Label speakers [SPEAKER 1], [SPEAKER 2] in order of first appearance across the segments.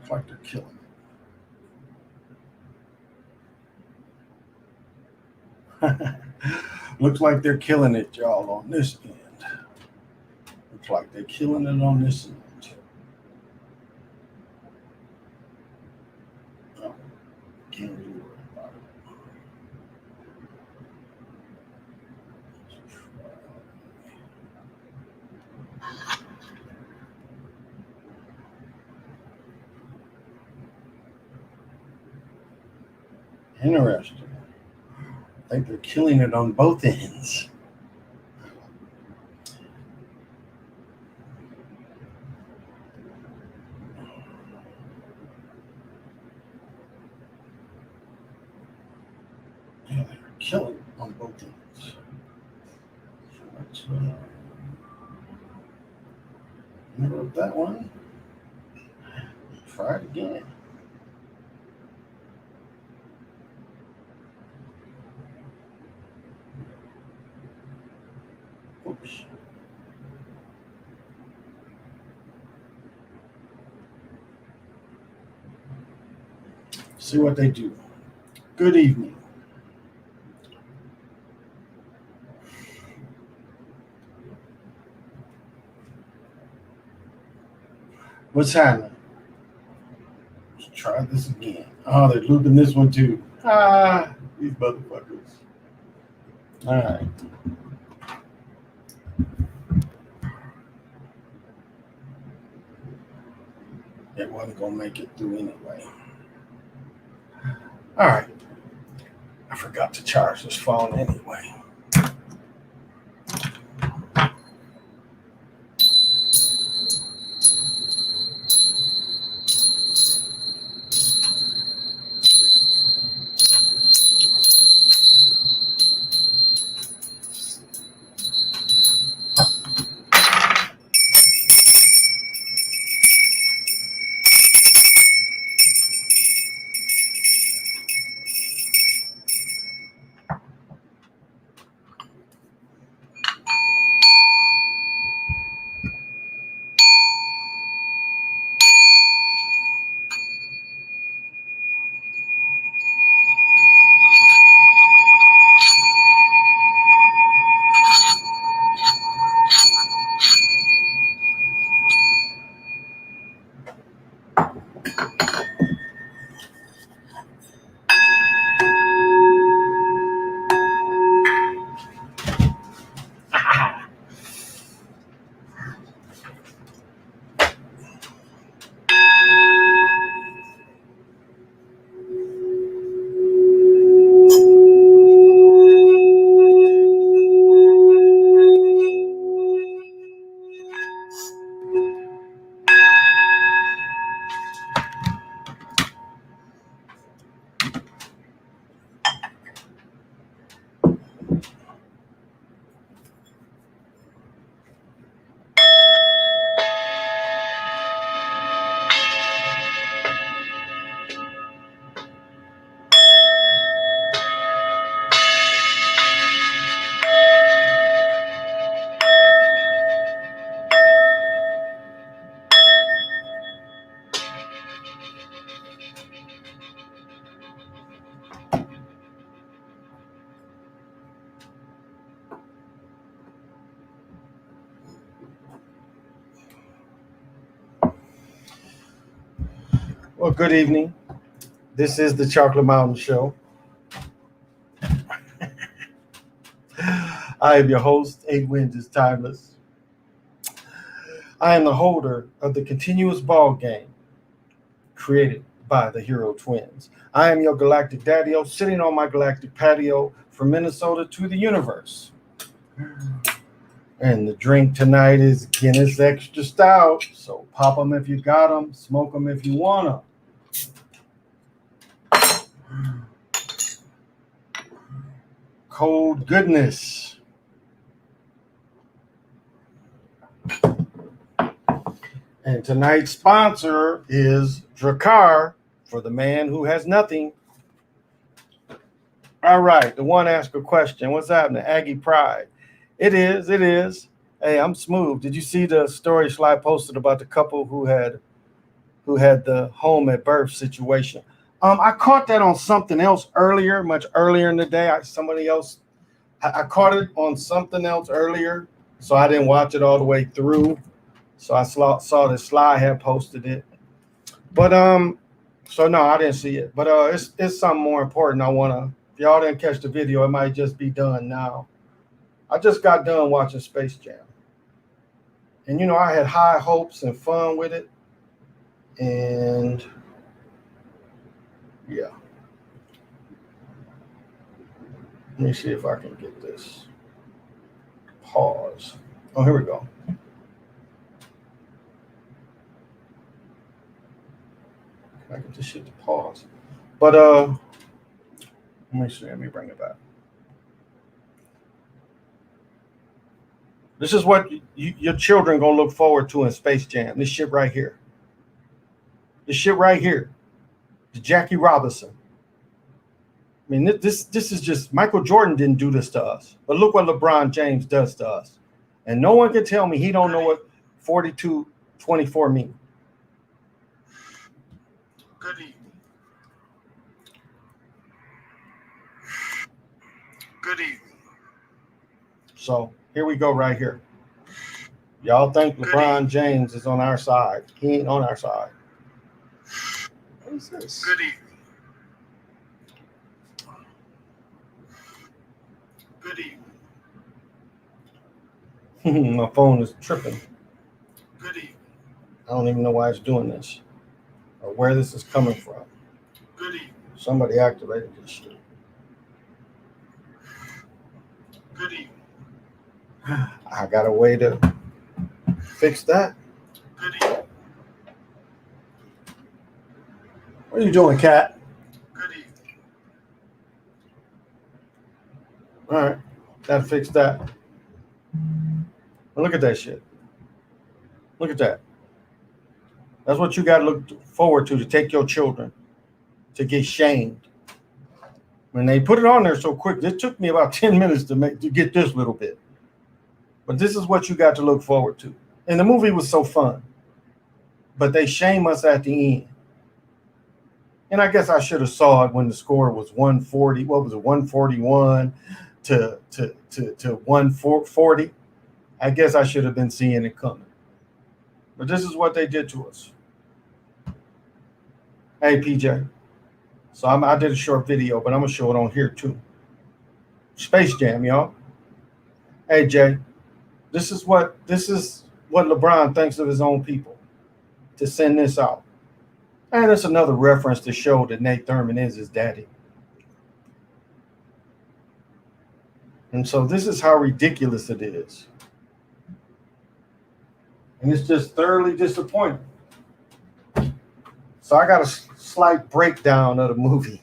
[SPEAKER 1] Looks like they're killing it. Looks like they're killing it, y'all, on this end. Looks like they're killing it on this end. Oh, can't really worry about it. Interesting. I think they're killing it on both ends. Yeah, they're killing it on both ends. So let's interrupt that one. Try it again. Oops. See what they do. Good evening. What's happening? Let's try this again. Oh, they're looping this one too. These motherfuckers. All right. It wasn't gonna make it through anyway. All right. I forgot to charge this phone anyway. Well, good evening. This is the Chocolate Mountain Show. I am your host, Eight Winds is Timeless. I am the holder of the continuous ball game created by the Hero Twins. I am your galactic daddy-o, sitting on my galactic patio from Minnesota to the universe. And the drink tonight is Guinness Extra Stout. So pop them if you got them, smoke them if you want them. Cold goodness. And tonight's sponsor is Drakkar, for the man who has nothing. All right, the one ask a question. What's happening? Aggie Pride. It is. Hey, I'm smooth. Did you see the story Sly posted about the couple who had the home at birth situation? I caught that on something else earlier, much earlier in the day. Somebody else, I caught it on something else earlier, so I didn't watch it all the way through. So I saw that Sly had posted it, but so no, I didn't see it. But it's something more important. I wanna. If y'all didn't catch the video, it might just be done now. I just got done watching Space Jam, and I had high hopes and fun with it, and yeah. Let me see if I can get this. Pause. Oh, here we go. I get this shit to pause. But let me see. Let me bring it back. This is what your children gonna look forward to in Space Jam. This shit right here. This shit right here. The Jackie Robinson. I mean, this is just Michael Jordan didn't do this to us, but look what LeBron James does to us, and no one can tell me he don't know what 42-24 mean.
[SPEAKER 2] Good evening. Good evening.
[SPEAKER 1] So here we go right here. Y'all think LeBron James is on our side? He ain't on our side. What is this?
[SPEAKER 2] Good evening. Good evening.
[SPEAKER 1] My phone is tripping.
[SPEAKER 2] Good evening.
[SPEAKER 1] I don't even know why it's doing this or where this is coming from.
[SPEAKER 2] Good evening.
[SPEAKER 1] Somebody activated this shit.
[SPEAKER 2] Good evening.
[SPEAKER 1] I got a way to fix that.
[SPEAKER 2] Good evening.
[SPEAKER 1] What are you doing, Cat?
[SPEAKER 2] Good evening.
[SPEAKER 1] All right, gotta fix that. Look at that shit. Look at that. That's what you got to look forward to take your children to get shamed. When they put it on there so quick, it took me about 10 minutes to get this little bit. But this is what you got to look forward to. And the movie was so fun. But they shame us at the end. And I guess I should have saw it when the score was 140. What was it, 141 to 140? I guess I should have been seeing it coming. But this is what they did to us. Hey, PJ. So I did a short video, but I'm going to show it on here too. Space Jam, y'all. Hey, Jay. This is what LeBron thinks of his own people to send this out. And it's another reference to show that Nate Thurman is his daddy. And so this is how ridiculous it is. And it's just thoroughly disappointing. So I got a slight breakdown of the movie.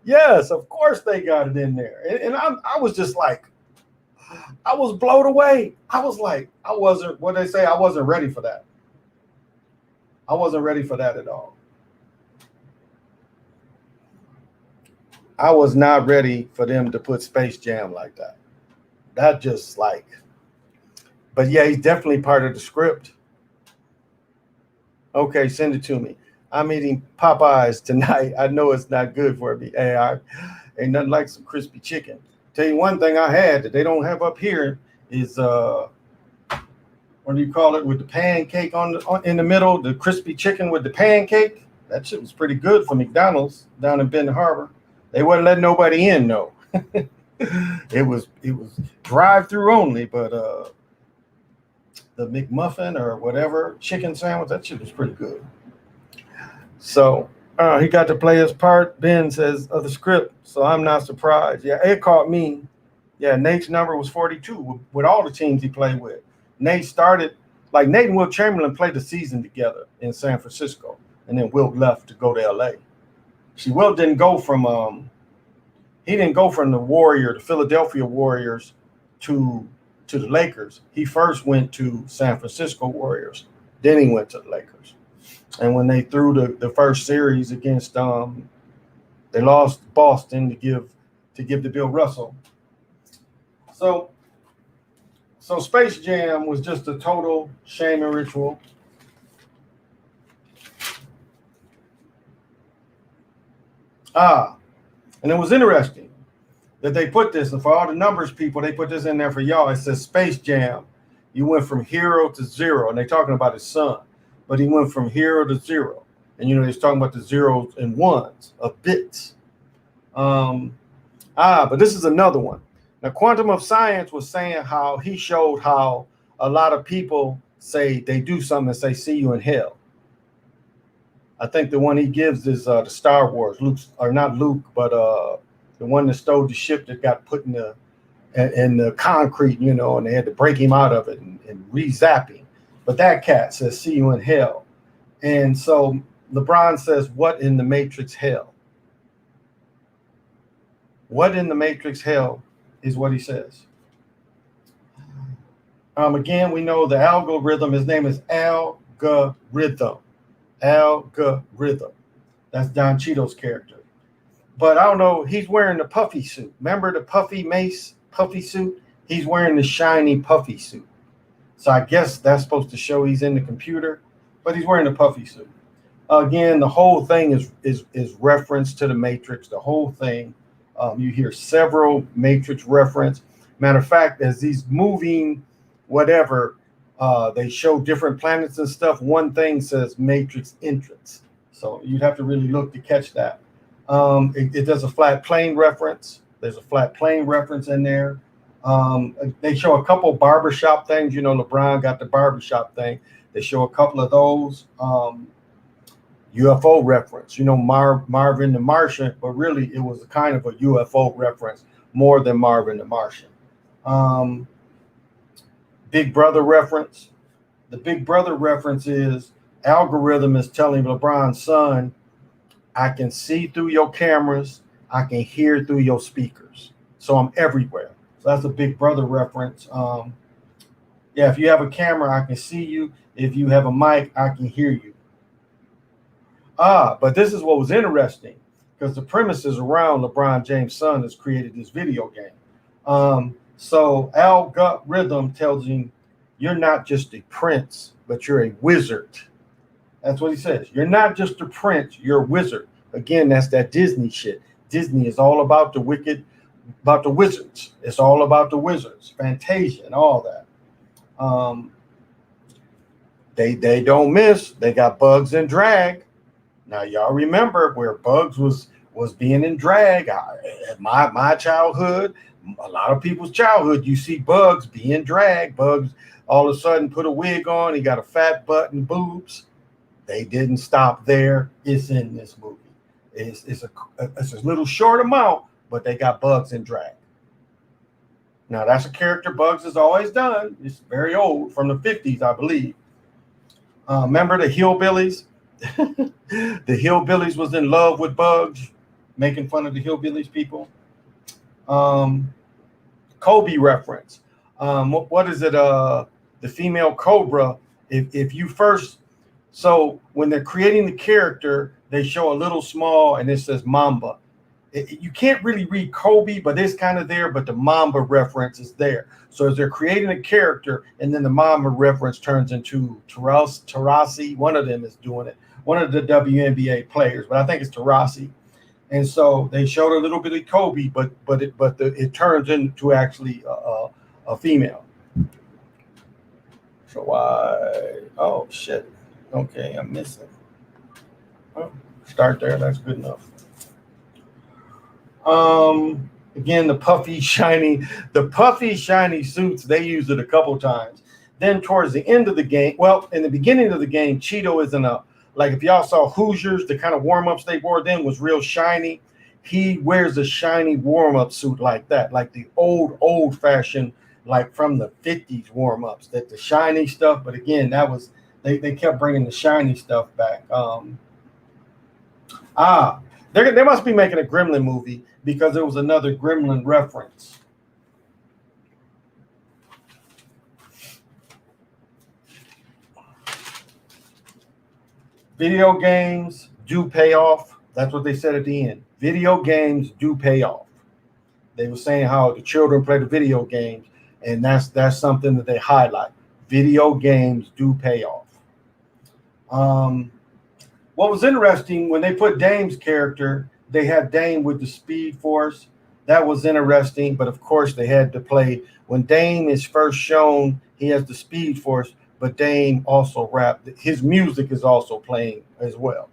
[SPEAKER 1] Yes, of course they got it in there. And I was just like, I was blown away. I was like, I wasn't ready for that. I wasn't ready for that at all. I was not ready for them to put Space Jam like that. That just like, but yeah, he's definitely part of the script. Okay, send it to me. I'm eating Popeyes tonight. I know it's not good for me. Hey, ain't nothing like some crispy chicken. Tell you one thing I had that they don't have up here is what do you call it, with the pancake in the middle, the crispy chicken with the pancake. That shit was pretty good for McDonald's down in Benton Harbor. They wasn't letting nobody in though. It was drive-through only, but the McMuffin or whatever chicken sandwich, that shit was pretty good. So he got to play his part, Ben says, of the script. So I'm not surprised. Yeah, it caught me. Yeah, Nate's number was 42 with all the teams he played with. Nate started, like Nate and Wilt Chamberlain played the season together in San Francisco. And then Wilt left to go to LA. See, Wilt didn't go from the Philadelphia Warriors to the Lakers. He first went to San Francisco Warriors. Then he went to the Lakers. And when they threw the first series against they lost Boston to give to Bill Russell. So So Space Jam was just a total shame and ritual. And it was interesting that they put this, and for all the numbers people, they put this in there for y'all. It says Space Jam. You went from hero to zero, and they're talking about his son, but he went from hero to zero. And you know, he's talking about the zeros and ones of bits. But this is another one. Now, Quantum of Science was saying how he showed how a lot of people say they do something and say, see you in hell. I think the one he gives is the Star Wars, Luke's, or not Luke, but the one that stole the ship that got put in the concrete, you know, and they had to break him out of it and re-zap him. But that cat says, see you in hell. And so LeBron says, what in the Matrix hell? What in the Matrix hell is what he says. Again, we know the algorithm, his name is Algorithm. Algorithm. That's Don Cheeto's character. But I don't know, he's wearing the puffy suit. Remember the puffy mace, puffy suit? He's wearing the shiny puffy suit. So I guess that's supposed to show he's in the computer, but he's wearing the puffy suit. Again, the whole thing is reference to the Matrix, the whole thing. You hear several Matrix reference. Matter of fact, as he's moving, whatever, they show different planets and stuff. One thing says Matrix entrance. So you'd have to really look to catch that. It does a flat plane reference. There's a flat plane reference in there. They show a couple barbershop things. You know, LeBron got the barbershop thing. They show a couple of those. UFO reference, you know, Marvin the Martian, but really it was kind of a UFO reference more than Marvin the Martian. Big Brother reference. The Big Brother reference is algorithm is telling LeBron's son, I can see through your cameras, I can hear through your speakers. So I'm everywhere. So that's a Big Brother reference. Yeah, if you have a camera, I can see you. If you have a mic, I can hear you. But this is what was interesting, because the premise is around LeBron James' son has created this video game. So algorithm tells him, you're not just a prince, but you're a wizard. That's what he says. You're not just a prince, you're a wizard. Again, that's that Disney shit. Disney is all about the wicked, about the wizards. It's all about the wizards, Fantasia and all that. They don't miss. They got Bugs and drag. Now, y'all remember where Bugs was being in drag. At my childhood, a lot of people's childhood, you see Bugs being drag. Bugs all of a sudden put a wig on. He got a fat butt and boobs. They didn't stop there. It's in this movie. It's a little short amount, but they got Bugs in drag. Now, that's a character Bugs has always done. It's very old, from the 50s, I believe. Remember the Hillbillies? The Hillbillies was in love with Bugs, making fun of the Hillbillies people. Kobe reference. What is it? The female Cobra. If you first, so when they're creating the character, they show a little small and it says Mamba. You can't really read Kobe, but it's kind of there, but the Mamba reference is there. So as they're creating a character, and then the Mamba reference turns into Taurasi. One of them is doing it. One of the WNBA players, but I think it's Taurasi. And so they showed a little bit of Kobe, but it turns into actually a female. So oh shit. Okay, I'm missing. Oh, start there. That's good enough. Again, the puffy shiny suits, they used it a couple times. Then towards the end of the game, well, in the beginning of the game, Cheeto is in like if y'all saw Hoosiers, the kind of warm-ups they wore then was real shiny. He wears a shiny warm-up suit like that, like the old-fashioned, like from the 50s warm-ups, that the shiny stuff. But again, that was, they kept bringing the shiny stuff back. They must be making a Gremlin movie, because there was another Gremlin reference. Video games do pay off. That's what they said at the end. Video games do pay off. They were saying how the children play the video games, And that's something that they highlight. Video games do pay off. What was interesting when they put Dame's character, they had Dame with the Speed Force. That was interesting, but of course they had to play when Dame is first shown. He has the Speed Force, but Dame also rapped. His music is also playing as well.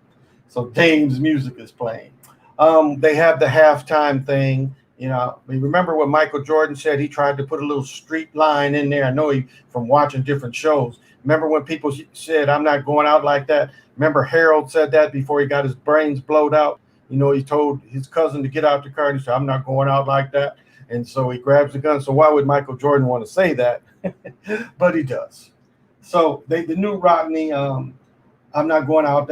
[SPEAKER 1] So Dame's music is playing. They have the halftime thing. You know, remember what Michael Jordan said? He tried to put a little street line in there. I know he from watching different shows. Remember when people said, "I'm not going out like that"? Remember Harold said that before he got his brains blowed out. You know, he told his cousin to get out the car and he said, "I'm not going out like that." And so he grabs the gun. So why would Michael Jordan want to say that? But he does. So the new Rodney, I'm not going out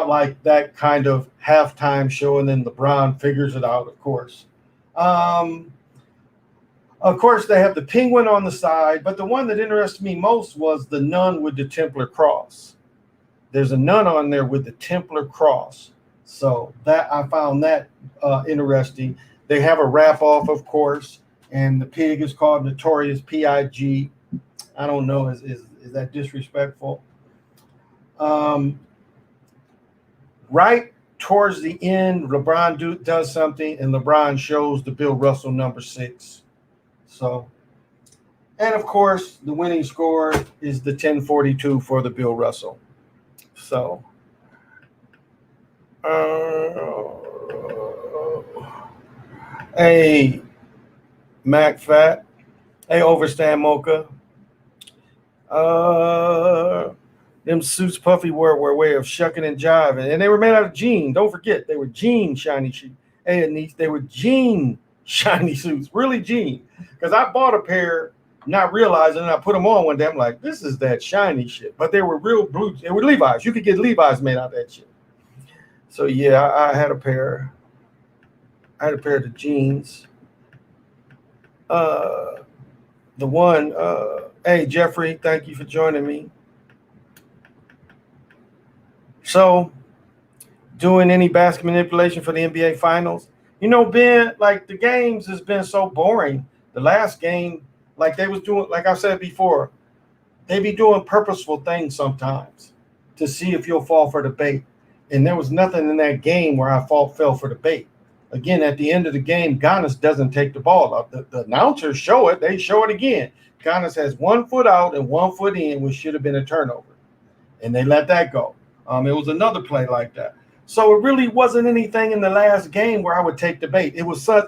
[SPEAKER 1] like that kind of halftime show, and then LeBron figures it out, of course. Of course, they have the penguin on the side, but the one that interested me most was the nun with the Templar cross. There's a nun on there with the Templar cross. So that I found that interesting. They have a wrap off, of course, and the pig is called Notorious P.I.G. I don't know, is that disrespectful? Right towards the end, LeBron does something, and LeBron shows the Bill Russell number 6. So, and of course, the winning score is the 1042 for the Bill Russell. So, hey, MacFat, hey, Overstand Mocha. Them suits Puffy wore were a way of shucking and jiving, and they were made out of jean. Don't forget, they were jean shiny suits. Hey, they were jean shiny suits, really jean. Because I bought a pair, not realizing, and I put them on one day. I'm like, this is that shiny shit. But they were real blue. They were Levi's. You could get Levi's made out of that shit. So yeah, I had a pair. I had a pair of the jeans. The one, hey Jeffrey, thank you for joining me. So, doing any basket manipulation for the NBA Finals? You know, Ben, like the games has been so boring. The last game, like they was doing, like I said before, they be doing purposeful things sometimes to see if you'll fall for the bait. And there was nothing in that game where I fell for the bait. Again, at the end of the game, Giannis doesn't take the ball up. The announcers show it. They show it again. Giannis has 1 foot out and 1 foot in, which should have been a turnover. And they let that go. It was another play like that. So it really wasn't anything in the last game where I would take the bait. It was such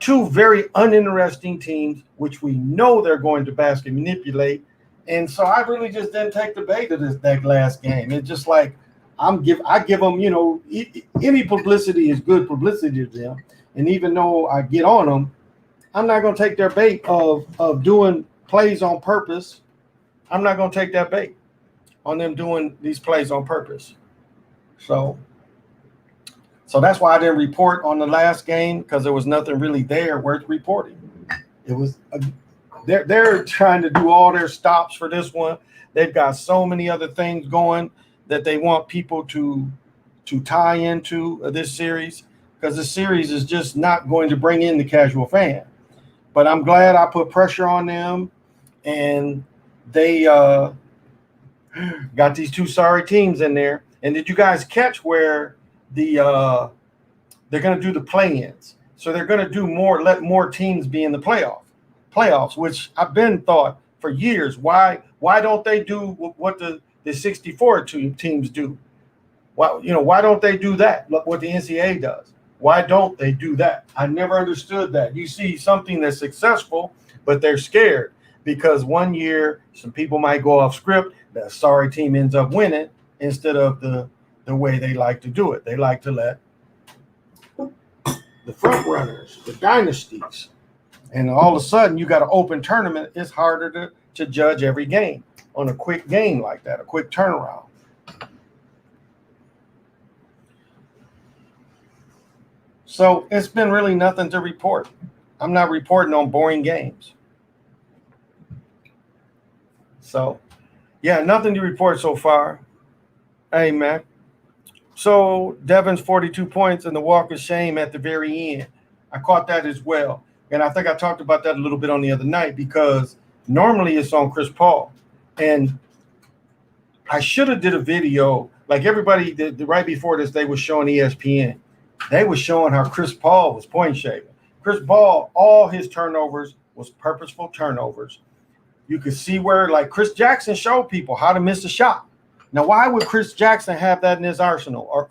[SPEAKER 1] two very uninteresting teams, which we know they're going to basket manipulate. And so I really just didn't take the bait of that last game. It's just like I give them, you know, any publicity is good publicity to them. And even though I get on them, I'm not going to take their bait of doing plays on purpose. I'm not going to take that bait on them doing these plays on purpose. So that's why I didn't report on the last game, because there was nothing really there worth reporting. It was they're trying to do all their stops for this one. They've got so many other things going that they want people to tie into this series, because the series is just not going to bring in the casual fan. But I'm glad I put pressure on them, and they got these two sorry teams in there. And did you guys catch where they're going to do the play-ins? So they're going to do let more teams be in the playoffs, which I've been thought for years. Why don't they do what the 64 teams do? Why don't they do that? Look what the NCAA does. Why don't they do that? I never understood that. You see something that's successful, but they're scared because one year some people might go off script. That sorry team ends up winning instead of the way they like to do it. They like to let the front runners, the dynasties, and all of a sudden you got an open tournament. It's harder to judge every game on a quick game like that, a quick turnaround. So it's been really nothing to report. I'm not reporting on boring games. So, yeah, nothing to report so far. Hey, Mac. So Devin's 42 points and the walk of shame at the very end. I caught that as well. And I think I talked about that a little bit on the other night because normally it's on Chris Paul. And I should have did a video like everybody did right before this. They were showing ESPN. They were showing how Chris Paul was point shaving. Chris Paul, all his turnovers was purposeful turnovers. You could see where like Chris Jackson showed people how to miss a shot. Now, why would Chris Jackson have that in his arsenal or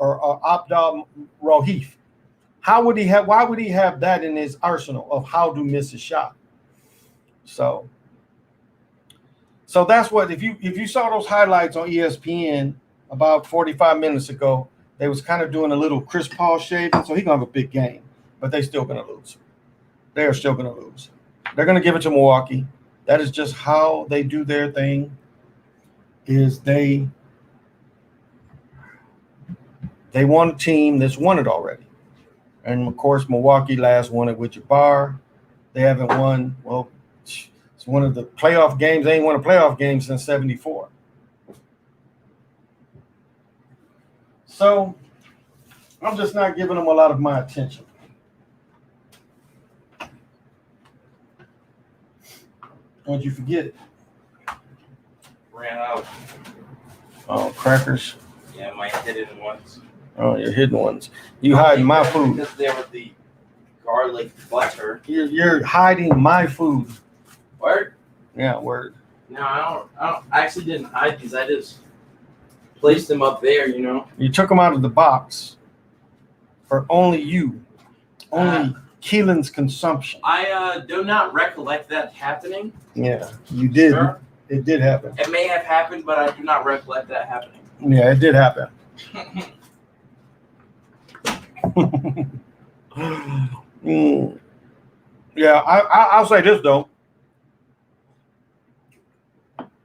[SPEAKER 1] Abdul Rahif? Why would he have that in his arsenal of how to miss a shot? So that's what if you saw those highlights on ESPN about 45 minutes ago, they was kind of doing a little Chris Paul shaving, so he's gonna have a big game, but they're still gonna lose. They are still gonna lose. They're gonna give it to Milwaukee. That is just how they do their thing. Is they want a team that's won it already. And, of course, Milwaukee last won it with Jabbar. They haven't won. Well, it's one of the playoff games. They ain't won a playoff game since 74. So I'm just not giving them a lot of my attention. What'd you forget?
[SPEAKER 3] Ran out.
[SPEAKER 1] Oh, crackers.
[SPEAKER 3] Yeah, my hidden ones.
[SPEAKER 1] Oh, your hidden ones. You hiding my food.
[SPEAKER 3] Because they were the garlic butter.
[SPEAKER 1] You're hiding my food.
[SPEAKER 3] Word?
[SPEAKER 1] Yeah, word.
[SPEAKER 3] No, I actually didn't hide these. I just placed them up there, you know.
[SPEAKER 1] You took them out of the box for only you. Only Keelan's consumption.
[SPEAKER 3] I do not recollect that happening.
[SPEAKER 1] Yeah, you did.
[SPEAKER 3] Sure.
[SPEAKER 1] It did happen.
[SPEAKER 3] It may have happened, but I do not recollect that happening.
[SPEAKER 1] Yeah, it did happen. Yeah, I'll say this though.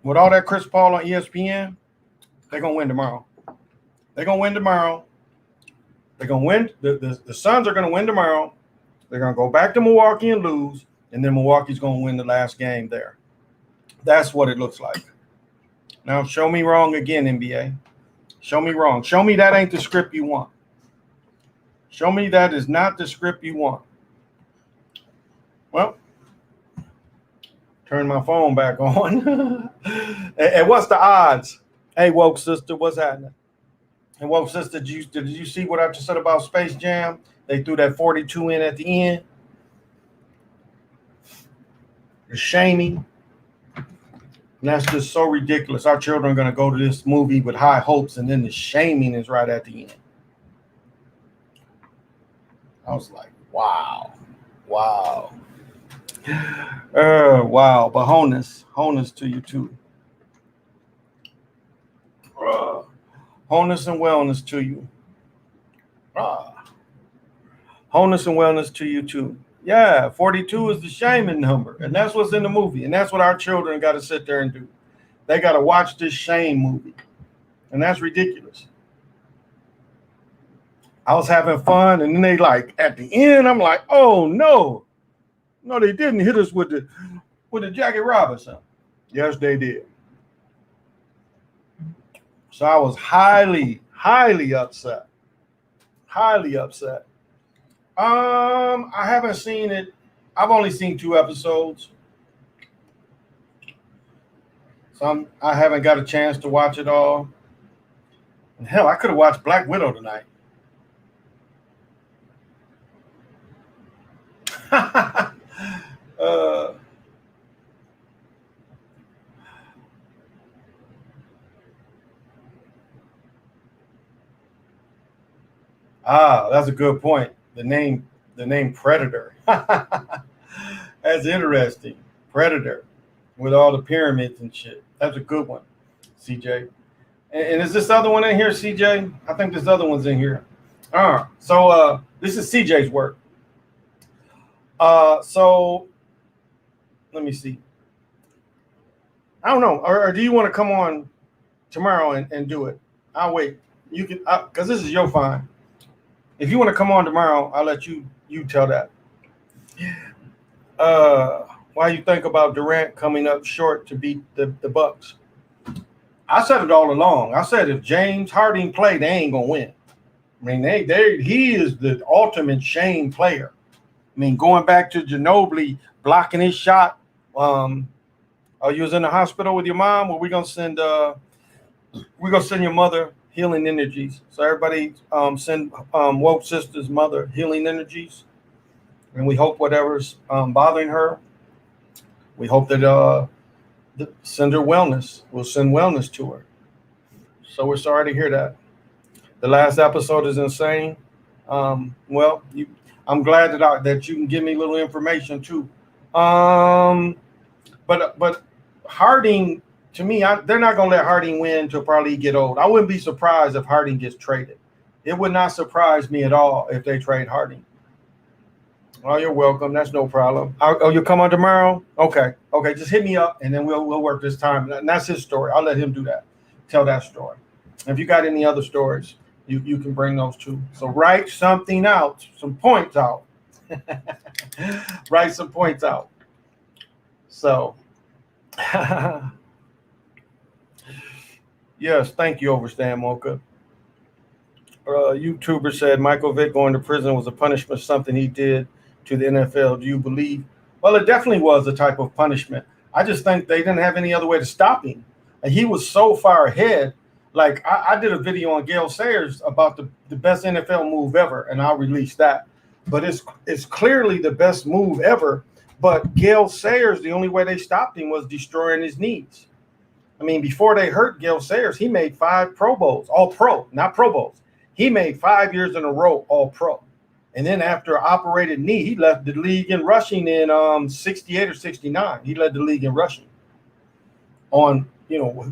[SPEAKER 1] With all that Chris Paul on ESPN, they're gonna win tomorrow. They're gonna win tomorrow. They're gonna win. The Suns are gonna win tomorrow. They're gonna go back to Milwaukee and lose, and then Milwaukee's gonna win the last game there. That's what it looks like. Now show me wrong again, NBA. Show me wrong. Show me that ain't the script you want. Show me that is not the script you want. Well, turn my phone back on. And what's the odds? Hey, woke sister, what's happening? And woke sister, did you see what I just said about Space Jam? They threw that 42 in at the end. It's shaming. And that's just so ridiculous. Our children are going to go to this movie with high hopes, and then the shaming is right at the end. I was like, wow. Wow. Wow. But wholeness to you too. Wholeness and wellness to you. Wholeness and wellness to you too. Yeah, 42 is the shaming number, and that's what's in the movie, and that's what our children got to sit there and do. They got to watch this shame movie, and that's ridiculous. I was having fun, and then they like at the end, I'm like, oh no, they didn't hit us with the Jackie Robinson. Yes, they did. So I was highly upset. Highly upset. I haven't seen it. I've only seen 2 episodes. So I haven't got a chance to watch it all. And hell, I could have watched Black Widow tonight. That's a good point. The name Predator. That's interesting. Predator with all the pyramids and shit. That's a good one, CJ. And is this other one in here, CJ? I think this other one's in here. So this is CJ's work. So let me see. I don't know. Or do you want to come on tomorrow and do it? I'll wait. You can, because this is your find. If you want to come on tomorrow, I'll let you tell that. Why you think about Durant coming up short to beat the Bucks? I said it all along. I said if James Harden play, they ain't gonna win. I mean, he is the ultimate shame player. I mean, going back to Ginobili blocking his shot. You was in the hospital with your mom, or we're gonna send your mother healing energies. So everybody send Woke Sister's mother healing energies, and we hope whatever's bothering her, we hope that send her wellness. We'll send wellness to her. So we're sorry to hear that. The last episode is insane. I'm glad that you can give me a little information too. But Harding, to me, they're not going to let Harding win until probably he get old. I wouldn't be surprised if Harding gets traded. It would not surprise me at all if they trade Harding. Oh, you're welcome. That's no problem. You'll come on tomorrow? Okay. Just hit me up, and then we'll work this time. And that's his story. I'll let him do that. Tell that story. If you got any other stories, you can bring those too. So write something out, some points out. Write some points out. So, yes, thank you, Overstand Mocha. YouTuber said Michael Vick going to prison was a punishment, something he did to the NFL. Do you believe? Well, it definitely was a type of punishment. I just think they didn't have any other way to stop him. And he was so far ahead. Like, I did a video on Gale Sayers about the best NFL move ever, and I'll release that. But it's clearly the best move ever. But Gale Sayers, the only way they stopped him was destroying his knees. I mean, before they hurt Gale Sayers, he made 5 Pro Bowls, all pro, not Pro Bowls. He made 5 years in a row, all pro. And then after an operated knee, he left the league in rushing in 68 or 69. He led the league in rushing. And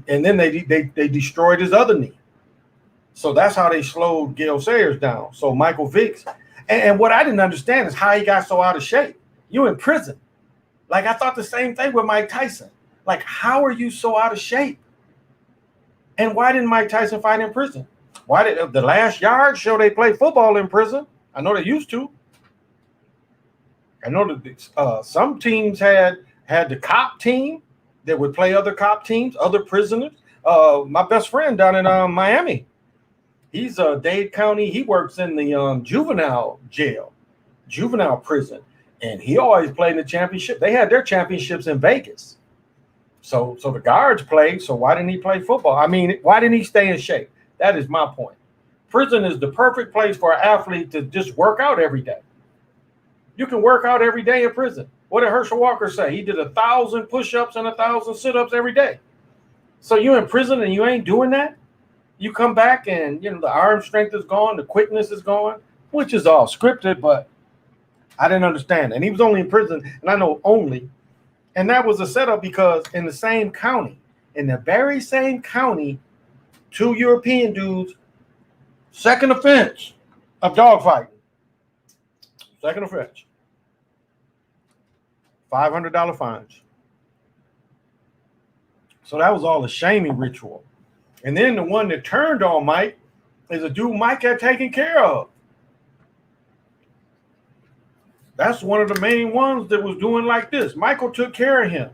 [SPEAKER 1] then they destroyed his other knee. So that's how they slowed Gale Sayers down. So Michael Vick, and what I didn't understand is how he got so out of shape. You in prison. Like, I thought the same thing with Mike Tyson. Like, how are you so out of shape? And why didn't Mike Tyson fight in prison? Why did The Last Yard show they play football in prison? I know they used to. I know that some teams had the cop team that would play other cop teams, other prisoners. My best friend down in Miami, he's Dade County. He works in the juvenile jail, juvenile prison. And he always played in the championship. They had their championships in Vegas. So the guards played. So why didn't he play football? I mean, why didn't he stay in shape? That is my point. Prison is the perfect place for an athlete to just work out every day. You can work out every day in prison. What did Herschel Walker say? He did 1,000 push-ups and 1,000 sit-ups every day. So you're in prison and you ain't doing that? You come back and, the arm strength is gone, the quickness is gone, which is all scripted, but I didn't understand. And he was only in prison, and I know only. And that was a setup because in the same county, in the very same county, 2 European dudes, second offense of dogfighting. Second offense. $500 fines. So that was all a shaming ritual. And then the one that turned on Mike is a dude Mike had taken care of. That's one of the main ones that was doing like this. Michael took care of him.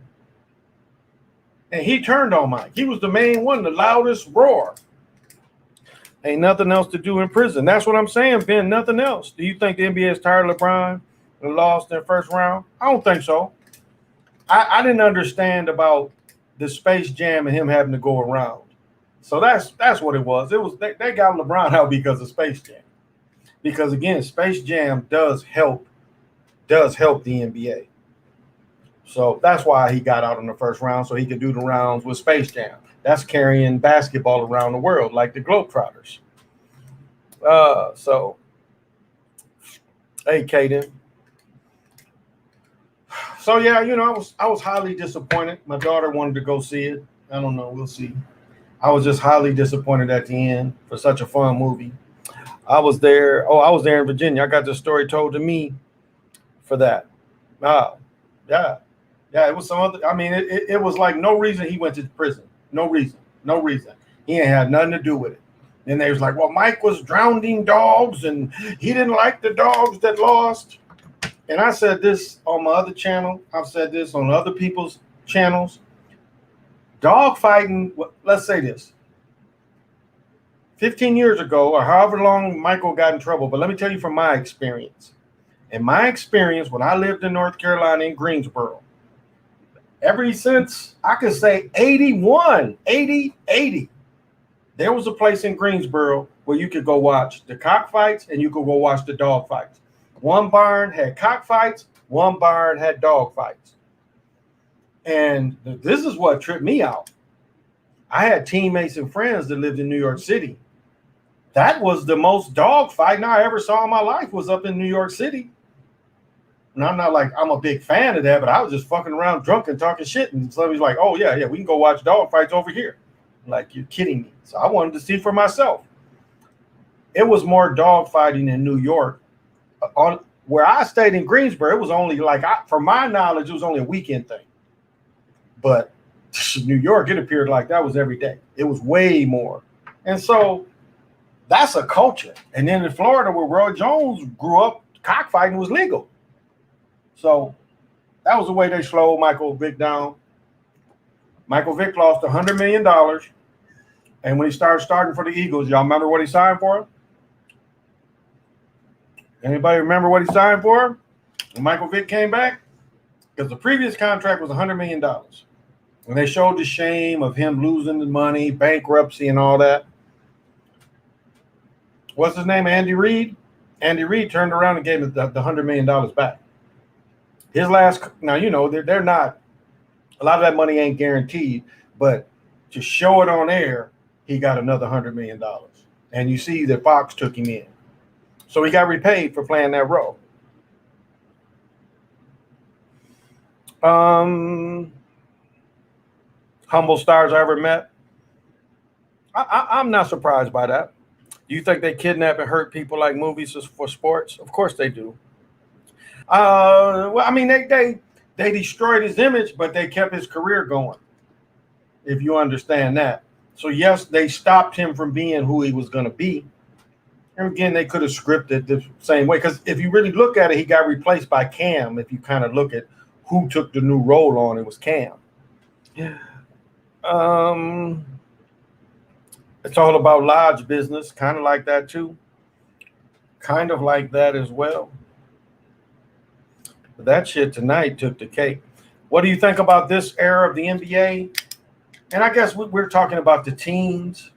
[SPEAKER 1] And he turned on Mike. He was the main one, the loudest roar. Ain't nothing else to do in prison. That's what I'm saying, Ben. Nothing else. Do you think the NBA is tired of LeBron and lost in the first round? I don't think so. I didn't understand about the Space Jam and him having to go around. So that's what it was. It was they got LeBron out because of Space Jam. Because again, Space Jam does help the NBA. So that's why he got out in the first round, so he could do the rounds with Space Jam. That's carrying basketball around the world, like the Globetrotters. Hey, Kaden. So yeah, I was highly disappointed. My daughter wanted to go see it. I don't know, we'll see. I was just highly disappointed at the end for such a fun movie. I was there in Virginia. I got the story told to me for that. Yeah, it was some other. I mean, it was like no reason he went to prison. No reason. He ain't had nothing to do with it. Then they was like, well, Mike was drowning dogs and he didn't like the dogs that lost. And I said this on my other channel. I've said this on other people's channels. Dog fighting, let's say this. 15 years ago, or however long Michael got in trouble, but let me tell you from my experience. In my experience, when I lived in North Carolina in Greensboro, ever since I could say 81, 80, there was a place in Greensboro where you could go watch the cockfights and you could go watch the dog fights. One barn had cockfights, one barn had dog fights. And this is what tripped me out. I had teammates and friends that lived in New York City. That was the most dog fighting I ever saw in my life, was up in New York City. And I'm not like, I'm a big fan of that, but I was just fucking around drunk and talking shit. And somebody's like, oh, yeah, we can go watch dog fights over here. I'm like, you're kidding me. So I wanted to see for myself. It was more dog fighting in New York. On where I stayed in Greensboro, it was only like, from my knowledge, it was only a weekend thing. But New York, it appeared like that was every day. It was way more. And so that's a culture. And then in Florida, where Roy Jones grew up, cockfighting was legal. So that was the way they slowed Michael Vick down. Michael Vick lost $100 million. And when he starting for the Eagles, y'all remember what he signed for? Anybody remember what he signed for when Michael Vick came back? Because the previous contract was $100 million. And they showed the shame of him losing the money, bankruptcy, and all that. What's his name? Andy Reid? Andy Reid turned around and gave him the $100 million back. His last, now, you know, they're not, a lot of that money ain't guaranteed, but to show it on air, he got another $100 million. And you see that Fox took him in. So he got repaid for playing that role. Humble stars I ever met. I'm not surprised by that. Do you think they kidnap and hurt people like movies for sports? Of course they do. Well, I mean, they destroyed his image, but they kept his career going, if you understand that. So, yes, they stopped him from being who he was going to be. And again, they could have scripted the same way. Because if you really look at it, he got replaced by Cam. If you kind of look at who took the new role on, it was Cam. It's all about lodge business, kind of like that too. Kind of like that as well. But that shit tonight took the cake. What do you think about this era of the NBA? And I guess we're talking about the teams.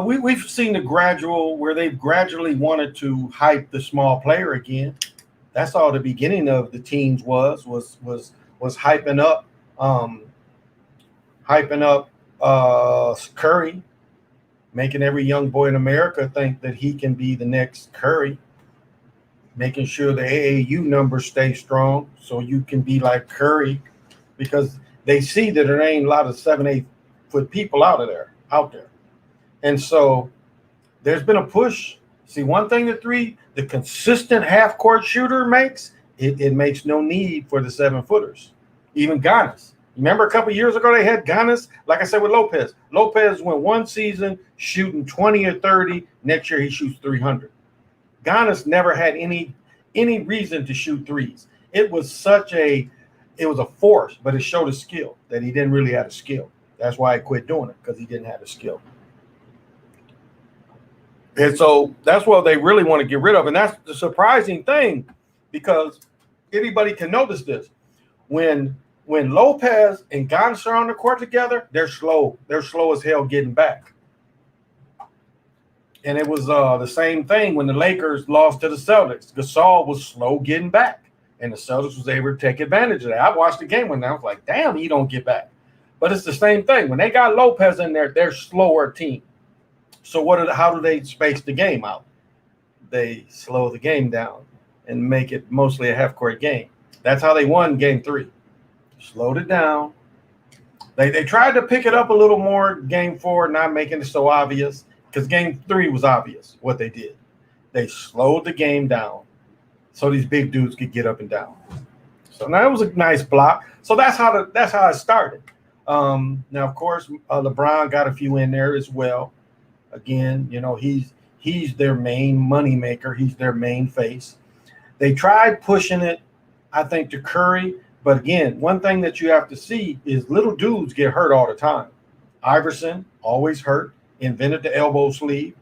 [SPEAKER 1] We've seen the gradual, where they've gradually wanted to hype the small player again. That's all the beginning of the teams was hyping up Curry, making every young boy in America think that he can be the next Curry, making sure the AAU numbers stay strong so you can be like Curry, because they see that there ain't a lot of 7-8 foot people out there. And so there's been a push. See, one thing the consistent half court shooter makes, it makes no need for the 7-footers. Even Giannis. Remember a couple of years ago they had Giannis, like I said with Lopez. Lopez went one season shooting 20 or 30. Next year he shoots 300. Giannis never had any reason to shoot threes. It was a force, but it showed a skill that he didn't really have a skill. That's why he quit doing it, because he didn't have a skill. And so that's what they really want to get rid of. And that's the surprising thing, because anybody can notice this. When Lopez and Giannis are on the court together, they're slow. They're slow as hell getting back. And it was the same thing when the Lakers lost to the Celtics. Gasol was slow getting back, and the Celtics was able to take advantage of that. I watched the game when I was like, damn, he don't get back. But it's the same thing. When they got Lopez in there, they're slower team. So how do they space the game out? They slow the game down and make it mostly a half-court game. That's how they won Game 3. Slowed it down. They tried to pick it up a little more Game 4, not making it so obvious, because Game 3 was obvious what they did. They slowed the game down so these big dudes could get up and down. So now it was a nice block. So that's how it started. Now, of course, LeBron got a few in there as well. Again, you know, he's their main money maker. He's their main face. They tried pushing it, I think, to Curry. But again, one thing that you have to see is little dudes get hurt all the time. Iverson, always hurt, invented the elbow sleeve.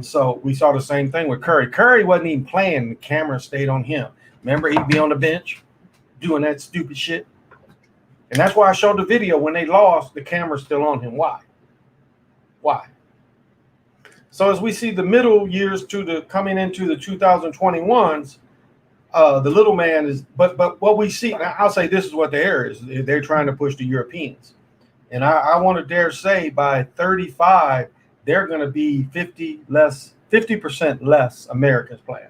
[SPEAKER 1] So we saw the same thing with Curry. Curry wasn't even playing. The camera stayed on him. Remember, he'd be on the bench doing that stupid shit. And that's why I showed the video when they lost, the camera's still on him. Why? Why? So as we see the middle years to the coming into the 2021s, the little man is, but what we see, I'll say this is what the error is. They're trying to push the Europeans. And I want to dare say by 35, they're going to be 50% less Americans playing.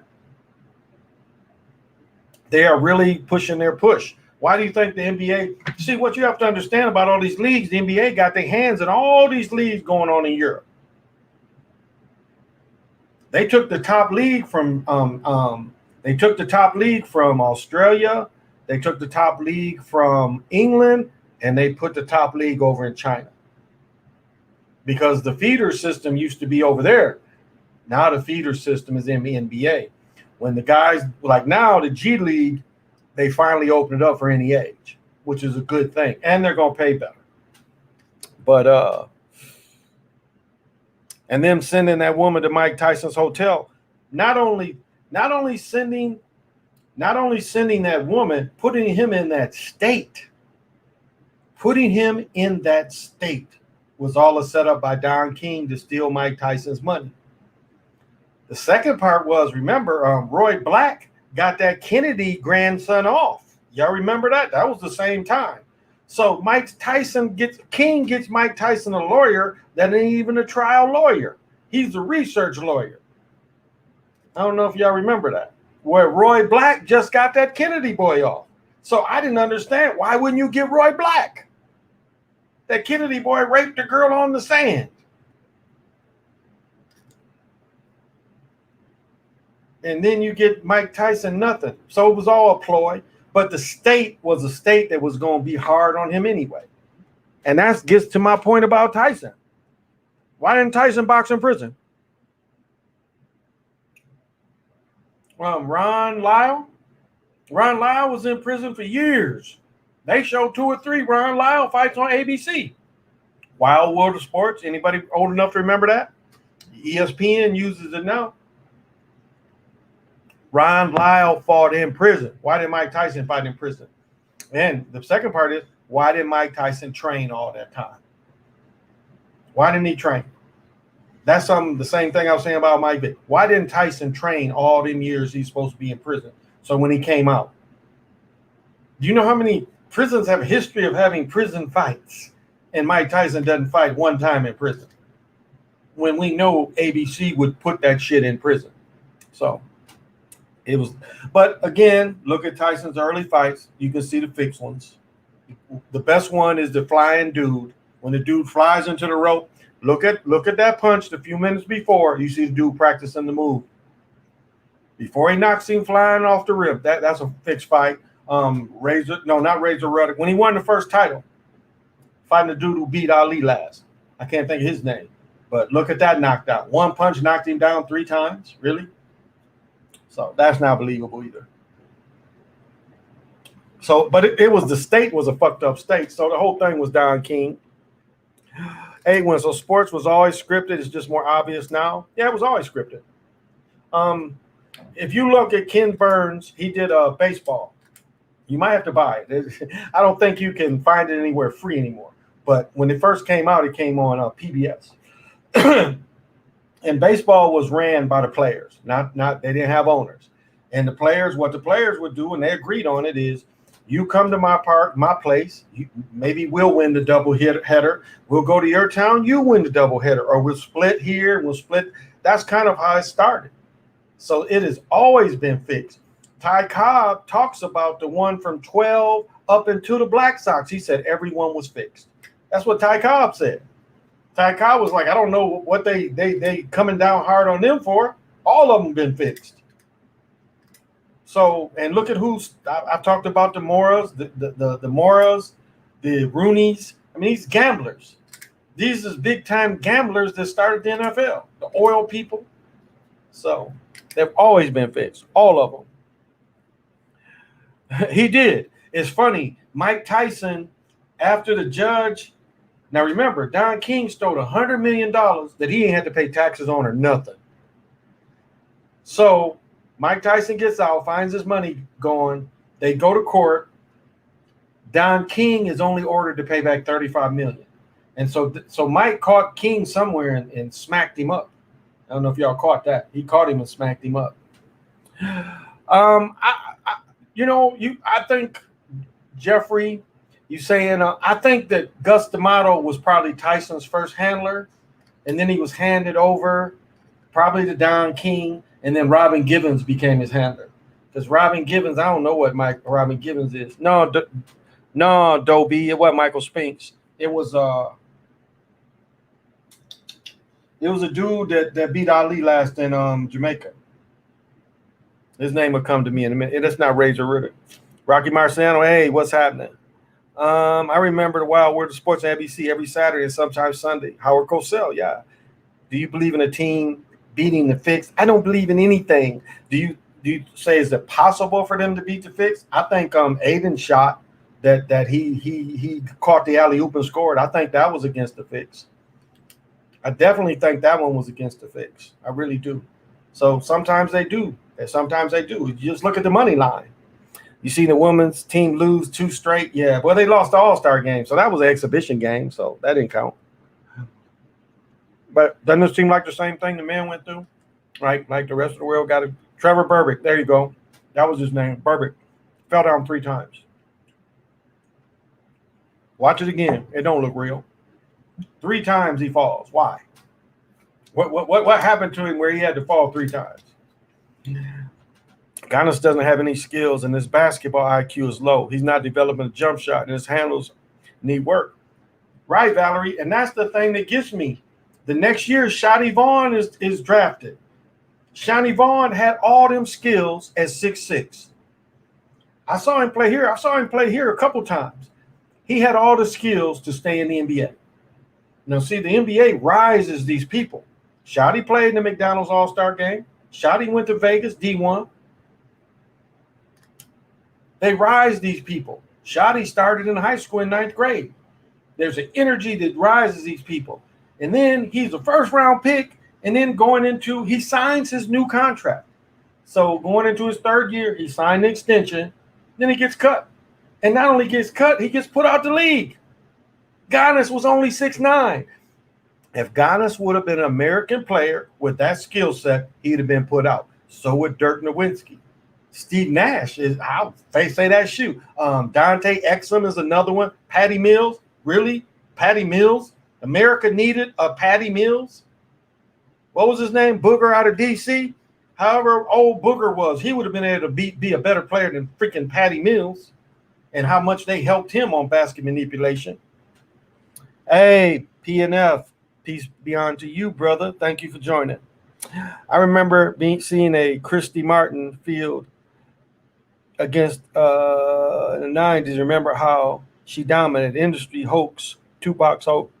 [SPEAKER 1] They are really pushing their push. Why do you think the NBA? See, what you have to understand about all these leagues, the NBA got their hands in all these leagues going on in Europe. They took the top league from Australia. They took the top league from England, and they put the top league over in China. Because the feeder system used to be over there. Now the feeder system is in the NBA. When the guys, like now, the G League, they finally opened it up for any age, which is a good thing. And they're going to pay better. But, and them sending that woman to Mike Tyson's hotel, not only sending that woman, putting him in that state was all a setup by Don King to steal Mike Tyson's money. The second part was, remember, Roy Black got that Kennedy grandson off. Y'all remember that? That was the same time. So King gets Mike Tyson a lawyer that ain't even a trial lawyer. He's a research lawyer. I don't know if y'all remember that. Where Roy Black just got that Kennedy boy off. So I didn't understand. Why wouldn't you get Roy Black? That Kennedy boy raped a girl on the sand. And then you get Mike Tyson nothing. So it was all a ploy. But the state was a state that was going to be hard on him anyway. And that gets to my point about Tyson. Why didn't Tyson box in prison? Ron Lyle was in prison for years. They showed 2 or 3 Ron Lyle fights on ABC. Wild World of Sports. Anybody old enough to remember that? ESPN uses it now. Ron Lyle fought in prison. Why did Mike Tyson fight in prison? And the second part is, why did Mike Tyson train all that time? Why didn't he train? That's the same thing I was saying about Mike Vick. Why didn't Tyson train all them years he's supposed to be in prison? So when he came out, do you know how many prisons have a history of having prison fights? And Mike Tyson doesn't fight one time in prison. When we know ABC would put that shit in prison. So it was, but again, look at Tyson's early fights. You can see the fixed ones. The best one is the flying dude. When the dude flies into the rope, look at that punch a few minutes before. You see the dude practicing the move. Before he knocks him flying off the rib. That's a fixed fight. Razor Ruddock. When he won the first title, fighting the dude who beat Ali last. I can't think of his name. But look at that knockdown. One punch knocked him down 3 times. Really? So that's not believable either. So, but it was, the state was a fucked up state. So the whole thing was Don King. So sports was always scripted. It's just more obvious now. Yeah, it was always scripted. If you look at Ken Burns, he did baseball. You might have to buy it. I don't think you can find it anywhere free anymore. But when it first came out, it came on PBS. And baseball was ran by the players, not they didn't have owners. And what the players would do, and they agreed on it, is you come to my park, my place. Maybe we'll win the double header. We'll go to your town. You win the double header, or we'll split here. We'll split. That's kind of how it started. So it has always been fixed. Ty Cobb talks about the one from 12 up into the Black Sox. He said everyone was fixed. That's what Ty Cobb said. Ty Cobb was like, I don't know what they coming down hard on them for. All of them been fixed. So, and look at I've talked about the Moras, the Moras, the Rooneys. I mean, these gamblers. These is big time gamblers that started the NFL, the oil people. So they've always been fixed, all of them. He did. It's funny. Mike Tyson, after the judge Now remember, Don King stole $100 million that he ain't had to pay taxes on or nothing. So Mike Tyson gets out, finds his money going. They go to court. Don King is only ordered to pay back $35 million. And so Mike caught King somewhere and smacked him up. I don't know if y'all caught that. He caught him and smacked him up. I think Jeffrey, you saying I think that Gus D'Amato was probably Tyson's first handler, and then he was handed over probably to Don King, and then Robin Givens became his handler. Because Robin Givens, I don't know what Robin Givens is. No, Dobie, it wasn't Michael Spinks. It was a dude that beat Ali last in Jamaica. His name will come to me in a minute. That's not Razor Ritter. Rocky Marciano, hey, what's happening? I remember the Wild World of Sports on ABC every Saturday and sometimes Sunday. Howard Cosell, yeah. Do you believe in a team beating the Fix? I don't believe in anything. Do you say is it possible for them to beat the Fix? I think Aiden shot that he caught the alley-oop and scored. I think that was against the Fix. I definitely think that one was against the Fix. I really do. So sometimes they do. And sometimes they do. You just look at the money line. You see the women's team lose 2 straight. Yeah, well, they lost the All-Star game, so that was an exhibition game, so that didn't count. But doesn't it seem like the same thing the men went through? Right? Like the rest of the world got it. Trevor Berbick, there you go. That was his name, Berbick. Fell down 3 times. Watch it again. It don't look real. 3 times he falls. Why? What happened to him where he had to fall 3 times? Giannis doesn't have any skills, and his basketball IQ is low. He's not developing a jump shot, and his handles need work. Right, Valerie, and that's the thing that gets me. The next year, Shotty Vaughn is drafted. Shotty Vaughn had all them skills at 6'6". I saw him play here. I saw him play here a couple times. He had all the skills to stay in the NBA. Now, see, the NBA rises these people. Shotty played in the McDonald's All-Star game. Shotty went to Vegas, D1. They rise these people. Shotty started in high school in 9th grade. There's an energy that rises these people. And then he's a first-round pick, and then he signs his new contract. So going into his 3rd year, he signed an extension. Then he gets cut. And not only gets cut, he gets put out the league. Giannis was only 6'9". If Giannis would have been an American player with that skill set, he'd have been put out. So would Dirk Nowitzki. Steve Nash is out. They say that shoe. Dante Exum is another one. Patty Mills. Really? Patty Mills? America needed a Patty Mills? What was his name? Booger out of D.C.? However old Booger was, he would have been able to be a better player than freaking Patty Mills, and how much they helped him on basket manipulation. Hey, PNF, peace be unto you, brother. Thank you for joining. I remember seeing a Christy Martin field against in the 90s. Remember how she dominated industry hoax, Tupac Hoax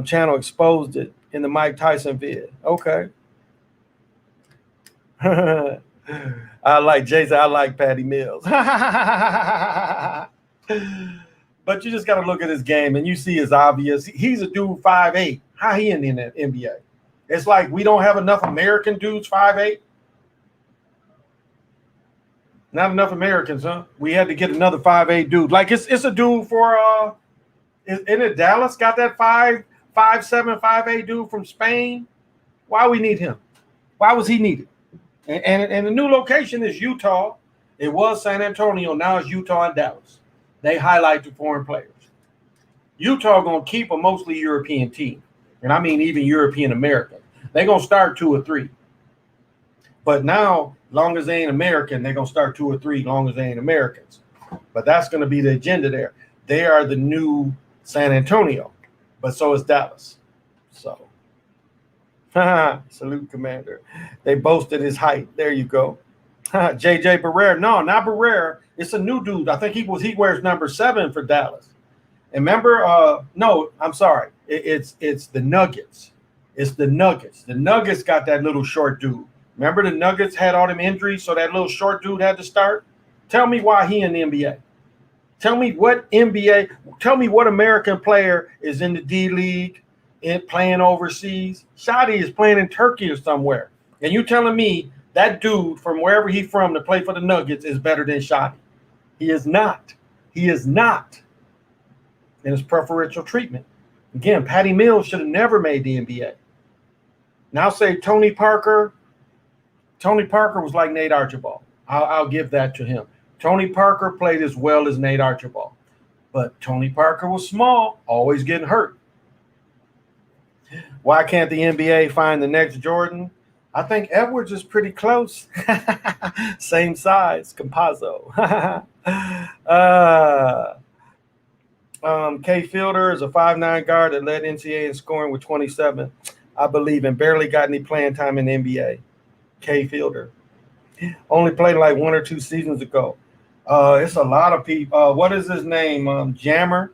[SPEAKER 1] channel exposed it in the Mike Tyson vid. Okay. I like Jason. I like Patty Mills. But you just got to look at his game, and you see it's obvious. He's a dude 5'8". How he in the NBA? It's like we don't have enough American dudes 5'8". Not enough Americans, huh? We had to get another 5'8" dude. Like it's a dude for isn't it Dallas got that 5'7", 5'8" dude from Spain? Why we need him? Why was he needed? And the new location is Utah. It was San Antonio. Now it's Utah and Dallas. They highlight the foreign players. Utah going to keep a mostly European team. And I mean even European American. They're going to start 2 or 3. But now, long as they ain't American, they're going to start 2 or 3 long as they ain't Americans. But that's going to be the agenda there. They are the new San Antonio. But so is Dallas. So, salute, Commander. They boasted his height. There you go. JJ Barrera. No, not Barrera. It's a new dude. I think he wears number 7 for Dallas. And remember, no, I'm sorry. It's the Nuggets. It's the Nuggets. The Nuggets got that little short dude. Remember the Nuggets had all them injuries, so that little short dude had to start? Tell me why he in the NBA. Tell me what NBA, tell me what American player is in the D League and playing overseas. Shadi is playing in Turkey or somewhere. And you telling me that dude from wherever he's from to play for the Nuggets is better than Shadi? He is not. He is not. And it's preferential treatment. Again, Patty Mills should have never made the NBA. Now say Tony Parker. Tony Parker was like Nate Archibald. I'll give that to him. Tony Parker played as well as Nate Archibald. But Tony Parker was small, always getting hurt. Why can't the NBA find the next Jordan? I think Edwards is pretty close. Same size, Campazzo. Kay Fielder is a 5'9" guard that led NCAA in scoring with 27, I believe, and barely got any playing time in the NBA. Kay Fielder. Only played like 1 or 2 seasons ago. It's a lot of people. What is his name? Jammer.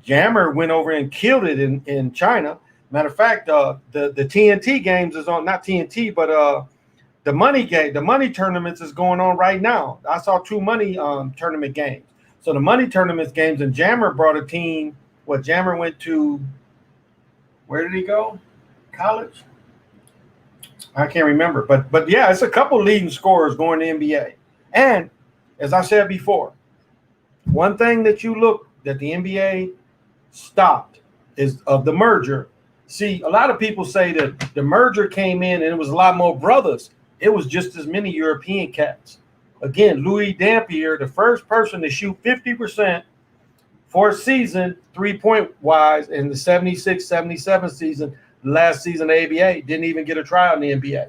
[SPEAKER 1] Jammer went over and killed it in China. Matter of fact, the TNT games is on, not TNT, but the money tournaments is going on right now. I saw 2 money tournament games. So the money tournaments games, and Jammer brought a team. Jammer went to, where did he go? College? I can't remember. But yeah, it's a couple leading scorers going to NBA. And as I said before, one thing that the NBA stopped is of the merger. See, a lot of people say that the merger came in and it was a lot more brothers. It was just as many European cats. Again, Louis Dampier, the first person to shoot 50% for a season, 3-point wise, in the 76-77 season, last season of ABA, didn't even get a tryout in the NBA.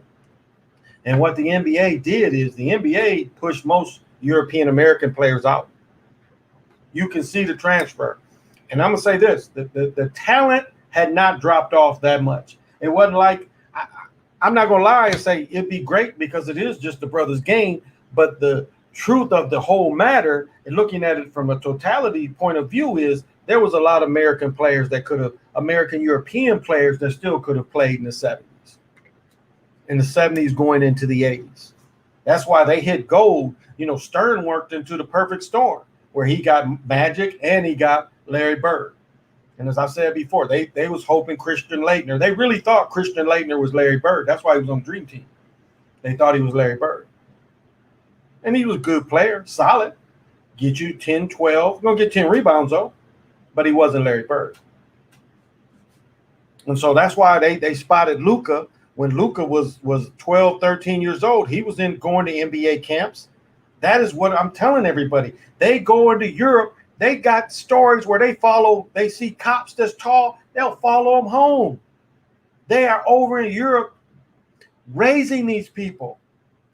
[SPEAKER 1] And what the NBA did is the NBA pushed most European American players out. You can see the transfer. And I'm going to say this, the talent had not dropped off that much. It wasn't like, I'm not going to lie and say it'd be great because it is just the brothers' game, but the truth of the whole matter, and looking at it from a totality point of view, is there was a lot of American players that could have, American European players that still could have played in the 70s. In the 70s going into the 80s. That's why they hit gold. You know, Stern worked into the perfect storm where he got Magic and he got Larry Bird. And as I said before, they was hoping Christian Laettner. They really thought Christian Laettner was Larry Bird. That's why he was on the Dream Team. They thought he was Larry Bird. And he was a good player, solid. Get you 10, 12. Going to get 10 rebounds, though. But he wasn't Larry Bird. And so that's why they spotted Luka. When Luka was 12, 13 years old, he was going to NBA camps. That is what I'm telling everybody. They go into Europe. They got stories where they see cops that's tall, they'll follow them home. They are over in Europe raising these people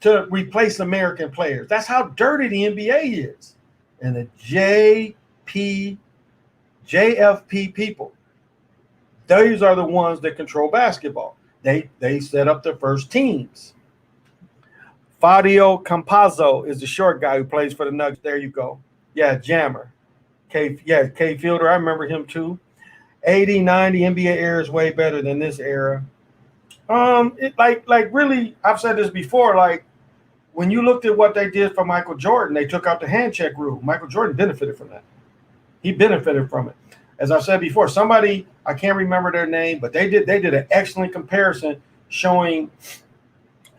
[SPEAKER 1] to replace American players. That's how dirty the NBA is. And the JFP people, those are the ones that control basketball. They set up the first teams. Fadio Campazzo is the short guy who plays for the Nuggets. There you go. Yeah, Jammer. Kay Fielder, I remember him too. 80, 90 NBA era is way better than this era. Really, I've said this before, like when you looked at what they did for Michael Jordan, they took out the hand check rule. Michael Jordan benefited from that. He benefited from it. As I said before, somebody, I can't remember their name, but they did an excellent comparison showing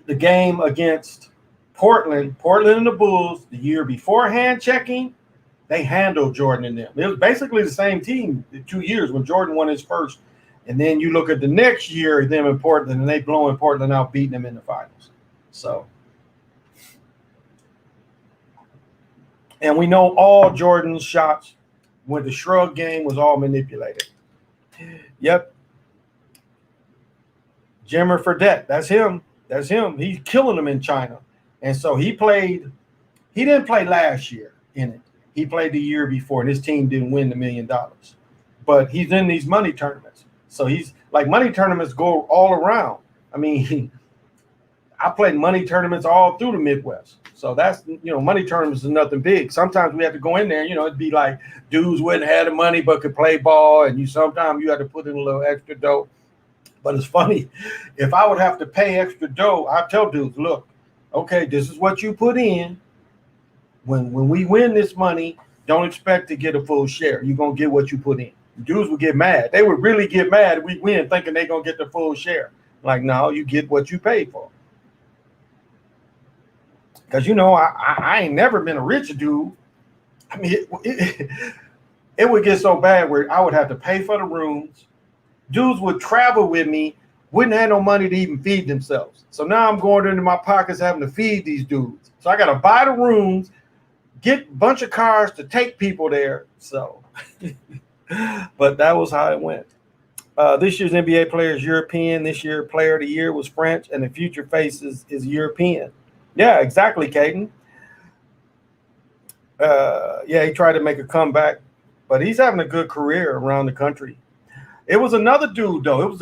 [SPEAKER 1] the game against Portland and the Bulls the year before hand checking. They handled Jordan and them. It was basically the same team the 2 years when Jordan won his first. And then you look at the next year, them in Portland, and they blowing Portland out, beating them in the finals. So, and we know all Jordan's shots when the shrug game was all manipulated. Yep. Jimmer Fredette, that's him. That's him. He's killing them in China. And so he didn't play last year in it. He played the year before, and his team didn't win the $1 million. But he's in these money tournaments. So he's like, money tournaments go all around. I mean, I played money tournaments all through the Midwest. So that's, money tournaments is nothing big. Sometimes we have to go in there, it'd be like dudes wouldn't have the money but could play ball, and sometimes you had to put in a little extra dough. But it's funny, if I would have to pay extra dough, I tell dudes, look, okay, this is what you put in. When we win this money, don't expect to get a full share. You're going to get what you put in. Dudes would get mad. They would really get mad if we win thinking they're going to get the full share. Like, no, you get what you paid for. Because, I ain't never been a rich dude. I mean, it would get so bad where I would have to pay for the rooms. Dudes would travel with me, wouldn't have no money to even feed themselves. So now I'm going into my pockets having to feed these dudes. So I got to buy the rooms, get a bunch of cars to take people there. So, but that was how it went. This year's NBA player is European. This year, player of the year was French, and the future face is European. Yeah, exactly, Caden. He tried to make a comeback, but he's having a good career around the country. It was another dude, though. It was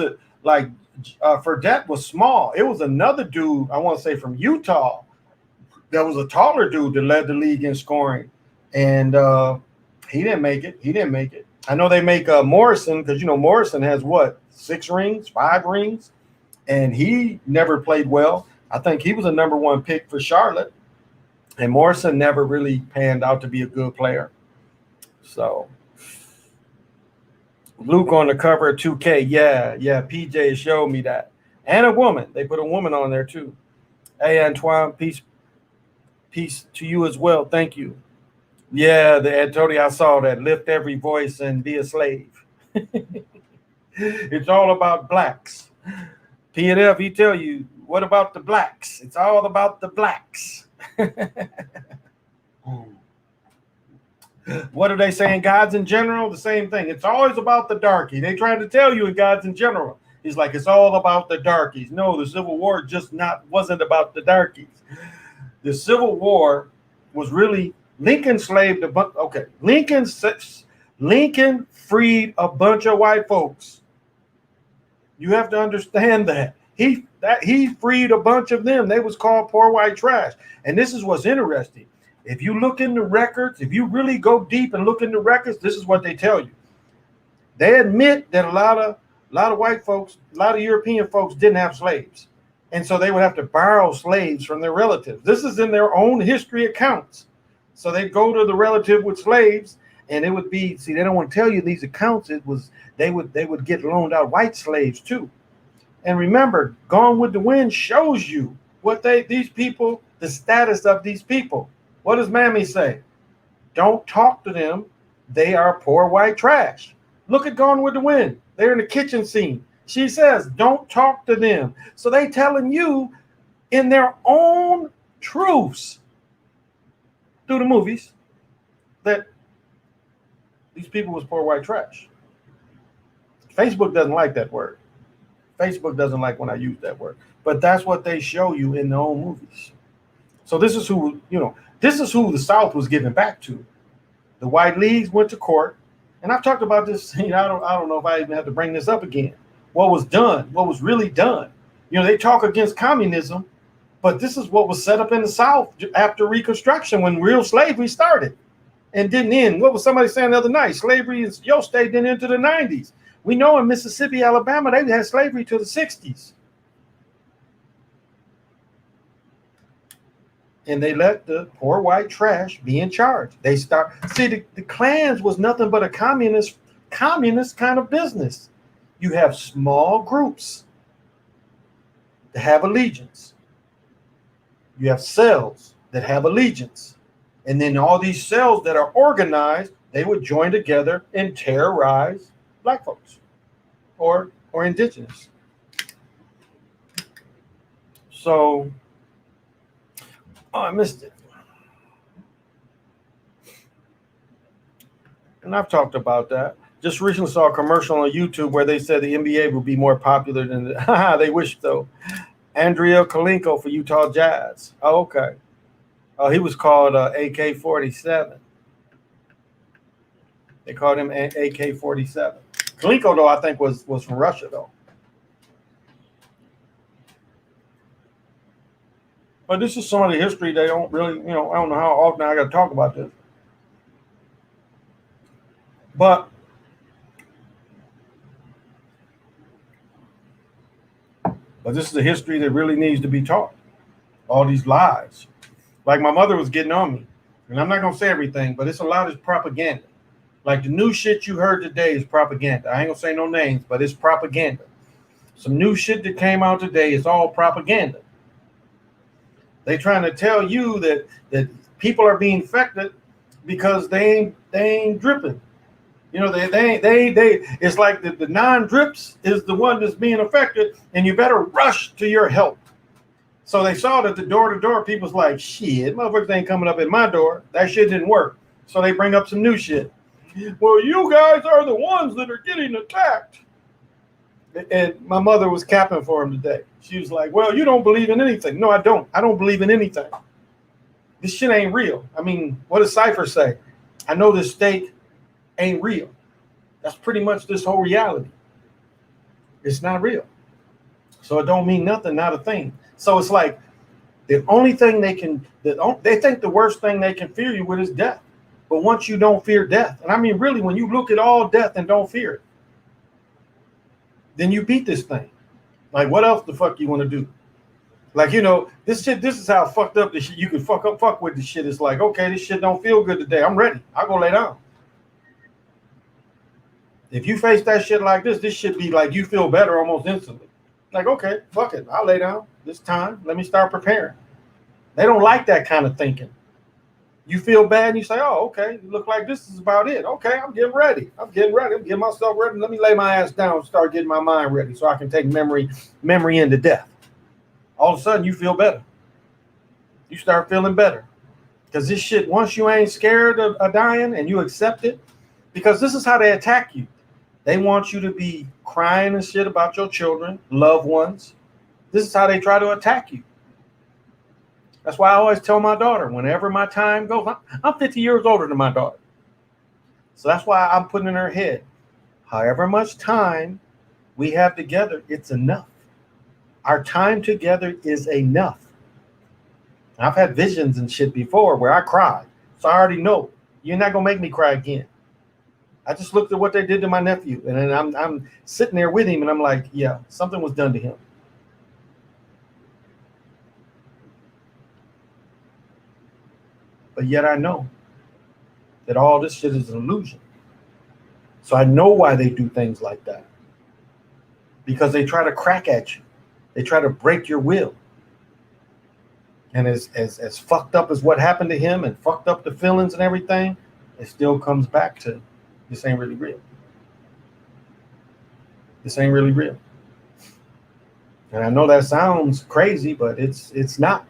[SPEAKER 1] Fredette was small. It was another dude, I want to say from Utah, that was a taller dude that led the league in scoring. And he didn't make it. I know they make Morrison, because, Morrison has what, 6 rings, 5 rings, and he never played well. I think he was a number 1 pick for Charlotte, and Morrison never really panned out to be a good player. So Luke on the cover of 2K. Yeah, PJ showed me that. And a woman. They put a woman on there too. Hey, Antoine, peace to you as well. Thank you. Yeah, Antonio, I saw that. Lift every voice and be a slave. It's all about blacks. PNF, he tell you, what about the blacks? It's all about the blacks. What are they saying? Gods in general? The same thing. It's always about the darkie. They trying to tell you in Gods in general. He's like, it's all about the darkies. No, the Civil War wasn't about the darkies. The Civil War was really Lincoln slaved a bunch. Okay, Lincoln freed a bunch of white folks. You have to understand that. He freed a bunch of them. They was called poor white trash. And this is what's interesting. If you look in the records, if you really go deep and look in the records, this is what they tell you. They admit that a lot of white folks, a lot of European folks didn't have slaves. And so they would have to borrow slaves from their relatives. This is in their own history accounts. So they go to the relative with slaves, and it would be, they don't want to tell you these accounts. It was they would get loaned out white slaves too. And remember, Gone with the Wind shows you what these people, the status of these people. What does Mammy say? Don't talk to them. They are poor white trash. Look at Gone with the Wind. They're in the kitchen scene. She says, don't talk to them. So they telling you in their own truths through the movies that these people was poor white trash. Facebook doesn't like that word. Facebook doesn't like when I use that word. But that's what they show you in their own movies. So this is who, this is who the South was giving back to. The white leagues went to court. And I've talked about this. I don't know if I even have to bring this up again. What was done, what was really done. They talk against communism, but this is what was set up in the South after Reconstruction when real slavery started and didn't end. What was somebody saying the other night? Slavery in your state didn't end to the 90s. We know in Mississippi, Alabama, they had slavery to the 60s. And they let the poor white trash be in charge. The Klans was nothing but a communist kind of business. You have small groups that have allegiance. You have cells that have allegiance. And then all these cells that are organized, they would join together and terrorize black folks or indigenous. So, I missed it. And I've talked about that. Just recently saw a commercial on YouTube where they said the NBA would be more popular than they wish so. Andrea Kalinko for Utah Jazz. Oh, okay. Oh, he was called AK-47. They called him AK-47. Kalinko, though, I think was from Russia, though. But this is some of the history they don't really, I don't know how often I got to talk about this. But this is a history that really needs to be taught. All these lies. Like my mother was getting on me. and I'm not gonna say everything, but it's a lot of propaganda. Like the new shit you heard today is propaganda. I ain't gonna say no names, but it's propaganda. Some new shit that came out today is all propaganda. They trying to tell you that people are being infected because they ain't dripping. You know, they it's like the non-drips is the one that's being affected, and you better rush to your help. So they saw that the door-to-door people's like, shit, motherfuckers ain't coming up at my door. That shit didn't work. So they bring up some new shit. Well, you guys are the ones that are getting attacked. And my mother was capping for him today. She was like, well, you don't believe in anything. No, I don't. I don't believe in anything. This shit ain't real. I mean, what does Cypher say? I know this steak ain't real. That's pretty much this whole reality. It's not real. So it don't mean nothing, not a thing. So it's like the only thing they think the worst thing they can fear you with is death. But once you don't fear death, and I mean, really, when you look at all death and don't fear it, then you beat this thing. Like, what else the fuck you want to do? Like, you know, this is how fucked up this shit. You can fuck with this shit. It's like, okay, this shit don't feel good today. I'm ready. I'll go lay down. If you face that shit like this should be like you feel better almost instantly. Like, okay, fuck it. I'll lay down. This time, let me start preparing. They don't like that kind of thinking. You feel bad and you say, oh, okay, you look like this is about it. Okay, I'm getting ready. I'm getting myself ready. Let me lay my ass down and start getting my mind ready so I can take memory into death. All of a sudden, you feel better. You start feeling better. Because this shit, once you ain't scared of dying and you accept it, because this is how they attack you. They want you to be crying and shit about your children, loved ones. This is how they try to attack you. That's why I always tell my daughter, whenever my time goes, I'm 50 years older than my daughter. So that's why I'm putting in her head, however much time we have together, it's enough. Our time together is enough. I've had visions and shit before where I cried. So I already know you're not going to make me cry again. I just looked at what they did to my nephew, and then I'm sitting there with him, and I'm like, yeah, something was done to him. But yet I know that all this shit is an illusion. So I know why they do things like that. Because they try to crack at you. They try to break your will. And as fucked up as what happened to him and fucked up the feelings and everything, it still comes back to this ain't really real. This ain't really real. And I know that sounds crazy, but it's not.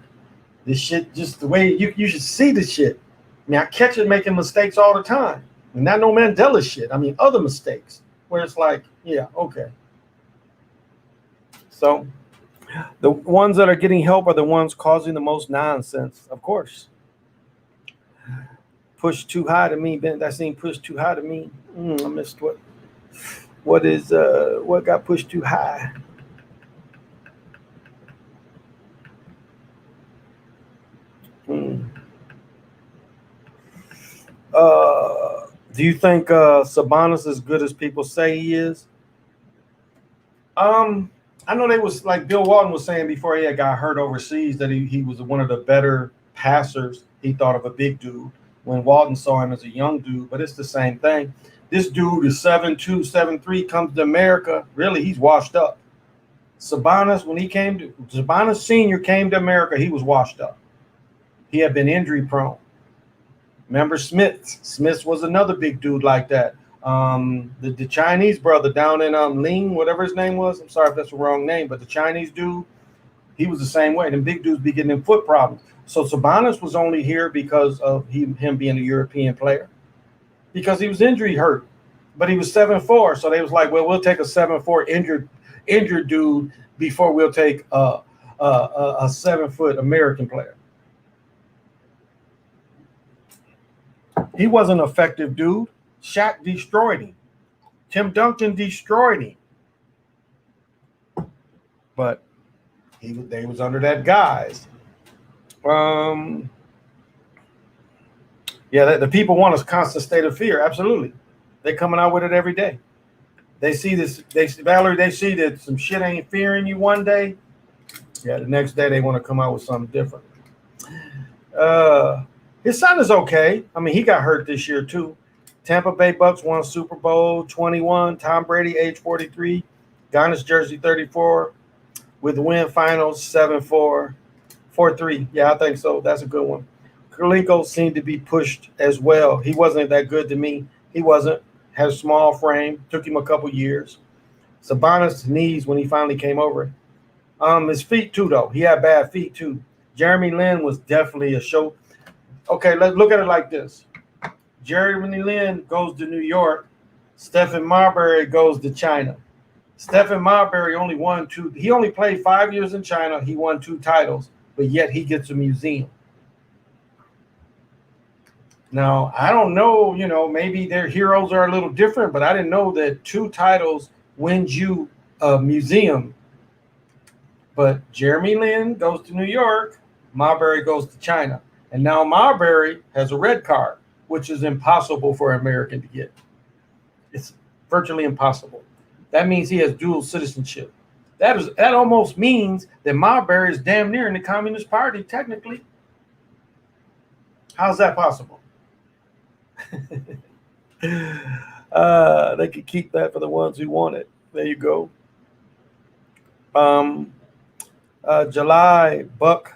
[SPEAKER 1] This shit, just the way you should see this shit. I mean, I catch it making mistakes all the time. And not no Mandela shit. I mean, other mistakes where it's like, yeah, okay. So the ones that are getting help are the ones causing the most nonsense, of course. Push too high to me, Ben. That seemed pushed too high to me. I missed what got pushed too high. Do you think Sabonis is as good as people say he is? I know they was like Bill Walton was saying before he had got hurt overseas that he was one of the better passers. He thought of a big dude when Walton saw him as a young dude, but it's the same thing. This dude is 7'2", 7'3", comes to America. Really, he's washed up. Sabonis, Sabonis Sr. came to America, he was washed up. He had been injury prone. Remember Smith? Smith was another big dude like that. The Chinese brother down in Ling, whatever his name was. I'm sorry if that's the wrong name, but the Chinese dude, he was the same way. Them big dudes be getting them foot problems. So Sabonis was only here because of him being a European player, because he was injury hurt, but he was 7'4". So they was like, well, we'll take a 7'4" injured dude before we'll take a 7-foot American player. He wasn't an effective dude. Shaq destroyed him. Tim Duncan destroyed him. But they was under that guise. Yeah, the people want a constant state of fear. Absolutely. They're coming out with it every day. They see this, Valerie, they see that some shit ain't fearing you one day. Yeah, the next day they want to come out with something different. His son is okay. I mean, he got hurt this year too. Tampa Bay Bucks won Super Bowl 21. Tom Brady, age 43, got his jersey 34 with the win finals 7-4, 4-3. Yeah, I think so. That's a good one. Kalinko seemed to be pushed as well. He wasn't that good to me. He wasn't. Had a small frame. Took him a couple years. Sabonis' knees when he finally came over. His feet too, though. He had bad feet too. Jeremy Lin was definitely a show. Okay, let's look at it like this. Jeremy Lin goes to New York. Stephen Marbury goes to China. Stephen Marbury only won 2. He only played 5 years in China. He won 2 titles, but yet he gets a museum. Now, I don't know, maybe their heroes are a little different, but I didn't know that 2 titles wins you a museum. But Jeremy Lin goes to New York. Marbury goes to China. And now Marbury has a red card, which is impossible for an American to get. It's virtually impossible. That means he has dual citizenship. That almost means that Marbury is damn near in the Communist Party, technically. How's that possible? They could keep that for the ones who want it. There you go. July, Buck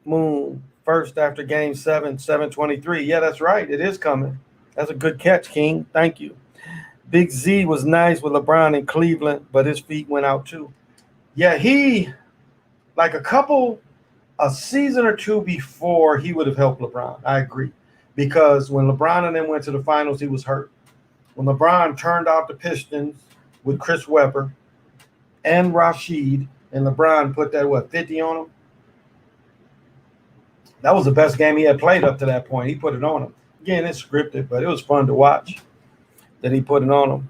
[SPEAKER 1] Moon, first after game 7, 7:23. Yeah, that's right. It is coming. That's a good catch, King. Thank you. Big Z was nice with LeBron in Cleveland, but his feet went out too. Yeah, he, like a season or 2 before, he would have helped LeBron. I agree. Because when LeBron and them went to the finals, he was hurt. When LeBron turned out the Pistons with Chris Webber and Rashid, and LeBron put that, 50 on him? That was the best game he had played up to that point. He put it on him. Again, it's scripted, but it was fun to watch that he put it on him.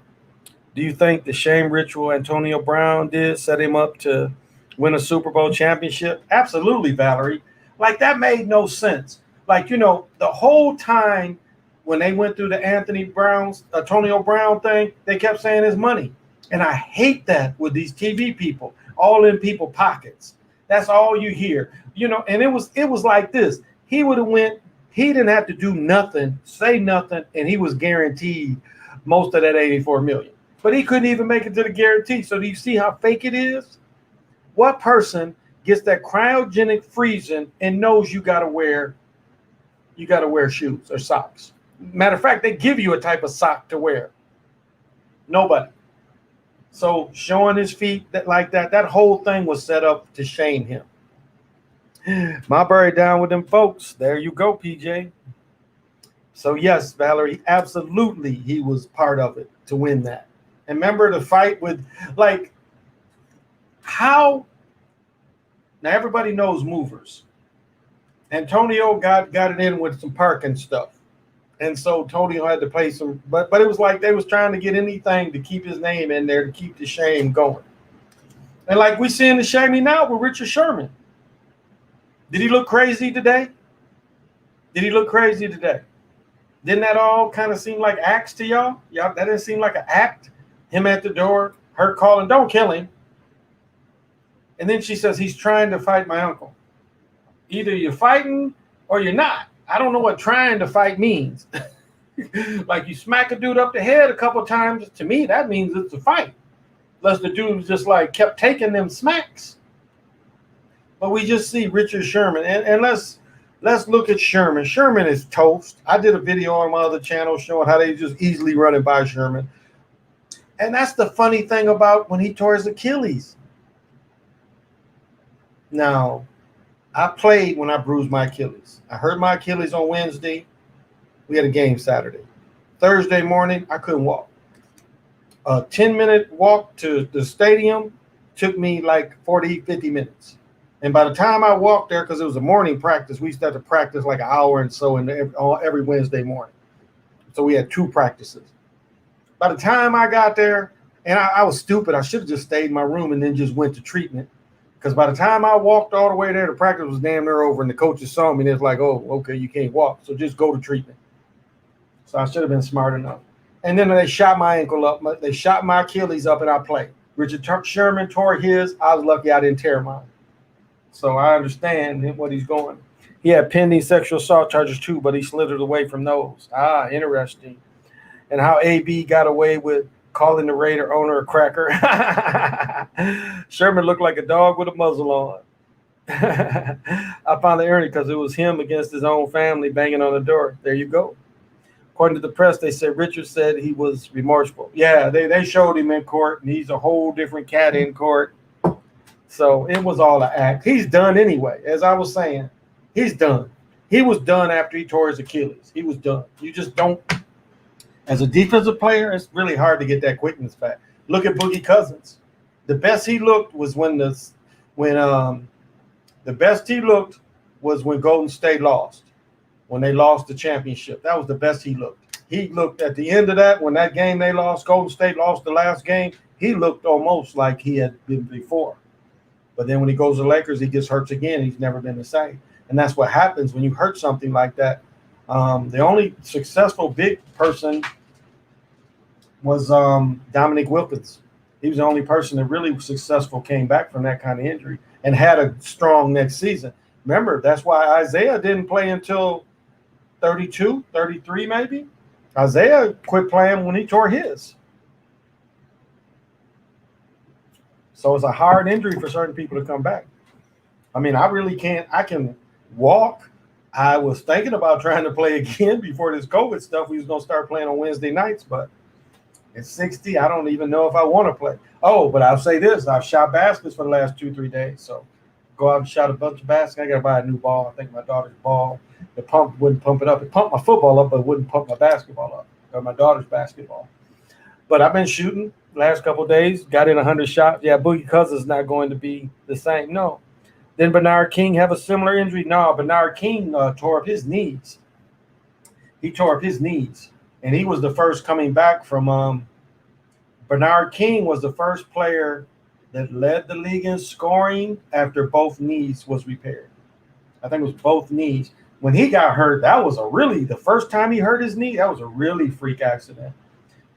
[SPEAKER 1] Do you think the shame ritual Antonio Brown did set him up to win a Super Bowl championship? Absolutely, Valerie. Like, that made no sense. Like, the whole time when they went through the Antonio Brown thing, they kept saying his money. And I hate that with these TV people, all in people's pockets. That's all you hear. And it was like this. He would have went, he didn't have to do nothing, say nothing, and he was guaranteed most of that $84 million. But he couldn't even make it to the guarantee. So do you see how fake it is? What person gets that cryogenic freezing and knows you gotta wear shoes or socks? Matter of fact, they give you a type of sock to wear. Nobody. So showing his feet that whole thing was set up to shame him. Marbury down with them folks. There you go, PJ. So yes, Valerie, absolutely, he was part of it to win that. And remember the fight with, how? Now everybody knows movers. Antonio got it in with some parking stuff. And so Antonio had to pay some, but it was like they was trying to get anything to keep his name in there, to keep the shame going. And like we seeing the shaming now with Richard Sherman. Did he look crazy today? Didn't that all kind of seem like acts to y'all? Y'all, that didn't seem like an act? Him at the door, her calling, don't kill him. And then she says, he's trying to fight my uncle. Either you're fighting or you're not. I don't know what trying to fight means. Like you smack a dude up the head a couple times, to me, that means it's a fight. Unless the dude just kept taking them smacks. But we just see Richard Sherman. And let's look at Sherman. Sherman is toast. I did a video on my other channel showing how they just easily running by Sherman. And that's the funny thing about when he tore his Achilles. Now, I played when I bruised my Achilles. I hurt my Achilles on Wednesday. We had a game Saturday. Thursday morning, I couldn't walk. A 10-minute walk to the stadium took me 40, 50 minutes. And by the time I walked there, because it was a morning practice, we used to have to practice an hour and so every Wednesday morning. So we had 2 practices. By the time I got there, and I was stupid, I should have just stayed in my room and then just went to treatment. Because by the time I walked all the way there, the practice was damn near over, and the coaches saw me, and it's like, oh, okay, you can't walk, so just go to treatment. So I should have been smart enough. And then they shot my ankle up. They shot my Achilles up, and I played. Richard Sherman tore his. I was lucky I didn't tear mine. So I understand what he's going. He had pending sexual assault charges too, but he slithered away from those. Ah, interesting. And how AB got away with calling the Raider owner a cracker. Sherman looked like a dog with a muzzle on. I found it irony because it was him against his own family banging on the door. There you go. According to the press, they said Richard said he was remorseful. Yeah, they showed him in court, and he's a whole different cat in court. So it was all an act. He's done anyway. As I was saying, he's done. He was done after he tore his Achilles. He was done. You just don't. As a defensive player, it's really hard to get that quickness back. Look at Boogie Cousins. The best he looked was when Golden State lost. When they lost the championship. That was the best he looked. He looked at the end of that, when that game they lost, Golden State lost the last game, he looked almost like he had been before. But then when he goes to the Lakers, he gets hurt again. He's never been the same. And that's what happens when you hurt something like that. The only successful big person was Dominique Wilkins. He was the only person that really successful came back from that kind of injury and had a strong next season. Remember, that's why Isaiah didn't play until 32, 33 maybe. Isaiah quit playing when he tore his. So it's a hard injury for certain people to come back. I mean, I really can't. I can walk. I was thinking about trying to play again before this COVID stuff. We was going to start playing on Wednesday nights, but at 60, I don't even know if I want to play. Oh, but I'll say this. I've shot baskets for the last 2-3 days. So go out and shot a bunch of baskets. I got to buy a new ball. I think my daughter's ball. The pump wouldn't pump it up. It pumped my football up, but it wouldn't pump my basketball up, or my daughter's basketball. But I've been shooting the last couple of days. Got in 100 shots. Yeah, Boogie Cousins not going to be the same. No. Did Bernard King have a similar injury? No, Bernard King tore up his knees. He tore up his knees. And he was the first coming back from Bernard King was the first player that led the league in scoring after both knees was repaired. I think it was both knees. When he got hurt, that was the first time he hurt his knee, that was a really freak accident.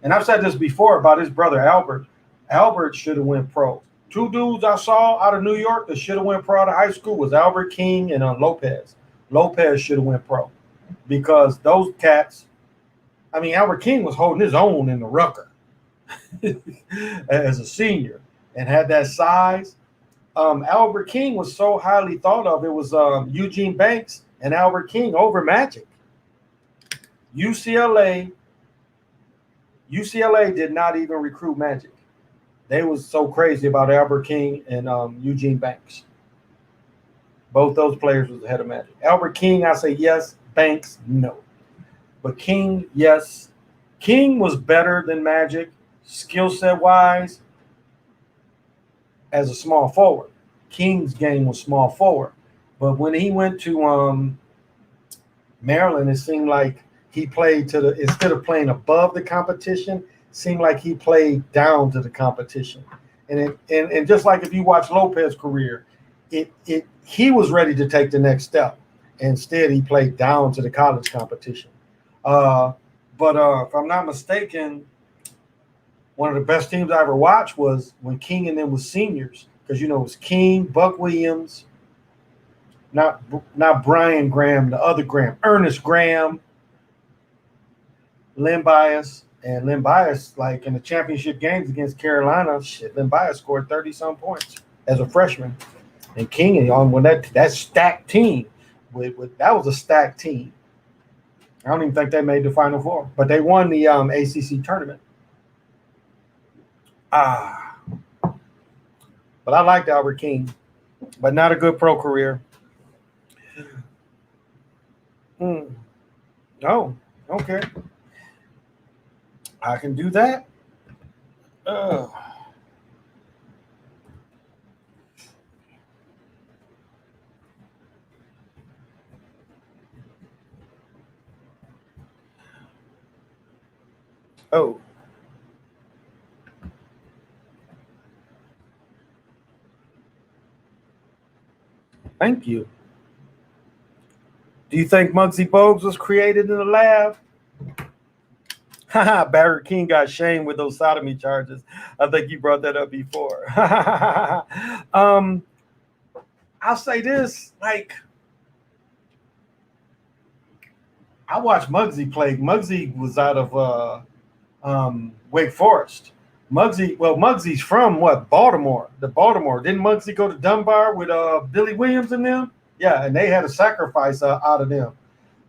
[SPEAKER 1] And I've said this before about his brother, Albert. Albert should have went pro. Two dudes I saw out of New York that should have went pro out of high school was Albert King and Lopez. Lopez should have went pro because those cats, I mean, Albert King was holding his own in the Rucker as a senior and had that size. Albert King was so highly thought of. It was Eugene Banks and Albert King over Magic. UCLA did not even recruit Magic. They was so crazy about Albert King and Eugene Banks. Both those players was ahead of Magic. Albert King, I say yes. Banks, no. But King, yes. King was better than Magic, skill set wise, as a small forward. King's game was small forward. But when he went to Maryland, it seemed like he played instead of playing above the competition, seemed like he played down to the competition. And just like if you watch Lopez's career, he was ready to take the next step. Instead, he played down to the college competition. But if I'm not mistaken, one of the best teams I ever watched was when King and them was seniors. Because, it was King, Buck Williams, not Brian Graham, the other Graham, Ernest Graham, Len Bias. And Len Bias, like in the championship games against Carolina, Len Bias scored 30-some points as a freshman. And King, when that stacked team, that was a stacked team. I don't even think they made the Final Four, but they won the ACC tournament. But I liked Albert King, but not a good pro career. Oh, okay. I can do that. Oh. Thank you. Do you think Muggsy Bogues was created in the lab? Barry King got shamed with those sodomy charges. I think you brought that up before. I'll say this, like, I watched Muggsy play. Muggsy was out of Wake Forest. Muggsy's from what? Baltimore. The Baltimore. Didn't Muggsy go to Dunbar with Billy Williams and them? Yeah, and they had a sacrifice out of them.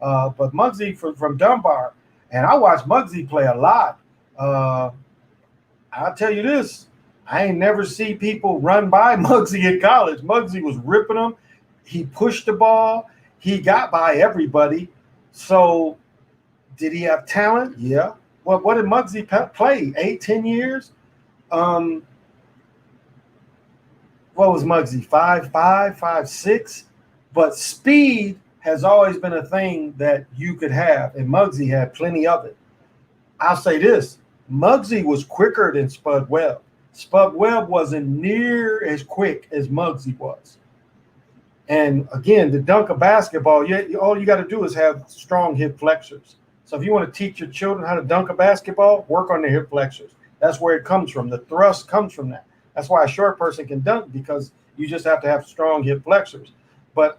[SPEAKER 1] But Muggsy from Dunbar, and I watched Muggsy play a lot. I'll tell you this: I ain't never see people run by Muggsy in college. Muggsy was ripping them. He pushed the ball. He got by everybody. So, did he have talent? Yeah. Well, what did Muggsy play? 8-10 years? What was Muggsy? 5'5", 5'6"? But speed has always been a thing that you could have, and Muggsy had plenty of it. I'll say this. Muggsy was quicker than Spud Webb. Spud Webb wasn't near as quick as Muggsy was. And again, to dunk a basketball, all you got to do is have strong hip flexors. So if you want to teach your children how to dunk a basketball, work on their hip flexors. That's where it comes from. The thrust comes from that. That's why a short person can dunk, because you just have to have strong hip flexors. But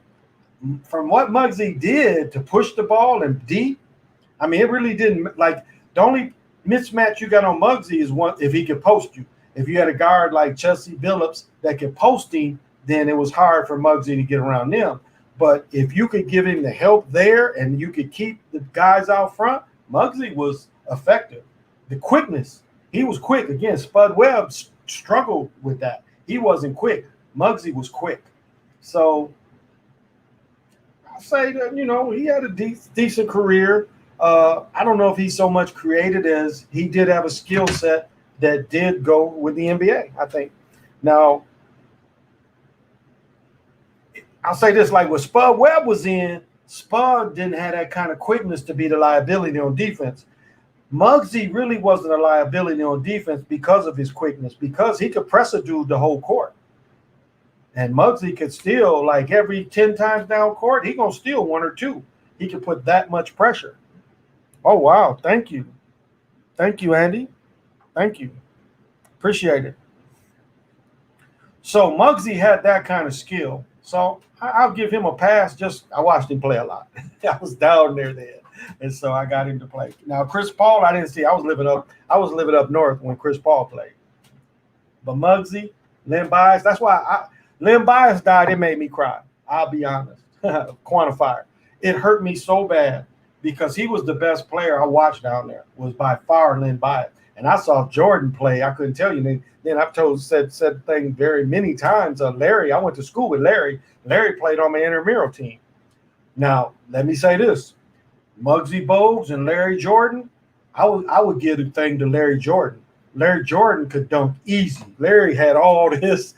[SPEAKER 1] from what Muggsy did to push the ball and deep, I mean, it really didn't, like, the only mismatch you got on Muggsy is one if he could post you. If you had a guard like Chelsea Billups that could post him, then it was hard for Muggsy to get around them. But if you could give him the help there and you could keep the guys out front, Muggsy was effective. The quickness, he was quick. Again, Spud Webb struggled with that. He wasn't quick. Muggsy was quick. So I'll say that, he had a decent career. I don't know if he's so much created as he did have a skill set that did go with the NBA, I think. Now, I'll say this, like what Spud Webb was in, Spud didn't have that kind of quickness to be the liability on defense. Muggsy really wasn't a liability on defense because of his quickness, because he could press a dude the whole court. And Muggsy could steal, like every 10 times down court, he going to steal one or two. He could put that much pressure. Oh, wow. Thank you. Thank you, Andy. Thank you. Appreciate it. So Muggsy had that kind of skill. So I'll give him a pass. I watched him play a lot. I was down there then, and so I got him to play. Now Chris Paul, I didn't see. I was living up north when Chris Paul played. But Muggsy, Len Bias. That's why Len Bias died. It made me cry. I'll be honest. Quantifier. It hurt me so bad because he was the best player I watched down there. Was by far Len Bias. And I saw Jordan play. I couldn't tell you. Then I've said the thing very many times. Larry, I went to school with Larry. Larry played on my intramural team. Now, let me say this. Muggsy Bogues and Larry Jordan, I would give the thing to Larry Jordan. Larry Jordan could dunk easy. Larry had all this.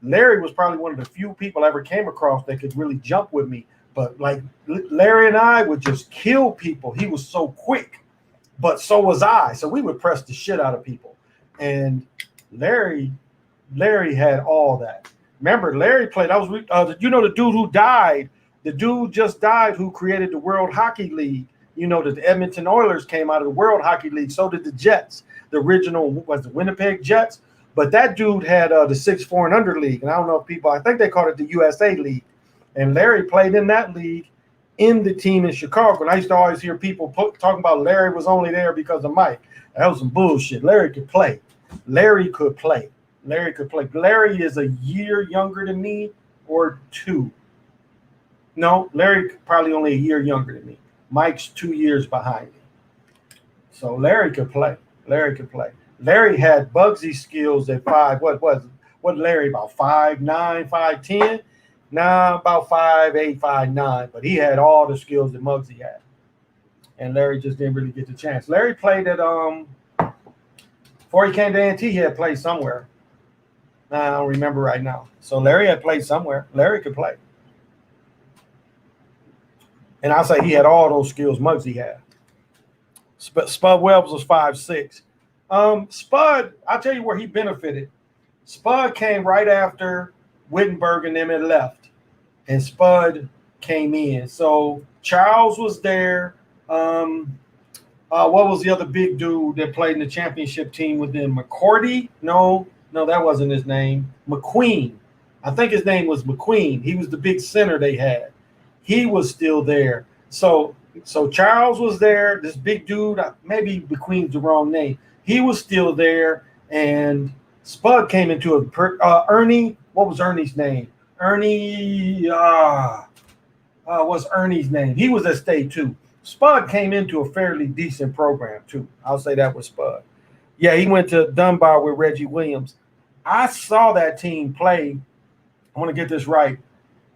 [SPEAKER 1] Larry was probably one of the few people I ever came across that could really jump with me. But like Larry and I would just kill people. He was so quick. But so was I. So we would press the shit out of people. And Larry had all that. Remember, Larry played. The dude who died. The dude just died who created the World Hockey League. That the Edmonton Oilers came out of the World Hockey League. So did the Jets. The original was the Winnipeg Jets. But that dude had the 6'4" and under league. And I don't know if I think they called it the USA League. And Larry played in that league in the team in Chicago. And I used to always hear people talking about Larry was only there because of Mike. That was some bullshit. Larry could play. Larry is a year younger than me or two. No, Larry probably only a year younger than me. Mike's 2 years behind me. So Larry could play. Larry had Bugsy skills at 5. What Larry, about 5'9", 5'10"? Nah, about 5'8", 5'9". But he had all the skills that Muggsy had. And Larry just didn't really get the chance. Larry played at before he came to A&T, he had played somewhere. I don't remember right now. So Larry had played somewhere. Larry could play. And I'll say he had all those skills Muggsy had. Spud Webb was 5'6". Spud, I'll tell you where he benefited. Spud came right after Wittenberg and them had left. And Spud came in. So Charles was there. What was the other big dude that played in the championship team with them? McCourty? No, that wasn't his name. McQueen. I think his name was McQueen. He was the big center they had. He was still there. So So Charles was there. This big dude, maybe bequeathed the wrong name. He was still there, and Spud came into Ernie. What was Ernie's name? Ernie. What's Ernie's name? He was at state too. Spud came into a fairly decent program too. I'll say that was Spud. Yeah, he went to Dunbar with Reggie Williams. I saw that team play. I want to get this right.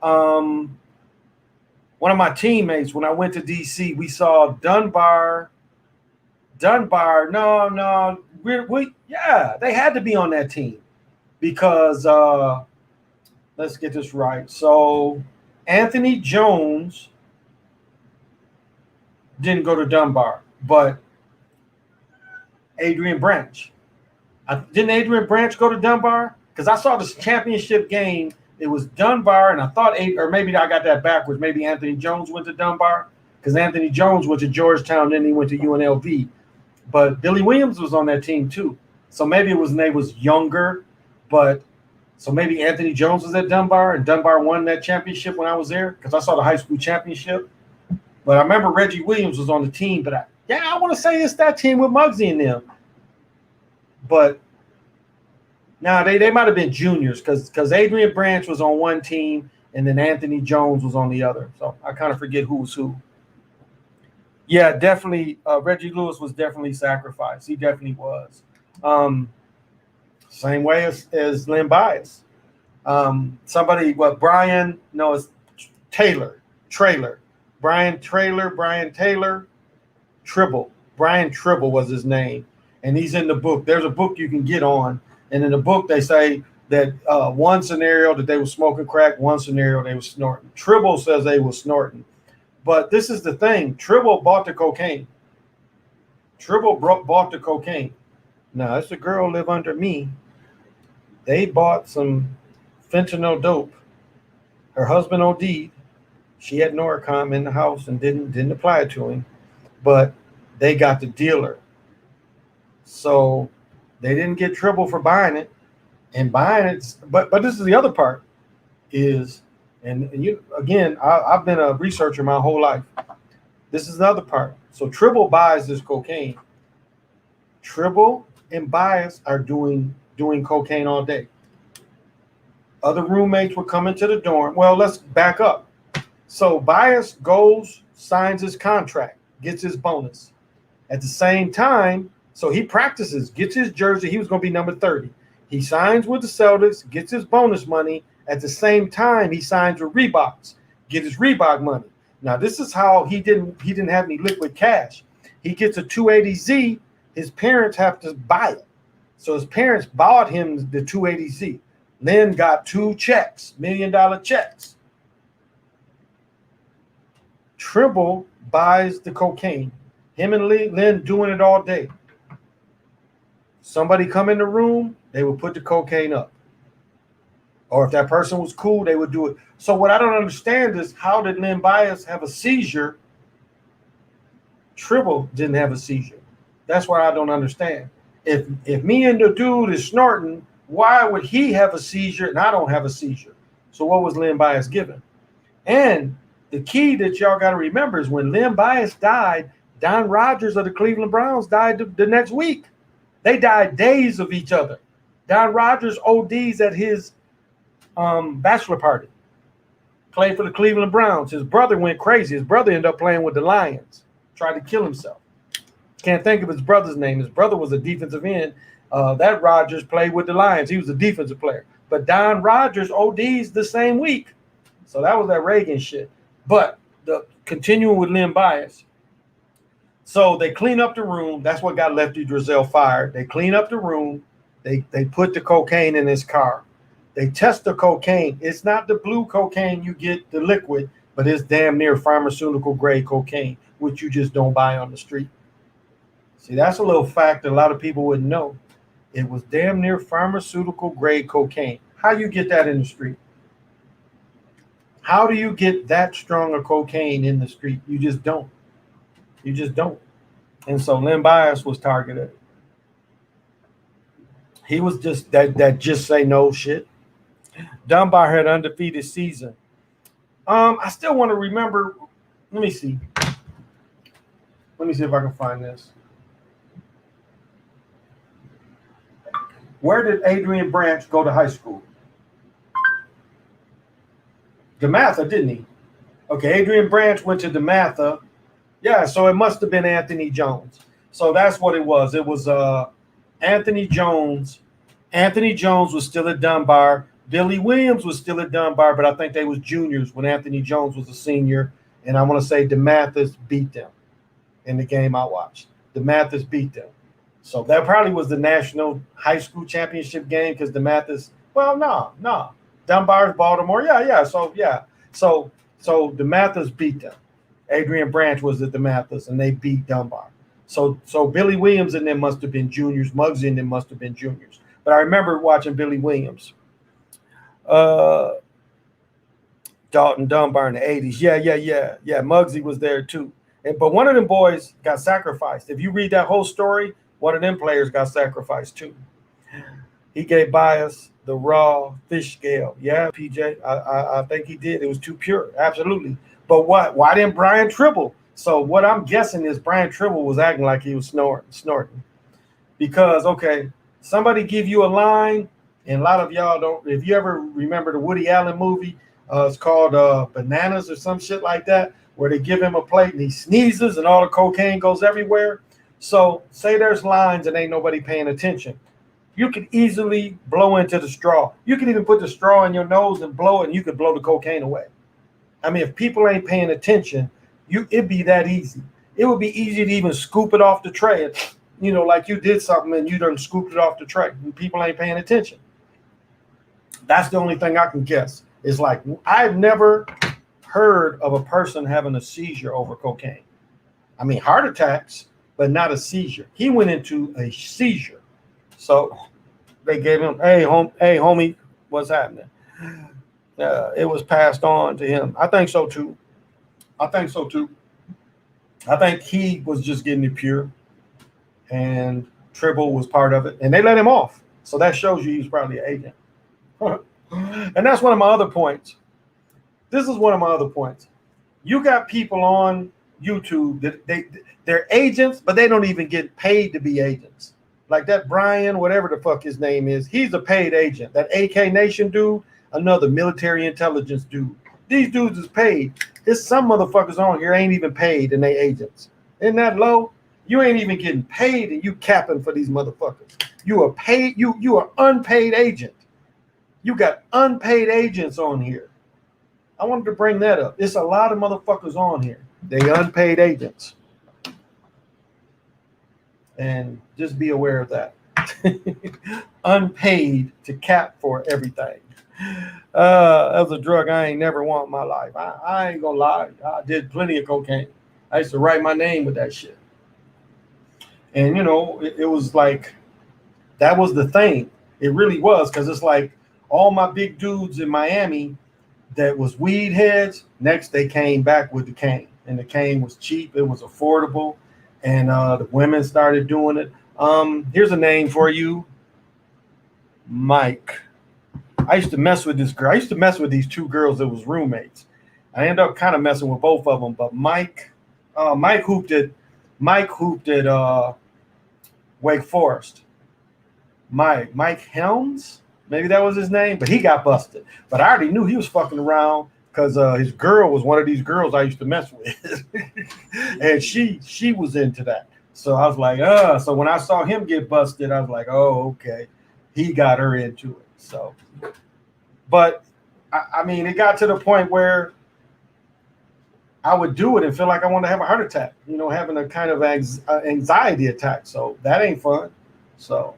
[SPEAKER 1] One of my teammates, when I went to DC, we saw Dunbar. No, they had to be on that team because let's get this right. So Anthony Jones didn't go to Dunbar, but Adrian Branch. Didn't Adrian Branch go to Dunbar? Because I saw this championship game. It was Dunbar, and I thought, or maybe I got that backwards. Maybe Anthony Jones went to Dunbar because Anthony Jones went to Georgetown, then he went to UNLV. But Billy Williams was on that team too. So maybe it was when they was younger, but so maybe Anthony Jones was at Dunbar, and Dunbar won that championship when I was there because I saw the high school championship. But I remember Reggie Williams was on the team, but I want to say it's that team with Muggsy and them. But now they might have been juniors because Adrian Branch was on one team and then Anthony Jones was on the other. So I kind of forget who was who. Yeah, definitely. Reggie Lewis was definitely sacrificed. He definitely was. Same way as Len Bias. Brian Taylor. Brian Taylor, Tribble. Brian Tribble was his name. And he's in the book. There's a book you can get on. And in the book, they say that one scenario that they were smoking crack, one scenario they were snorting. Tribble says they were snorting. But this is the thing. Tribble bought the cocaine. Bought the cocaine. Now, it's a girl live under me. They bought some fentanyl dope. Her husband OD'd. She had Norcom in the house and didn't apply it to him. But they got the dealer. So they didn't get Tribble for buying it. And buying it, but this is the other part is, and you again, I've been a researcher my whole life. This is the other part. So Tribble buys this cocaine. Tribble and Bias are doing cocaine all day. Other roommates were coming to the dorm. Well, let's back up. So Bias goes, signs his contract, gets his bonus. At the same time, so he practices, gets his jersey. He was going to be number 30. He signs with the Celtics, gets his bonus money. At the same time, he signs with Reeboks, gets his Reebok money. Now, this is how he didn't have any liquid cash. He gets a 280Z. His parents have to buy it. So his parents bought him the 280Z. Len got 2 checks, $1 million checks. Tribble buys the cocaine. Him and Len doing it all day. Somebody come in the room, they would put the cocaine up. Or if that person was cool, they would do it. So what I don't understand is how did Len Bias have a seizure? Tribble didn't have a seizure. That's what I don't understand. If me and the dude is snorting, why would he have a seizure and I don't have a seizure? So what was Len Bias given? And the key that y'all got to remember is when Len Bias died, Don Rodgers of the Cleveland Browns died the next week. They died days of each other. Don Rodgers ODs at his bachelor party. Played for the Cleveland Browns. His brother went crazy. His brother ended up playing with the Lions. Tried to kill himself. Can't think of his brother's name. His brother was a defensive end. That Rodgers played with the Lions. He was a defensive player. But Don Rodgers ODs the same week. So that was that Reagan shit. But continuing with Len Bias. So they clean up the room. That's what got Lefty Driesell fired. They clean up the room. They put the cocaine in his car. They test the cocaine. It's not the blue cocaine you get, the liquid, but it's damn near pharmaceutical grade cocaine, which you just don't buy on the street. See, that's a little fact that a lot of people wouldn't know. It was damn near pharmaceutical grade cocaine. How you get that in the street? How do you get that strong of cocaine in the street? You just don't. You just don't. And so Len Bias was targeted. He was just that just say no shit. Dunbar had undefeated season. I still want to remember. Let me see. Let me see if I can find this. Where did Adrian Branch go to high school? DeMatha, didn't he? Okay, Adrian Branch went to DeMatha. Yeah, so it must have been Anthony Jones. So that's what it was. It was Anthony Jones. Anthony Jones was still at Dunbar. Billy Williams was still at Dunbar, but I think they was juniors when Anthony Jones was a senior. And I want to say DeMathis beat them in the game I watched. DeMathis beat them. So that probably was the national high school championship game because DeMathis, well, no. Dunbar's Baltimore. Yeah. So DeMathis beat them. Adrian Branch was at DeMathis, and they beat Dunbar. So Billy Williams and them must have been juniors. Muggsy and them must have been juniors. But I remember watching Billy Williams. Dalton Dunbar in the 80s. Yeah. Muggsy was there too. But one of them boys got sacrificed. If you read that whole story, one of them players got sacrificed too. He gave Bias the raw fish scale. Yeah, PJ, I think he did. It was too pure. Absolutely. But what? Why didn't Brian Tribble? So what I'm guessing is Brian Tribble was acting like he was snorting. Because, okay, somebody give you a line, and a lot of y'all don't. If you ever remember the Woody Allen movie, it's called Bananas or some shit like that, where they give him a plate and he sneezes and all the cocaine goes everywhere. So say there's lines and ain't nobody paying attention. You could easily blow into the straw. You can even put the straw in your nose and blow it, and you could blow the cocaine away. I mean, if people ain't paying attention, it'd be that easy. It would be easy to even scoop it off the tray. You know, like you did something and you done scooped it off the tray and people ain't paying attention. That's the only thing I can guess. It's like, I've never heard of a person having a seizure over cocaine. I mean, heart attacks, but not a seizure. He went into a seizure. So they gave him, hey, homie, what's happening? It was passed on to him. I think so too. I think he was just getting it pure, and Tribble was part of it, and they let him off. So that shows you he's probably an agent. And that's one of my other points. This is one of my other points. You got people on YouTube that they're agents, but they don't even get paid to be agents. Like that Brian, whatever the fuck his name is, he's a paid agent. That AK Nation dude, another military intelligence dude. These dudes is paid. There's some motherfuckers on here ain't even paid and they agents. Isn't that low? You ain't even getting paid and you capping for these motherfuckers. You are paid, you are unpaid agent. You got unpaid agents on here. I wanted to bring that up. It's a lot of motherfuckers on here. They unpaid agents. And just be aware of that. Unpaid to cap for everything. That was a drug I ain't never want in my life. I ain't gonna lie. I did plenty of cocaine. I used to write my name with that shit. And you know, it was like, that was the thing. It really was, because it's like all my big dudes in Miami that was weed heads, next they came back with the cane. And the cane was cheap, it was affordable, and the women started doing it. Here's a name for you. Mike. I used to mess with this girl. I used to mess with these two girls that was roommates. I ended up kind of messing with both of them, but Mike hooped at Wake Forest. Mike Helms, maybe that was his name, but he got busted. But I already knew he was fucking around because his girl was one of these girls I used to mess with. And she was into that. So I was like, so when I saw him get busted, I was like, oh, okay. He got her into it. So, but I mean, it got to the point where I would do it and feel like I wanted to have a heart attack, you know, having a kind of anxiety attack. So that ain't fun. So,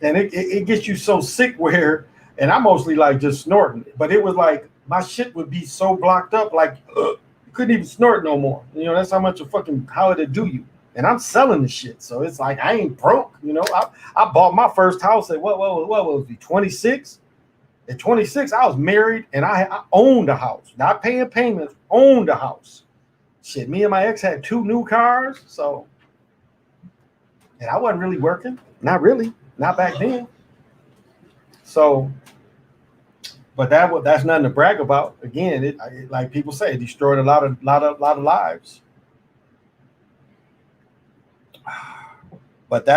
[SPEAKER 1] and it gets you so sick where, and I mostly like just snorting, but it was like my shit would be so blocked up, like you couldn't even snort no more. You know, that's how much of fucking how it'd do you. And I'm selling the shit, so it's like I ain't broke. You know, I bought my first house at what was he, 26? At 26, I was married and I owned a house, not paying payments, owned a house. Shit, me and my ex had 2 new cars, so, and I wasn't really working, not really, not back then. So, but that's nothing to brag about. Again, it like people say, it destroyed a lot of lives. But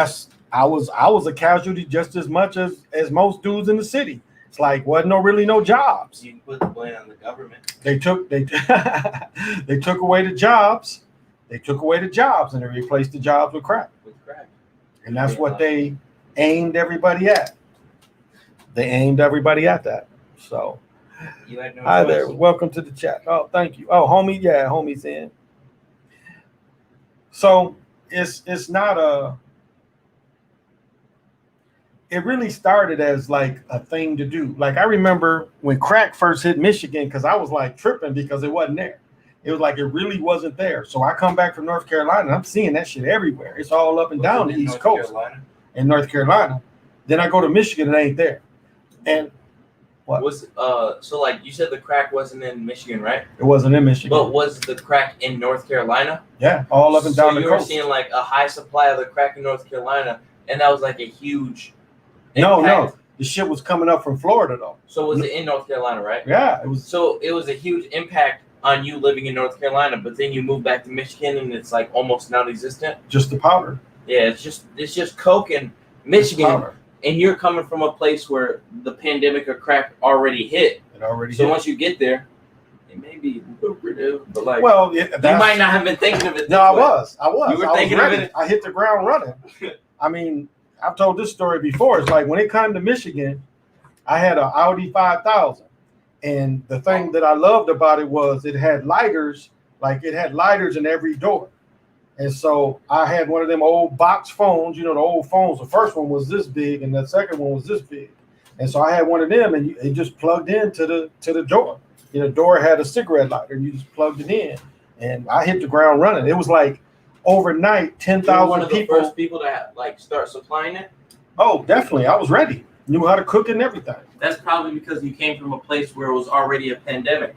[SPEAKER 1] I was a casualty just as much as most dudes in the city. It's like wasn't really no jobs.
[SPEAKER 3] You can put the blame on the government.
[SPEAKER 1] They took they took away the jobs. They took away the jobs and they replaced the jobs with crack.
[SPEAKER 3] With crack.
[SPEAKER 1] And that's what they aimed everybody at. They aimed everybody at that. So
[SPEAKER 3] You had no
[SPEAKER 1] hi
[SPEAKER 3] choice.
[SPEAKER 1] there. Welcome to the chat. Oh, thank you. Oh, homie, yeah, homie's in. So it's not a. It really started as like a thing to do. Like I remember when crack first hit Michigan, because I was like tripping because it wasn't there. It was like it really wasn't there. So I come back from North Carolina and I'm seeing that shit everywhere. It's all up and down the East Coast in North Carolina. Then I go to Michigan, it ain't there. And what?
[SPEAKER 3] Was so like you said the crack wasn't in Michigan, right?
[SPEAKER 1] It wasn't in Michigan.
[SPEAKER 3] But was the crack in North Carolina?
[SPEAKER 1] Yeah, all up and down the
[SPEAKER 3] you were
[SPEAKER 1] coast.
[SPEAKER 3] seeing like a high supply of the crack in North Carolina, and that was like a huge
[SPEAKER 1] No,
[SPEAKER 3] impact.
[SPEAKER 1] the shit was coming up from Florida though.
[SPEAKER 3] So was it in North Carolina, right?
[SPEAKER 1] Yeah, it was.
[SPEAKER 3] So it was a huge impact on you living in North Carolina, but then you move back to Michigan and it's like almost non-existent.
[SPEAKER 1] Just the powder.
[SPEAKER 3] Yeah, it's just coke in Michigan,
[SPEAKER 1] Powder.
[SPEAKER 3] and you're coming from a place where the pandemic of crack already hit.
[SPEAKER 1] It already.
[SPEAKER 3] So
[SPEAKER 1] hit.
[SPEAKER 3] once you get there, it may be lucrative, but like
[SPEAKER 1] Well, yeah,
[SPEAKER 3] you might not have been thinking of it.
[SPEAKER 1] No,
[SPEAKER 3] this
[SPEAKER 1] I
[SPEAKER 3] way.
[SPEAKER 1] was.
[SPEAKER 3] You were
[SPEAKER 1] I was
[SPEAKER 3] thinking of
[SPEAKER 1] ready.
[SPEAKER 3] it.
[SPEAKER 1] I hit the ground running. I mean, I've told this story before. It's like when it came to Michigan, I had an Audi 5000. And the thing that I loved about it was it had lighters, like it had lighters in every door. And so I had one of them old box phones, you know, the old phones. The first one was this big and the second one was this big. And so I had one of them and it just plugged into the door. You know, the door had a cigarette lighter and you just plugged it in. And I hit the ground running. It was like overnight,
[SPEAKER 3] You were
[SPEAKER 1] 10,000
[SPEAKER 3] one of the
[SPEAKER 1] people.
[SPEAKER 3] first people to like start supplying it.
[SPEAKER 1] Oh, definitely. I was ready. Knew how to cook and everything.
[SPEAKER 3] That's probably because you came from a place where it was already a pandemic.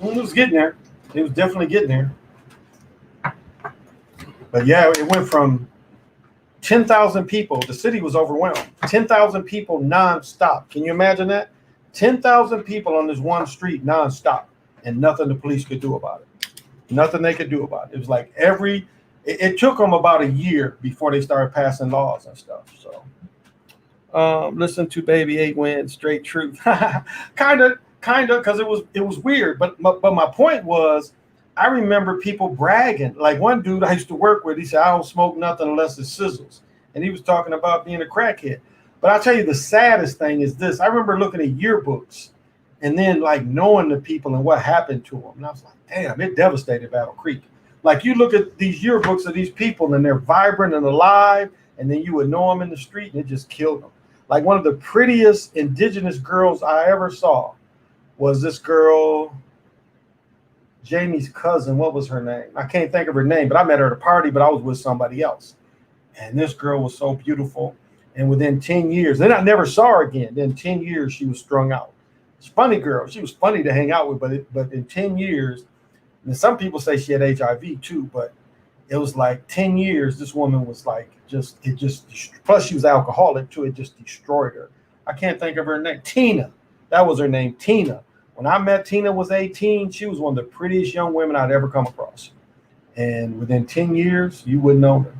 [SPEAKER 1] It was getting there. It was definitely getting there. But yeah, it went from 10,000 people. The city was overwhelmed. 10,000 people nonstop. Can you imagine that? 10,000 people on this one street nonstop, and nothing the police could do about it. Nothing they could do about it. It was like it took them about a year before they started passing laws and stuff. So, listen to Baby 8 Win, straight truth. kind of, because it was weird. But my point was, I remember people bragging. Like one dude I used to work with, he said, "I don't smoke nothing unless it sizzles," and he was talking about being a crackhead. But I'll tell you, the saddest thing is this: I remember looking at yearbooks, and then like knowing the people and what happened to them, and I was like, "Damn, it devastated Battle Creek." Like you look at these yearbooks of these people, and they're vibrant and alive, and then you would know them in the street, and it just killed them. Like one of the prettiest indigenous girls I ever saw was this girl, Jamie's cousin. What was her name? I can't think of her name, but I met her at a party, but I was with somebody else. And this girl was so beautiful. And within 10 years, then I never saw her again. Then 10 years, she was strung out. She's a funny girl. She was funny to hang out with, but in 10 years, and some people say she had HIV too, but it was like 10 years, this woman was like, plus she was alcoholic too. It just destroyed her. I can't think of her name. Tina. That was her name, Tina. When I met Tina was 18, she was one of the prettiest young women I'd ever come across. And within 10 years, you wouldn't know her.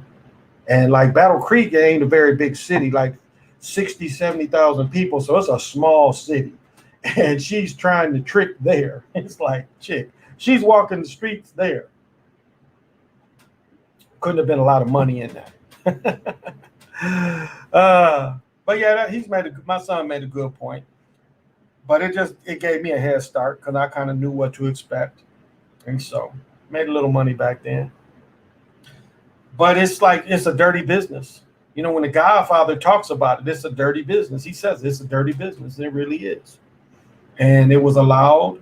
[SPEAKER 1] And like Battle Creek, it ain't a very big city, like 60, 70,000 people. So it's a small city. And she's trying to trick there. It's like, chick, she's walking the streets there. Couldn't have been a lot of money in that. But yeah, my son made a good point. But it gave me a head start because I kind of knew what to expect. And so made a little money back then. But it's like, it's a dirty business. You know, when the Godfather talks about it, it's a dirty business. He says it's a dirty business. It really is. And it was allowed.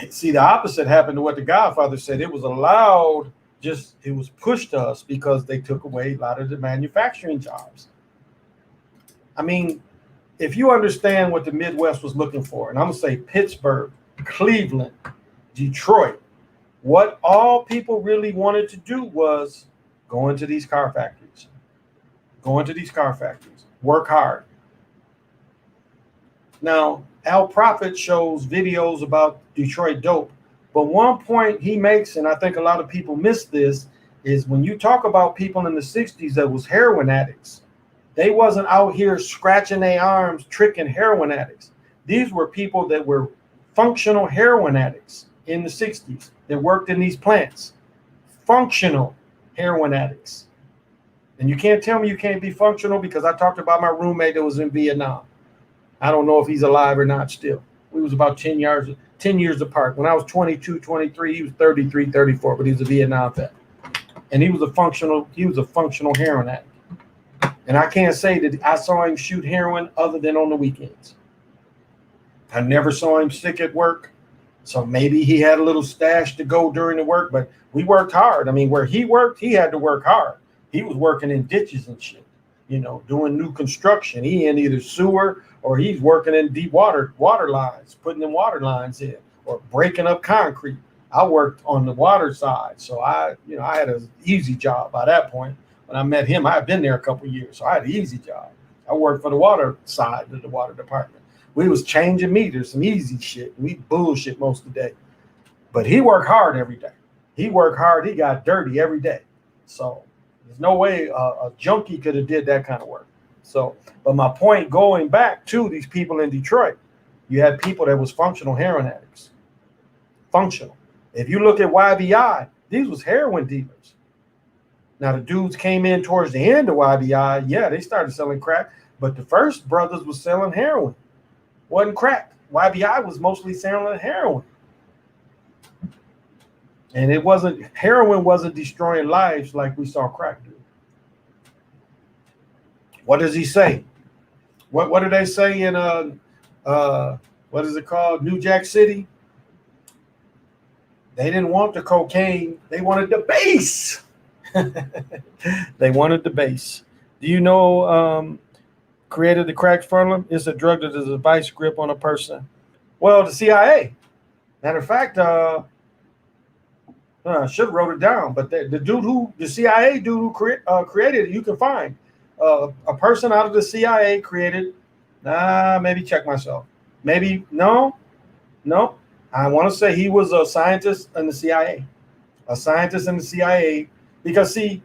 [SPEAKER 1] See, the opposite happened to what the Godfather said. It was allowed, it was pushed to us because they took away a lot of the manufacturing jobs. I mean, if you understand what the Midwest was looking for, and I'm going to say Pittsburgh, Cleveland, Detroit, what all people really wanted to do was go into these car factories, work hard. Now, Al Prophet shows videos about Detroit dope, but one point he makes, and I think a lot of people miss this, is when you talk about people in the 60s that was heroin addicts, they wasn't out here scratching their arms, tricking heroin addicts. These were people that were functional heroin addicts in the 60s that worked in these plants. Functional heroin addicts. And you can't tell me you can't be functional, because I talked about my roommate that was in Vietnam. I don't know if he's alive or not still. We was about 10 years apart. When I was 22, 23, he was 33, 34, but he was a Vietnam vet. And he was a functional heroin addict. And I can't say that I saw him shoot heroin other than on the weekends. I never saw him sick at work. So maybe he had a little stash to go during the work, but we worked hard. I mean, where he worked, he had to work hard. He was working in ditches and shit, doing new construction. He in either sewer or he's working in deep water lines, putting in water lines in or breaking up concrete. I worked on the water side. So I had an easy job by that point. When I met him, I had been there a couple of years. So I had an easy job. I worked for the water side of the water department. We was changing meters, some easy shit. We bullshit most of the day. But he worked hard every day. He worked hard. He got dirty every day. So there's no way a junkie could have did that kind of work. So, but my point, going back to these people in Detroit, you had people that was functional heroin addicts. Functional. If you look at YBI, these was heroin dealers. Now the dudes came in towards the end of YBI. Yeah, they started selling crack, but the first brothers was selling heroin. Wasn't crack. YBI was mostly selling heroin. And heroin wasn't destroying lives like we saw crack do. What does he say? What do they say in what is it called? New Jack City? They didn't want the cocaine, they wanted the base. They wanted the base. Do you know created the crack fentanyl? It's a drug that is a vice grip on a person. Well, the CIA. Matter of fact, I should have wrote it down, but the CIA dude who created it, you can find a person out of the CIA created. Maybe check myself. Maybe no. I want to say he was a scientist in the CIA, because see,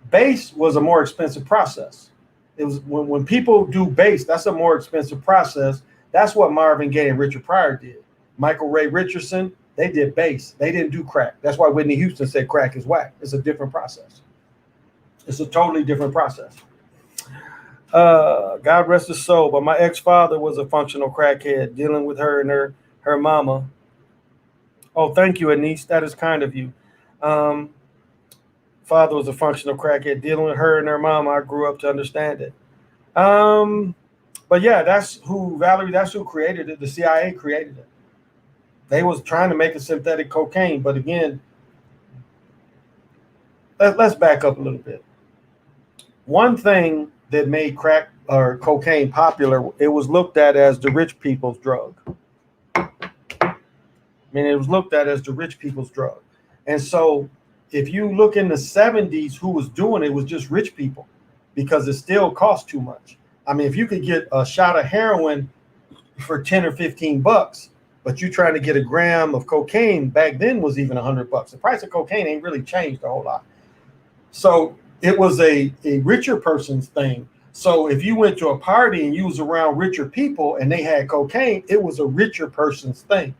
[SPEAKER 1] base was a more expensive process. It was when people do base, that's a more expensive process. That's what Marvin Gaye and Richard Pryor did. Michael Ray Richardson, they did base. They didn't do crack. That's why Whitney Houston said crack is whack. It's a different process. It's a totally different process. God rest his soul. But my ex-father was a functional crackhead, dealing with her and her mama. Oh, thank you, Anise. That is kind of you. Father was a functional crackhead, dealing with her and her mama. I grew up to understand it. But yeah, that's who created it. The CIA created it. They was trying to make a synthetic cocaine, but again, let's back up a little bit. One thing that made crack or cocaine popular, it was looked at as the rich people's drug. It was looked at as the rich people's drug. And so if you look in the 70s, who was doing it was just rich people, because it still cost too much. If you could get a shot of heroin for 10 or 15 bucks, but you trying to get a gram of cocaine back then was even $100. The price of cocaine ain't really changed a whole lot. So it was a richer person's thing. So if you went to a party and you was around richer people and they had cocaine, it was a richer person's thing.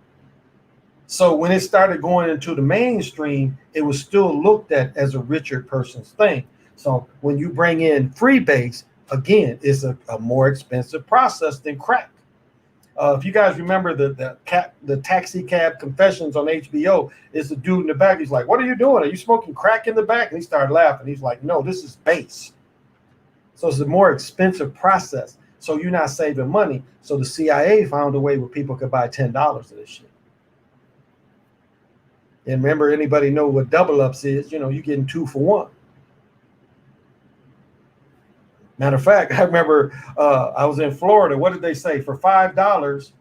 [SPEAKER 1] So when it started going into the mainstream, it was still looked at as a richer person's thing. So when you bring in freebase, again, it's a more expensive process than crack. If you guys remember the Taxi Cab Confessions on HBO, it's the dude in the back. He's like, "What are you doing? Are you smoking crack in the back?" And he started laughing. He's like, "No, this is base." So it's a more expensive process. So you're not saving money. So the CIA found a way where people could buy $10 of this shit. And remember, anybody know what double ups is? You're getting 2 for 1. Matter of fact, I remember I was in Florida. What did they say? For $5,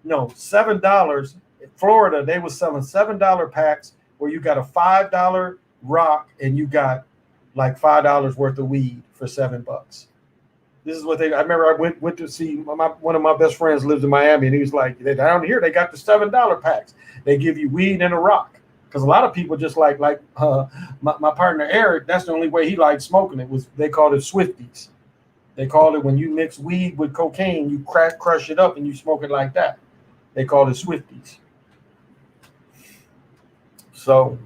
[SPEAKER 1] no, $7. In Florida, they were selling $7 packs where you got a $5 rock and you got like $5 worth of weed for $7. This is what I remember. I went to see one of my best friends lives in Miami, and he was like, down here they got the $7 packs. They give you weed and a rock. Because a lot of people just like my partner Eric, that's the only way he liked smoking it was they called it Swifties. They called it when you mix weed with cocaine, you crush it up and you smoke it like that. They called it Swifties. So,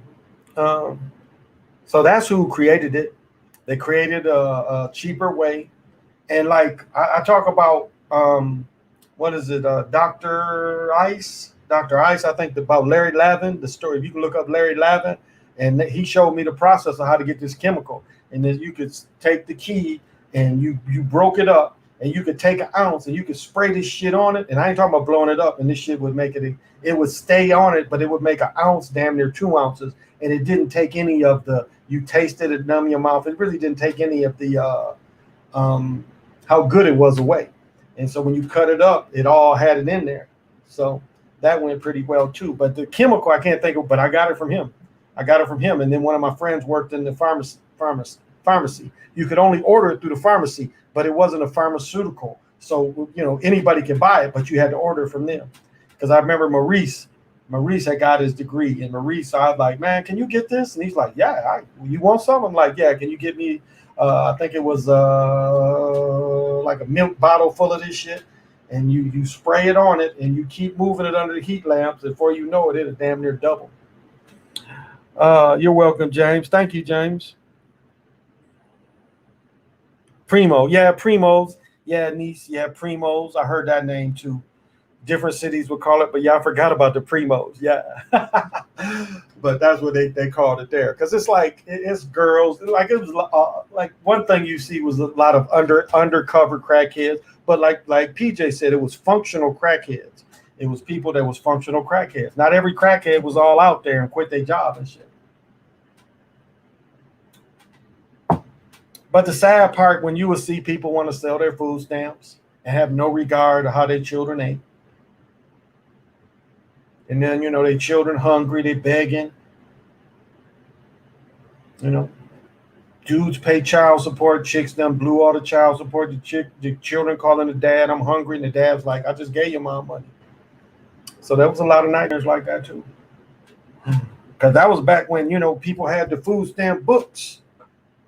[SPEAKER 1] so that's who created it. They created a cheaper way, and like I talk about, what is it, Dr. Ice? Dr. Ice, I think about Larry Lavin, the story. If you can look up Larry Lavin, and he showed me the process of how to get this chemical. And then you could take the key and you broke it up, and you could take an ounce and you could spray this shit on it. And I ain't talking about blowing it up, and this shit would make it would stay on it, but it would make an ounce, damn near 2 ounces. And it didn't take any of the, you tasted it, numb your mouth. It really didn't take any of the, how good it was away. And so when you cut it up, it all had it in there. So that went pretty well too. But the chemical, I can't think of, but I got it from him. And then one of my friends worked in the pharmacy. You could only order it through the pharmacy, but it wasn't a pharmaceutical. So, anybody can buy it, but you had to order it from them. Because I remember Maurice had got his degree. And Maurice, I was like, man, can you get this? And he's like, yeah, you want some? I'm like, yeah, can you get me, I think it was like a milk bottle full of this shit. And you spray it on it and you keep moving it under the heat lamps. Before you know it, it'll damn near double. You're welcome, James. Thank you, James. Primo. Yeah, Primos. Yeah, Nice. Yeah, Primos. I heard that name too. Different cities would call it, but y'all forgot about the Primos. Yeah. But that's what they called it there. Because it's like, it's girls. Like it was like one thing you see was a lot of undercover crackheads. But like PJ said, it was functional crackheads. It was people that was functional crackheads. Not every crackhead was all out there and quit their job and shit. But the sad part, when you would see people want to sell their food stamps and have no regard to how their children ate. And then, their children hungry, they begging. Dudes pay child support, chicks done blew all the child support. The children calling the dad, I'm hungry, and the dad's like, I just gave your mom money. So there was a lot of nightmares like that too. Because that was back when, people had the food stamp books.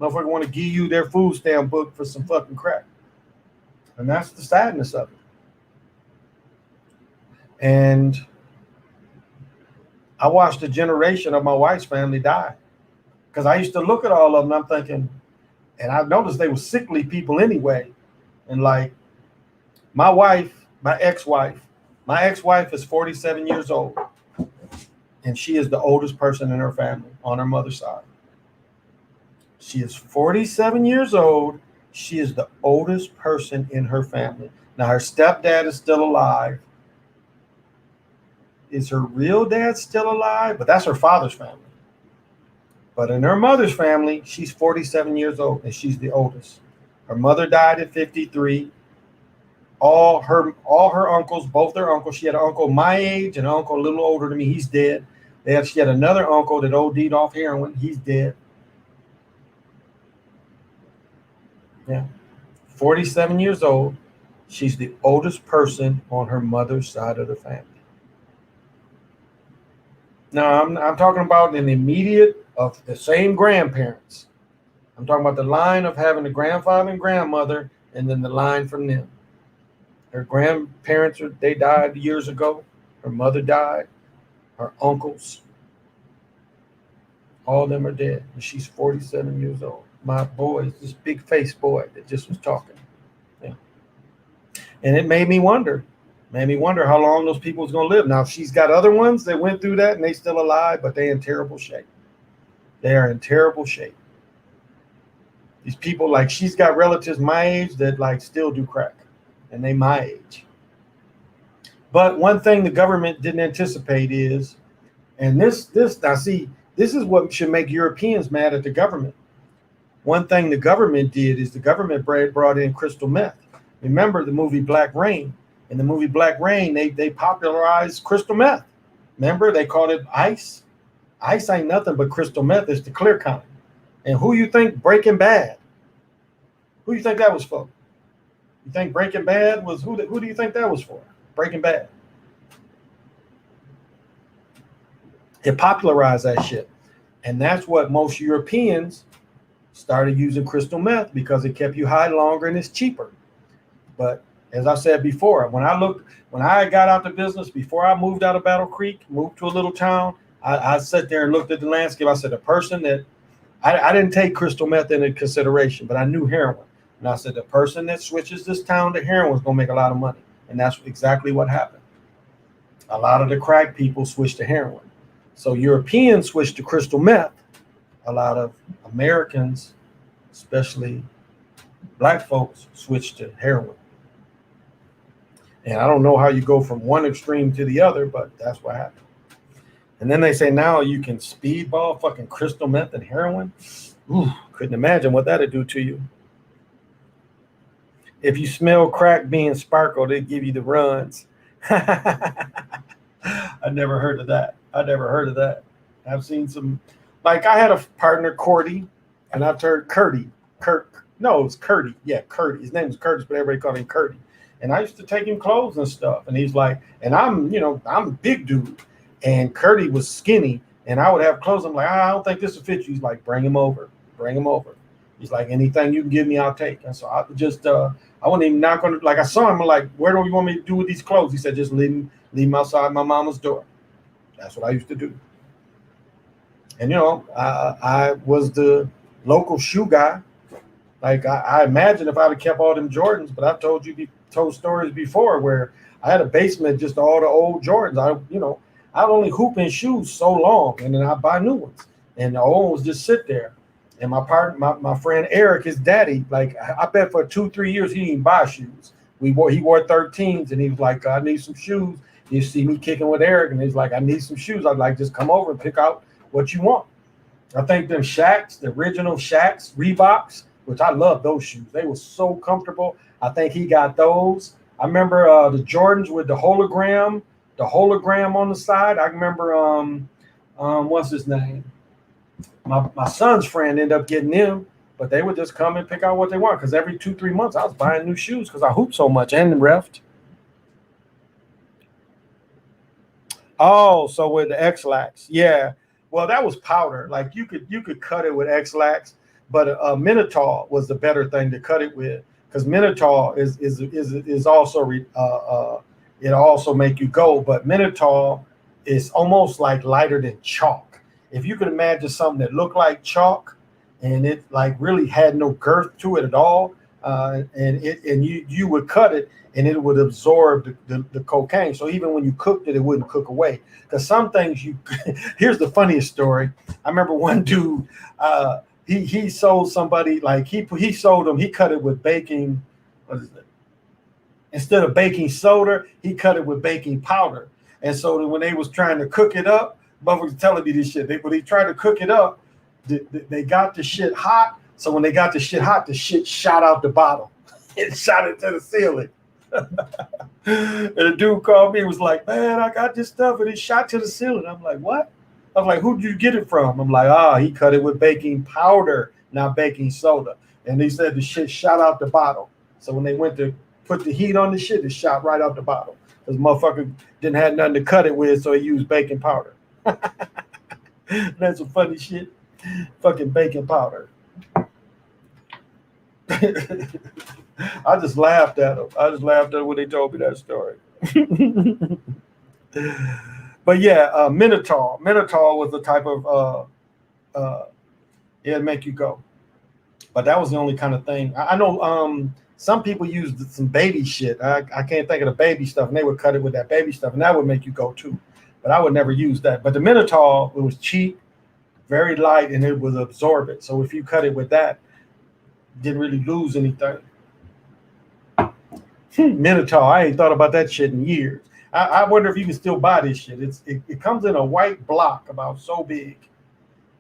[SPEAKER 1] Motherfucker want to give you their food stamp book for some fucking crap. And that's the sadness of it. And I watched a generation of my wife's family die. Because I used to look at all of them and I'm thinking, and I noticed they were sickly people anyway. And like my ex-wife is 47 years old. And she is the oldest person in her family on her mother's side. She is 47 years old. She is the oldest person in her family. Now her stepdad is still alive. Is her real dad still alive? But that's her father's family. But in her mother's family, she's 47 years old and she's the oldest. Her mother died at 53. All her uncles, both their uncles, she had an uncle my age and an uncle a little older than me. He's dead. She had another uncle that OD'd off heroin. He's dead. Yeah. 47 years old. She's the oldest person on her mother's side of the family. Now, I'm talking about an immediate of the same grandparents. I'm talking about the line of having the grandfather and grandmother and then the line from them. Her grandparents, they died years ago. Her mother died. Her uncles. All of them are dead. And she's 47 years old. My boy, this big face boy that just was talking. Yeah. And it made me wonder how long those people was going to live. Now, she's got other ones that went through that and they still alive, but they in terrible shape. They are in terrible shape. These people, like she's got relatives my age that like still do crack and they my age. But one thing the government didn't anticipate is, and this is what should make Europeans mad at the government. One thing the government did is the government brought in crystal meth. Remember the movie Black Rain? In the movie Black Rain, they popularized crystal meth. Remember, they called it ice. Ice ain't nothing but crystal meth. It's the clear kind. And who you think Breaking Bad? Who you think that was for? You think Breaking Bad was who do you think that was for? Breaking Bad. It popularized that shit. And that's what most Europeans started using crystal meth, because it kept you high longer and it's cheaper. But as I said before, when I got out the business, before I moved out of Battle Creek, moved to a little town, I sat there and looked at the landscape. I said, the person that I didn't take crystal meth into consideration, but I knew heroin. And I said, the person that switches this town to heroin is going to make a lot of money. And that's exactly what happened. A lot of the crack people switched to heroin. So Europeans switched to crystal meth. A lot of Americans, especially black folks, switched to heroin. And I don't know how you go from one extreme to the other, but that's what happened. And then they say now you can speedball fucking crystal meth and heroin. Ooh, couldn't imagine what that'd do to you. If you smell crack being sparkled, they give you the runs. I never heard of that. I've seen some, like I had a partner, Cordy, and I've heard Curdy. No, it was Curdy. Yeah, Curdy. His name was Curtis, but everybody called him Curdy. And I used to take him clothes and stuff. And he's like, and I'm a big dude. And Curdy was skinny. And I would have clothes. I'm like, I don't think this will fit you. He's like, bring him over. He's like, anything you can give me, I'll take. And so I just, I wasn't even knock on it. Like I saw him, I'm like, where do you want me to do with these clothes? He said, just leave him outside my mama's door. That's what I used to do. And, I was the local shoe guy. Like I imagine if I'd have kept all them Jordans, but I've told stories before where I had a basement, just all the old Jordans. I'd only hoop in shoes so long, and then I'd buy new ones. And the old ones just sit there. And my friend Eric, his daddy, like I bet for 2-3 years he didn't buy shoes. He wore 13s, and he was like, I need some shoes. You see me kicking with Eric, and he's like, I need some shoes. I'd like, just come over and pick out what you want. I think them Shaqs, the original Shaqs, Reeboks, which I love those shoes. They were so comfortable. I think he got those. I remember the Jordans with the hologram on the side. I remember what's his name? My son's friend ended up getting them, but they would just come and pick out what they want, because every 2-3 months I was buying new shoes because I hooped so much and refed. Oh, so with the X-Lax, yeah. Well, that was powder. Like you could cut it with X-Lax, but Minotaur was the better thing to cut it with, because Minotaur is also it also make you go, but Minotaur is almost like lighter than chalk. If you could imagine something that looked like chalk and it like really had no girth to it at all, and you would cut it and it would absorb the cocaine. So even when you cooked it, it wouldn't cook away. Because some things here's the funniest story. I remember one dude, he sold somebody, like he sold them, he cut it with baking, what is it? Instead of baking soda, he cut it with baking powder. And so when they was trying to cook it up, motherfuckers telling me this shit. When they tried to cook it up, they got the shit hot. So when they got the shit hot, the shit shot out the bottle. It shot it to the ceiling. And the dude called me and was like, man, I got this stuff and it shot to the ceiling. I'm like, what? I was like, who'd you get it from? I'm like, he cut it with baking powder, not baking soda. And he said the shit shot out the bottle. So when they went to put the heat on the shit, it shot right out the bottle. Because motherfucker didn't have nothing to cut it with, so he used baking powder. That's some funny shit. Fucking baking powder. I just laughed at him. When they told me that story. But yeah, Minotaur. Minotaur was the type of it'd make you go. But that was the only kind of thing. I know some people used some baby shit. I can't think of the baby stuff, and they would cut it with that baby stuff, and that would make you go too. But I would never use that. But the Minotaur, it was cheap, very light, and it was absorbent. So if you cut it with that, didn't really lose anything. Minotaur, I ain't thought about that shit in years. I wonder if you can still buy this shit. It comes in a white block about so big.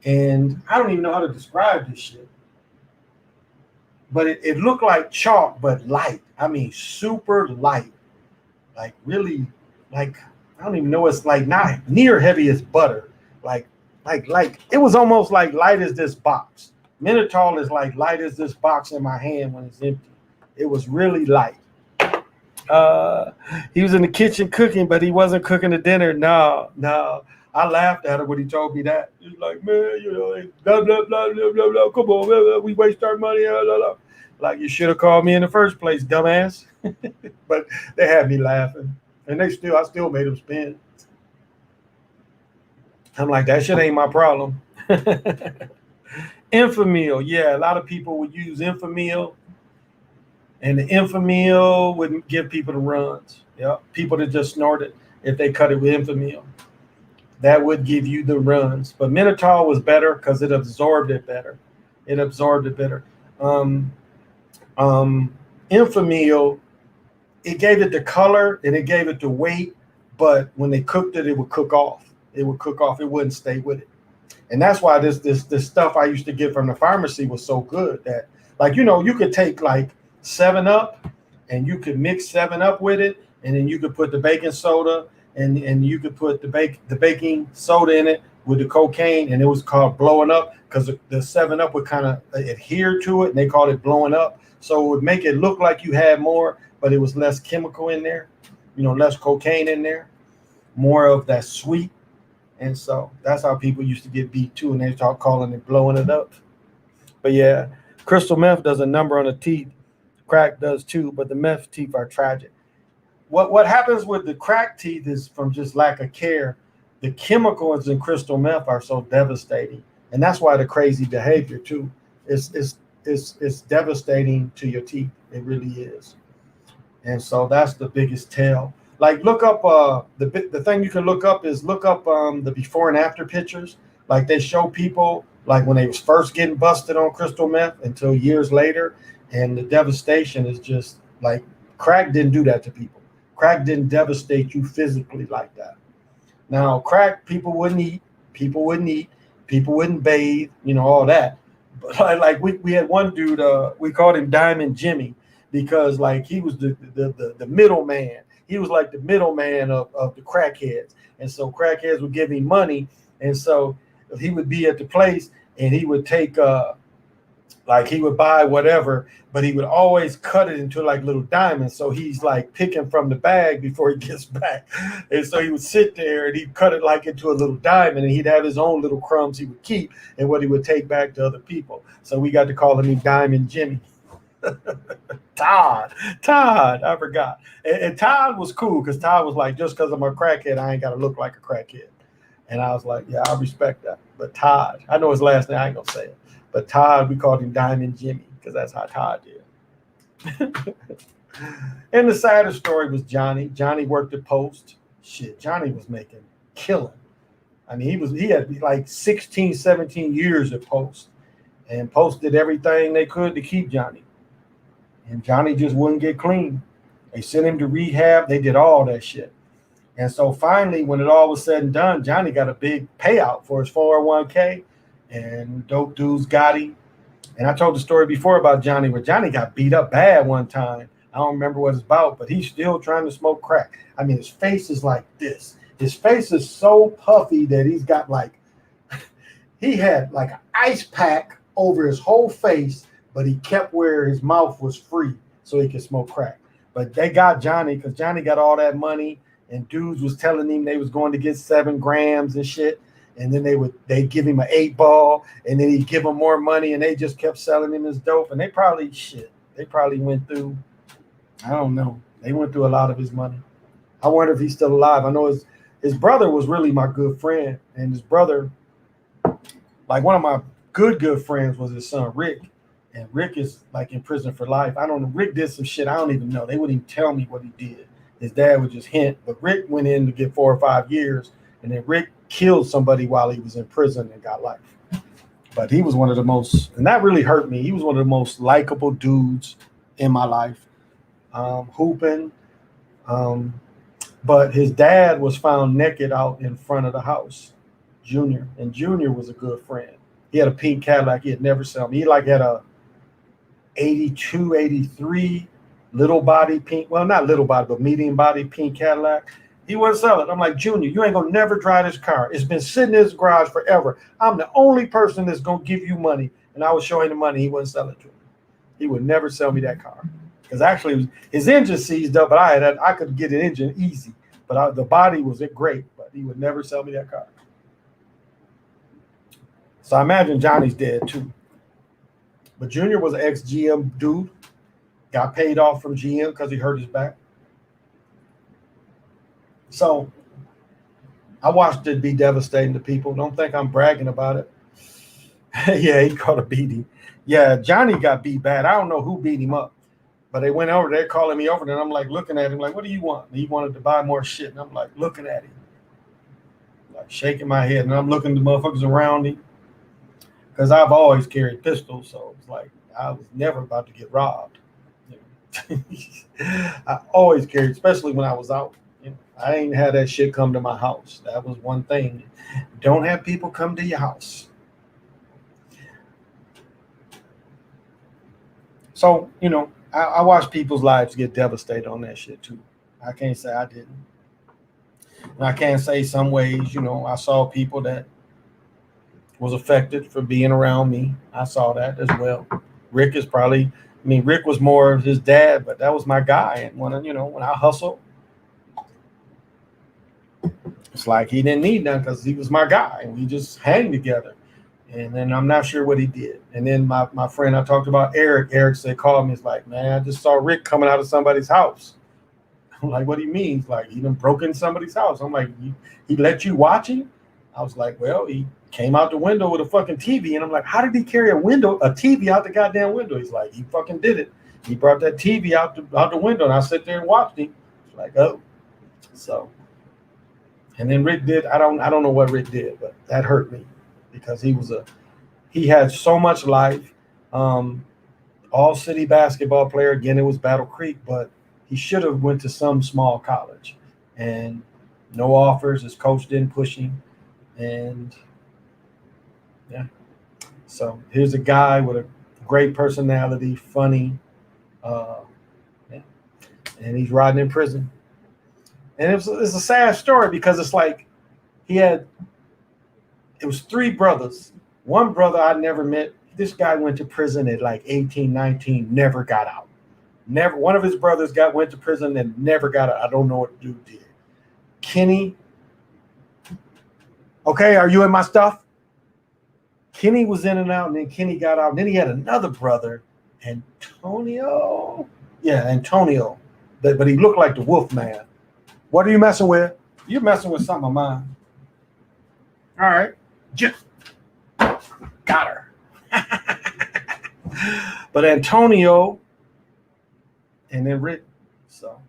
[SPEAKER 1] And I don't even know how to describe this shit. But it looked like chalk, but light. I mean, super light. Like really, like, I don't even know. It's like not near heavy as butter. Like it was almost like light as this box. Minotaur is like light as this box in my hand when it's empty. It was really light. He was in the kitchen cooking, but he wasn't cooking the dinner. No. I laughed at it when he told me that. He's like, man, blah, blah, blah, blah, blah, blah. Come on, blah, blah. We waste our money. Blah, blah, blah. Like, you should have called me in the first place, dumbass. But they had me laughing. And I still made them spend. I'm like, that shit ain't my problem. Enfamil, yeah, a lot of people would use Enfamil, and the Enfamil would give people the runs. Yeah, people that just snort it if they cut it with Enfamil, that would give you the runs. But Minotaur was better because it absorbed it better. Enfamil, it gave it the color and it gave it the weight, but when they cooked it, it would cook off. It wouldn't stay with it. And that's why this stuff I used to get from the pharmacy was so good that, like, you could take like 7-Up and you could mix 7-Up with it, and then you could put the baking soda and you could put the baking soda in it with the cocaine, and it was called blowing up because the 7-Up would kind of adhere to it, and they called it blowing up. So it would make it look like you had more, but it was less chemical in there, less cocaine in there, more of that sweet. And so that's how people used to get beat too, and they start calling it blowing it up. But yeah, crystal meth does a number on the teeth. Crack does too, but the meth teeth are tragic. What happens with the crack teeth is from just lack of care. The chemicals in crystal meth are so devastating, and that's why the crazy behavior too. It's devastating to your teeth. It really is. And so that's the biggest tell. Like, look up the thing you can look up the before and after pictures. Like, they show people like when they was first getting busted on crystal meth until years later, and the devastation is just like crack didn't do that to people. Crack didn't devastate you physically like that. Now, crack, people wouldn't eat, people wouldn't bathe, all that. But like we had one dude, we called him Diamond Jimmy, because like he was the middleman. He was like the middleman of the crackheads. And so crackheads would give him money. And so he would be at the place and he would take, he would buy whatever, but he would always cut it into like little diamonds. So he's like picking from the bag before he gets back. And so he would sit there and he'd cut it like into a little diamond, and he'd have his own little crumbs he would keep and what he would take back to other people. So we got to call him Diamond Jimmy. Todd, I forgot. And Todd was cool because Todd was like, just because I'm a crackhead, I ain't got to look like a crackhead. And I was like, yeah, I respect that. But Todd, I know his last name, I ain't gonna say it. But Todd, we called him Diamond Jimmy because that's how Todd did. And the saddest story was Johnny. Johnny worked at Post. Shit, Johnny was making killing. I mean, he had like 16, 17 years at Post. And Post did everything they could to keep Johnny. And Johnny just wouldn't get clean. They sent him to rehab. They did all that shit. And so finally, when it all was said and done, Johnny got a big payout for his 401k. And dope dudes got him. And I told the story before about Johnny, where Johnny got beat up bad one time. I don't remember what it's about, but he's still trying to smoke crack. I mean, his face is like this. His face is so puffy that he's got he had like an ice pack over his whole face, but he kept where his mouth was free so he could smoke crack. But they got Johnny because Johnny got all that money, and dudes was telling him they was going to get 7 grams and shit. And then they'd give him an 8-ball, and then he'd give them more money, and they just kept selling him his dope. And they probably went through, I don't know. They went through a lot of his money. I wonder if he's still alive. I know his brother was really my good friend, and his brother, like one of my good friends was his son, Rick. And Rick is like in prison for life. I don't know. Rick did some shit I don't even know. They wouldn't even tell me what he did. His dad would just hint. But Rick went in to get 4 or 5 years, and then Rick killed somebody while he was in prison and got life. But he was one of the most, and that really hurt me. He was one of the most likable dudes in my life, hooping. But his dad was found naked out in front of the house, Junior. And Junior was a good friend. He had a pink Cadillac. He had never sell me. He had a 82, 83 little body pink, well, not little body, but medium body pink Cadillac. He wouldn't sell it. I'm like, Junior, you ain't gonna never drive this car. It's been sitting in his garage forever. I'm the only person that's gonna give you money. And I was showing him the money. He wouldn't sell it to me. He would never sell me that car. Because actually his engine seized up, but I could get an engine easy. But the body was great, but he would never sell me that car. So I imagine Johnny's dead too. But Junior was an ex-GM dude, got paid off from GM because he hurt his back. So I watched it be devastating to people. Don't think I'm bragging about it. Yeah, he caught a beating. Yeah, Johnny got beat bad. I don't know who beat him up, but they went over there calling me over there, and I'm like looking at him like, what do you want? And he wanted to buy more shit, and I'm like looking at him, like shaking my head, and I'm looking at the motherfuckers around him because I've always carried pistols, so it's like I was never about to get robbed. I always carried, especially when I was out. I ain't had that shit come to my house. That was one thing. Don't have people come to your house. So, I watched people's lives get devastated on that shit too. I can't say I didn't. And I can't say some ways, I saw people that was affected for being around me. I saw that as well. Rick was more of his dad, but that was my guy. And when I hustled, it's like he didn't need none because he was my guy and we just hang together. And then I'm not sure what he did. And then my friend I talked about, Eric said, called me. It's like, man, I just saw Rick coming out of somebody's house. I'm like, what do you mean? He's like, he done broke in somebody's house. I'm like, he let you watch him? I was like, well, he came out the window with a fucking TV. And I'm like, how did he carry a TV out the goddamn window? He's like, he fucking did it. He brought that TV out the window. And I sat there and watched him. It's like, oh. So. And then Rick did, I don't know what Rick did, but that hurt me because he had so much life. All city basketball player. Again, it was Battle Creek, but he should have went to some small college and no offers. His coach didn't push him. And yeah. So here's a guy with a great personality, funny. Yeah. And he's rotting in prison. And it's a sad story because it's like it was three brothers. One brother I never met. This guy went to prison at like 18, 19, never got out. Never. One of his brothers went to prison and never got out. I don't know what the dude did. Kenny. Okay, are you in my stuff? Kenny was in and out, and then Kenny got out. And then he had another brother, Antonio. Yeah, Antonio. But he looked like the Wolf Man. What are you messing with? You're messing with something of mine. All right. Just got her. But Antonio and then Rick. So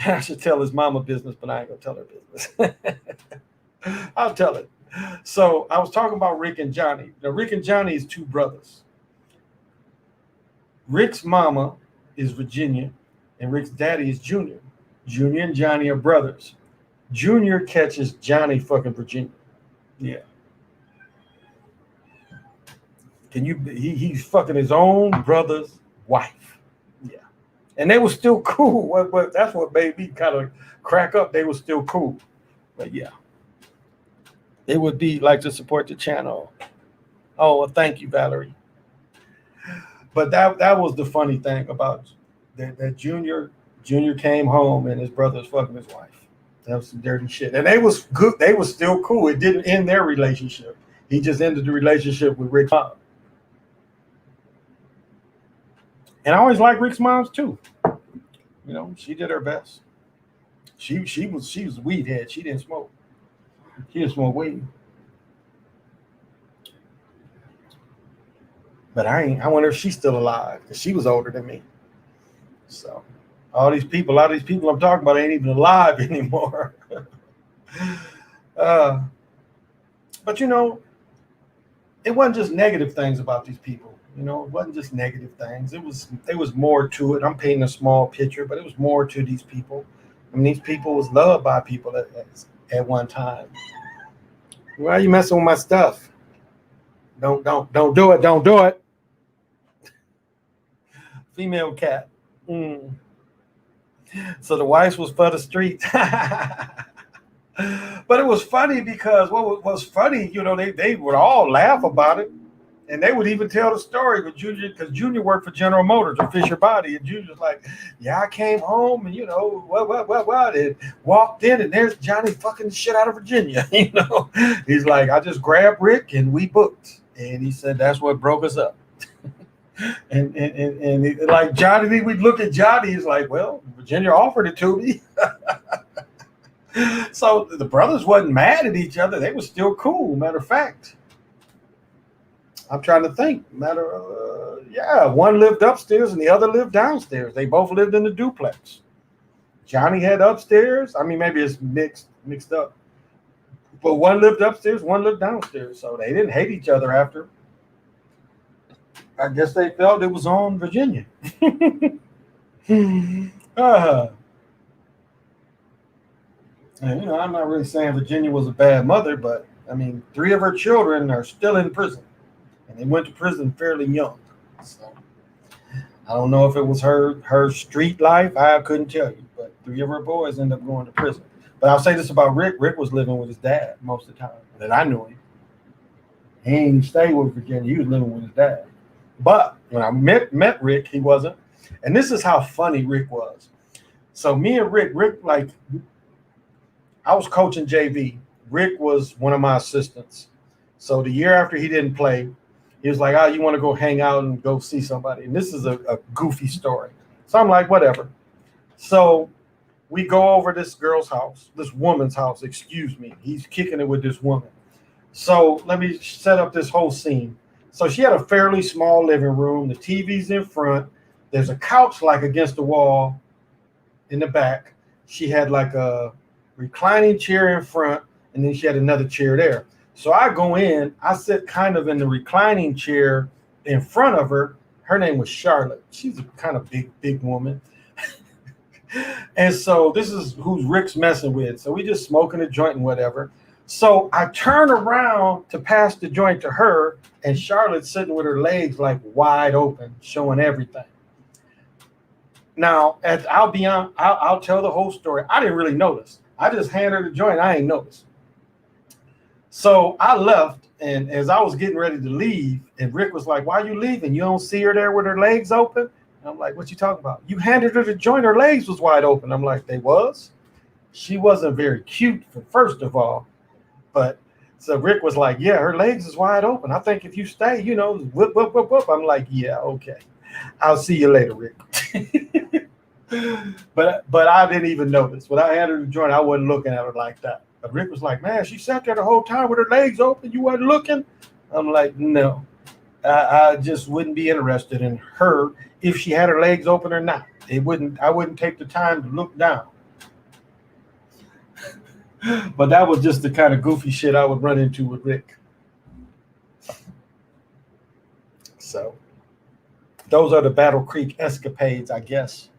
[SPEAKER 1] I should tell his mama business, but I ain't going to tell her business. I'll tell it. So I was talking about Rick and Johnny. Now, Rick and Johnny is two brothers. Rick's mama is Virginia, and Rick's daddy is Junior. Junior and Johnny are brothers. Junior catches Johnny fucking Virginia. Yeah. He's fucking his own brother's wife. Yeah. And they were still cool. That's what made me kind of crack up. They were still cool. But yeah. It would be like to support the channel. Oh, well, thank you, Valerie. But that was the funny thing about that Junior came home and his brother was fucking his wife. That was some dirty shit. And they was good. They was still cool. It didn't end their relationship. He just ended the relationship with Rick's mom. And I always liked Rick's moms too. She did her best. She was a weed head. She didn't smoke. She didn't smoke weed. But I wonder if she's still alive because she was older than me. So a lot of these people I'm talking about ain't even alive anymore. But it wasn't just negative things about these people. It wasn't just negative things. It was more to it. I'm painting a small picture, but it was more to these people. I mean, these people was loved by people at one time. Why are you messing with my stuff? Don't do it. Don't do it. Female cat. So the wife was for the streets. But it was funny because what was funny, they would all laugh about it. And they would even tell the story with Junior, because Junior worked for General Motors or Fisher Body, and Junior's like, "Yeah, I came home and and walked in, and there's Johnny fucking the shit out of Virginia." He's like, "I just grabbed Rick and we booked," and he said that's what broke us up. and like Johnny, we'd look at Johnny. He's like, "Well, Virginia offered it to me." So the brothers wasn't mad at each other; they were still cool. Matter of fact. I'm trying to think. One lived upstairs and the other lived downstairs. They both lived in the duplex. Johnny had upstairs. I mean, maybe it's mixed up. But one lived upstairs, one lived downstairs. So they didn't hate each other after. I guess they felt it was on Virginia. And, I'm not really saying Virginia was a bad mother, but I mean, 3 of her children are still in prison. And they went to prison fairly young. So I don't know if it was her street life. I couldn't tell you. But 3 of her boys ended up going to prison. But I'll say this about Rick. Rick was living with his dad most of the time that I knew him. He didn't stay with Virginia. He was living with his dad. But when I met Rick, he wasn't. And this is how funny Rick was. So me and Rick, like, I was coaching JV. Rick was one of my assistants. So the year after he didn't play, he was like, "Oh, you want to go hang out and go see somebody?" And this is a goofy story. So I'm like, whatever. So we go over this girl's house, this woman's house, excuse me. He's kicking it with this woman. So let me set up this whole scene. So she had a fairly small living room. The TV's in front. There's a couch like against the wall in the back. She had like a reclining chair in front, and then she had another chair there. So I go in, I sit kind of in the reclining chair in front of her. Her name was Charlotte. She's a kind of big woman. And so this is who Rick's messing with. So we just smoking a joint and whatever. So I turn around to pass the joint to her, and Charlotte's sitting with her legs like wide open, showing everything. Now, I'll tell the whole story. I didn't really notice. I just handed her the joint. I ain't noticed. So I left, and as I was getting ready to leave, and Rick was like, "Why are you leaving? You don't see her there with her legs open?" And I'm like, "What you talking about? You handed her the joint, her legs was wide open." I'm like, "They was?" She wasn't very cute, first of all. But so Rick was like, "Yeah, her legs is wide open. I think if you stay, whoop, whoop, whoop, whoop." I'm like, "Yeah, okay. I'll see you later, Rick." But I didn't even notice. When I handed her the joint, I wasn't looking at her like that. But Rick was like, "Man, she sat there the whole time with her legs open. You wasn't looking?" I'm like, "No, I just wouldn't be interested in her if she had her legs open or not. I wouldn't take the time to look down." But that was just the kind of goofy shit I would run into with Rick. So those are the Battle Creek escapades, I guess.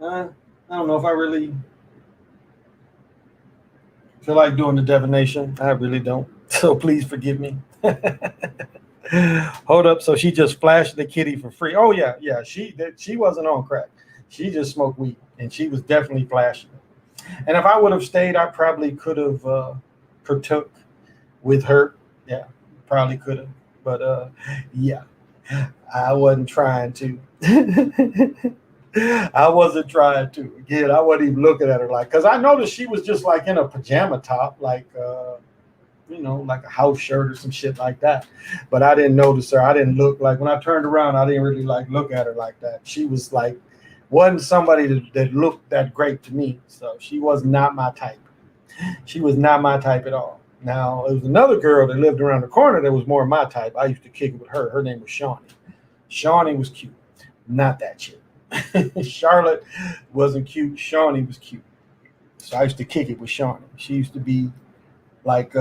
[SPEAKER 1] I don't know if I really feel like doing the divination. I really don't. So please forgive me. Hold up. So she just flashed the kitty for free. Oh yeah. She wasn't on crack. She just smoked weed, and she was definitely flashing. And if I would have stayed, I probably could have partook with her. Yeah, probably could have. But yeah, I wasn't trying to. I wasn't trying to. Again, I wasn't even looking at her because I noticed she was just like in a pajama top, like like a house shirt or some shit like that. But I didn't notice her. I didn't look like when I turned around. I didn't really look at her like that. She was wasn't somebody that looked that great to me. So she was not my type. She was not my type at all. Now, there was another girl that lived around the corner that was more my type. I used to kick it with her. Her name was Shawnee. Shawnee was cute. Not that chick. Charlotte wasn't cute. Shawnee was cute. So I used to kick it with Shawnee. She used to be like,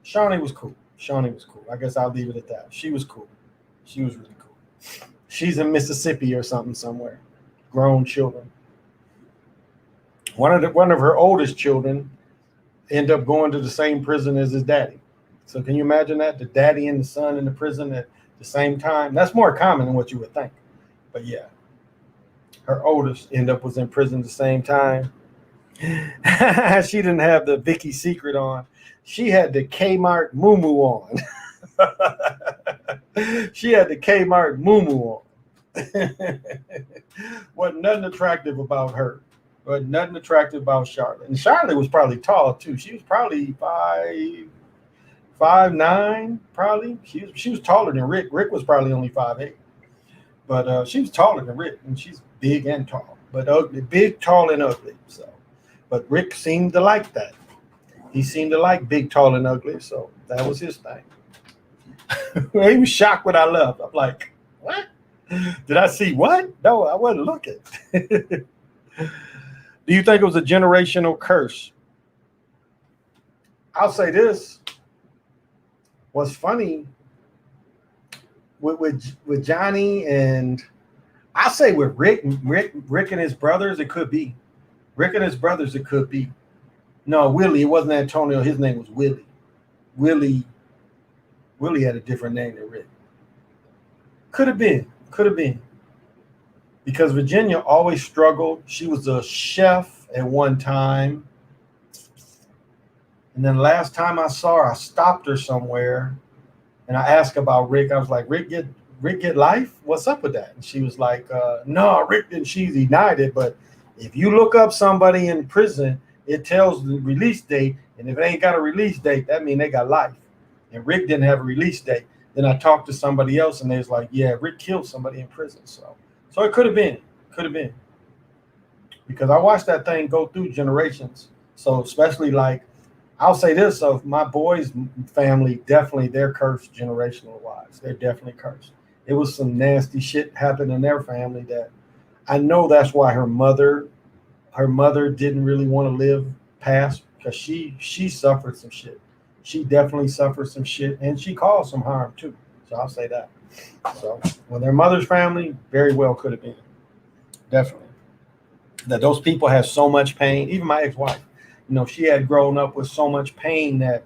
[SPEAKER 1] Shawnee was cool. Shawnee was cool. I guess I'll leave it at that. She was cool. She was really cool. She's in Mississippi or something somewhere. Grown children. One of her oldest children ended up going to the same prison as his daddy. So can you imagine that? The daddy and the son in the prison at the same time? That's more common than what you would think. But yeah, her oldest was in prison at the same time. She didn't have the Vicky Secret on. She had the Kmart Moo on. She had the Kmart Moo on. Wasn't nothing attractive about her. But nothing attractive about Charlotte. And Charlotte was probably tall too. She was probably 5'9", probably. She was taller than Rick. Rick was probably only 5'8". But she was taller than Rick, and she's big and tall, but ugly, big, tall, and ugly. So, but Rick seemed to like that. He seemed to like big, tall, and ugly. So that was his thing. He was shocked when I left. I'm like, what? Did I see what? No, I wasn't looking. Do you think it was a generational curse? I'll say this. What's funny with Johnny, and I say with Rick and his brothers, it could be. Rick and his brothers, it could be. No, Willie, it wasn't Antonio. His name was Willie. Willie had a different name than Rick. Could have been. Because Virginia always struggled. She was a chef at one time. And then last time I saw her, I stopped her somewhere and I asked about Rick. I was like, Rick get life? What's up with that? And she was like, no, Rick didn't. She denied it. But if you look up somebody in prison, it tells the release date. And if they ain't got a release date, that means they got life. And Rick didn't have a release date. Then I talked to somebody else and they was like, yeah, Rick killed somebody in prison. So it could have been. Because I watched that thing go through generations. So especially like, I'll say this of my boys' family, definitely they're cursed generational wise. They're definitely cursed. It was some nasty shit happened in their family that I know that's why her mother didn't really want to live past, because she suffered some shit. She definitely suffered some shit and she caused some harm too. So I'll say that. So when their mother's family, very well could have been. Definitely. That those people have so much pain, even my ex-wife. You know, she had grown up with so much pain that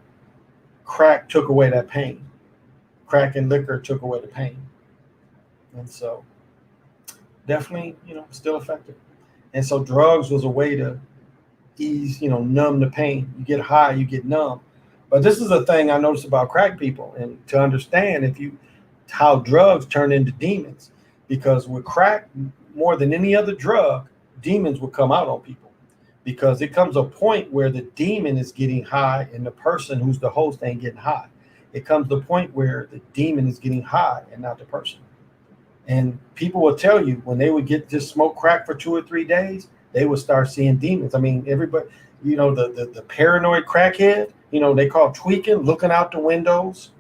[SPEAKER 1] crack took away that pain. Crack and liquor took away the pain. And so definitely, still effective. And so drugs was a way to ease, numb the pain. You get high, you get numb. But this is a thing I noticed about crack people, and to understand how drugs turn into demons. Because with crack, more than any other drug, demons will come out on people. Because it comes a point where the demon is getting high and the person who's the host ain't getting high. It comes to the point where the demon is getting high and not the person. And people will tell you when they would get to smoke crack for 2 or 3 days, they would start seeing demons. I mean, everybody, the paranoid crackhead, they call tweaking, looking out the windows,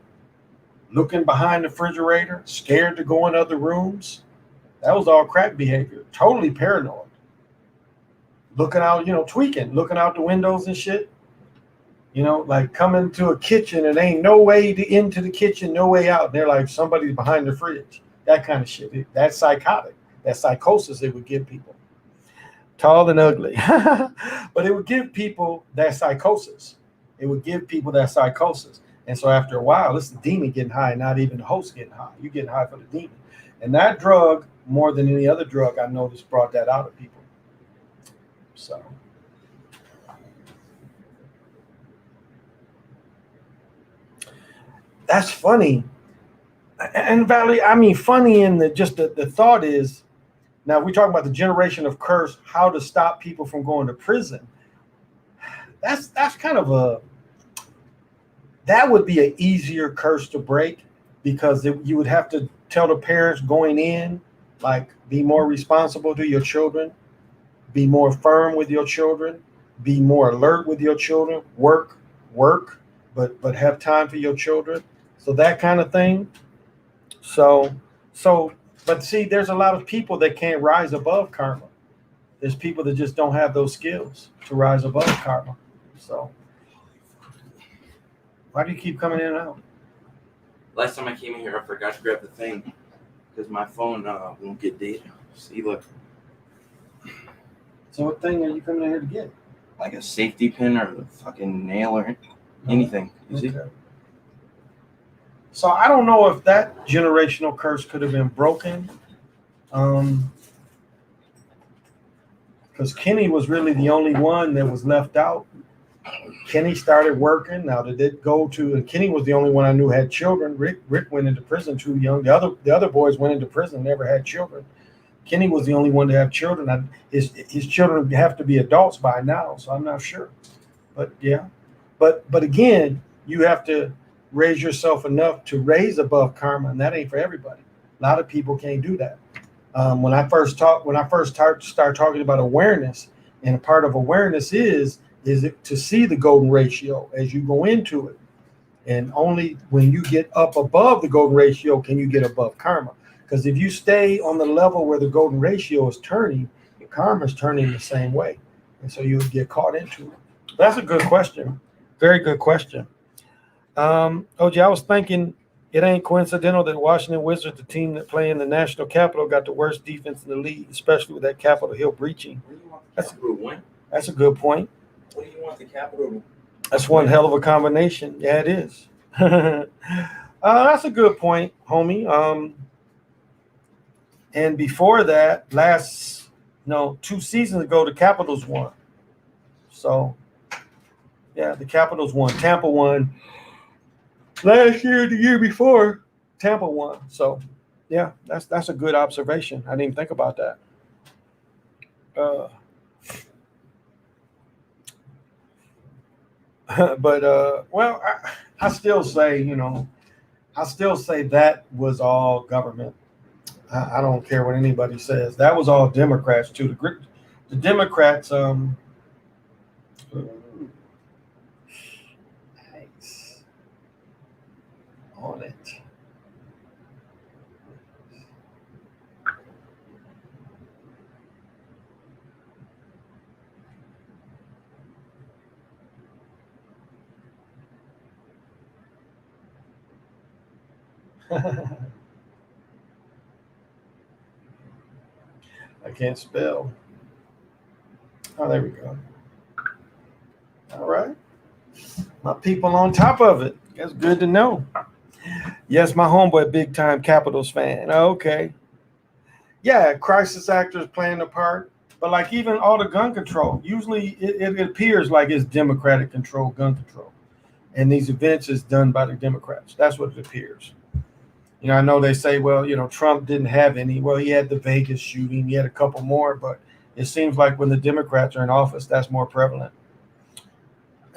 [SPEAKER 1] looking behind the refrigerator, scared to go in other rooms. That was all crack behavior, totally paranoid. Looking out, tweaking, looking out the windows and shit. Like coming to a kitchen and ain't no way into the kitchen, no way out. They're like somebody's behind the fridge. That kind of shit. That's psychotic. That psychosis it would give people. Tall and ugly. But it would give people that psychosis. And so after a while, it's the demon getting high, not even the host getting high. You're getting high for the demon. And that drug, more than any other drug I noticed, brought that out of people. So that's funny. And Valerie, I mean, funny in the thought is, now we're talking about the generation of curse, how to stop people from going to prison. That's kind of that would be an easier curse to break, because you would have to tell the parents going in, like, be more responsible to your children, be more firm with your children, be more alert with your children, work, but have time for your children. So that kind of thing. But see, there's a lot of people that can't rise above karma. There's people that just don't have those skills to rise above karma. So why do you keep coming in and out?
[SPEAKER 3] Last time I came in here, I forgot to grab the thing because my phone won't get data. See, look.
[SPEAKER 1] So what thing are you coming in here to get?
[SPEAKER 3] Like a safety pin or a fucking nail or anything. You see?
[SPEAKER 1] So I don't know if that generational curse could have been broken. because Kenny was really the only one that was left out. Kenny started working. Now did it go to? And Kenny was the only one I knew had children. Rick went into prison too young. The other boys went into prison, never had children. Kenny was the only one to have children. His children have to be adults by now, so I'm not sure. But yeah, but again, you have to raise yourself enough to raise above karma, and that ain't for everybody. A lot of people can't do that. When I first start talking about awareness, and a part of awareness is it to see the golden ratio as you go into it, and only when you get up above the golden ratio can you get above karma. Because if you stay on the level where the golden ratio is turning, karma is turning the same way, and so you would get caught into it. That's a good question, very good question. OJ, I was thinking it ain't coincidental that Washington Wizards, the team that play in the national capital, got the worst defense in the league, especially with that Capitol Hill breaching. That's a good point.
[SPEAKER 3] What do you want the Capitol?
[SPEAKER 1] That's one hell of a combination. Yeah, it is. That's a good point, homie. And before that, 2 seasons ago, the Capitals won. So, yeah, the Capitals won. Tampa won. Last year, the year before, Tampa won. So, yeah, that's a good observation. I didn't even think about that. Well, I still say, that was all government. I don't care what anybody says. That was all Democrats too. The Democrats, nice on it. I can't spell. Oh, there we go. All right. My people on top of it. That's good to know. Yes, my homeboy, big time Capitals fan. Okay. Yeah, crisis actors playing a part. But like even all the gun control, usually it appears like it's Democratic control gun control. And these events is done by the Democrats. That's what it appears. I know they say, well, Trump didn't have any. Well, he had the Vegas shooting. He had a couple more, but it seems like when the Democrats are in office, that's more prevalent.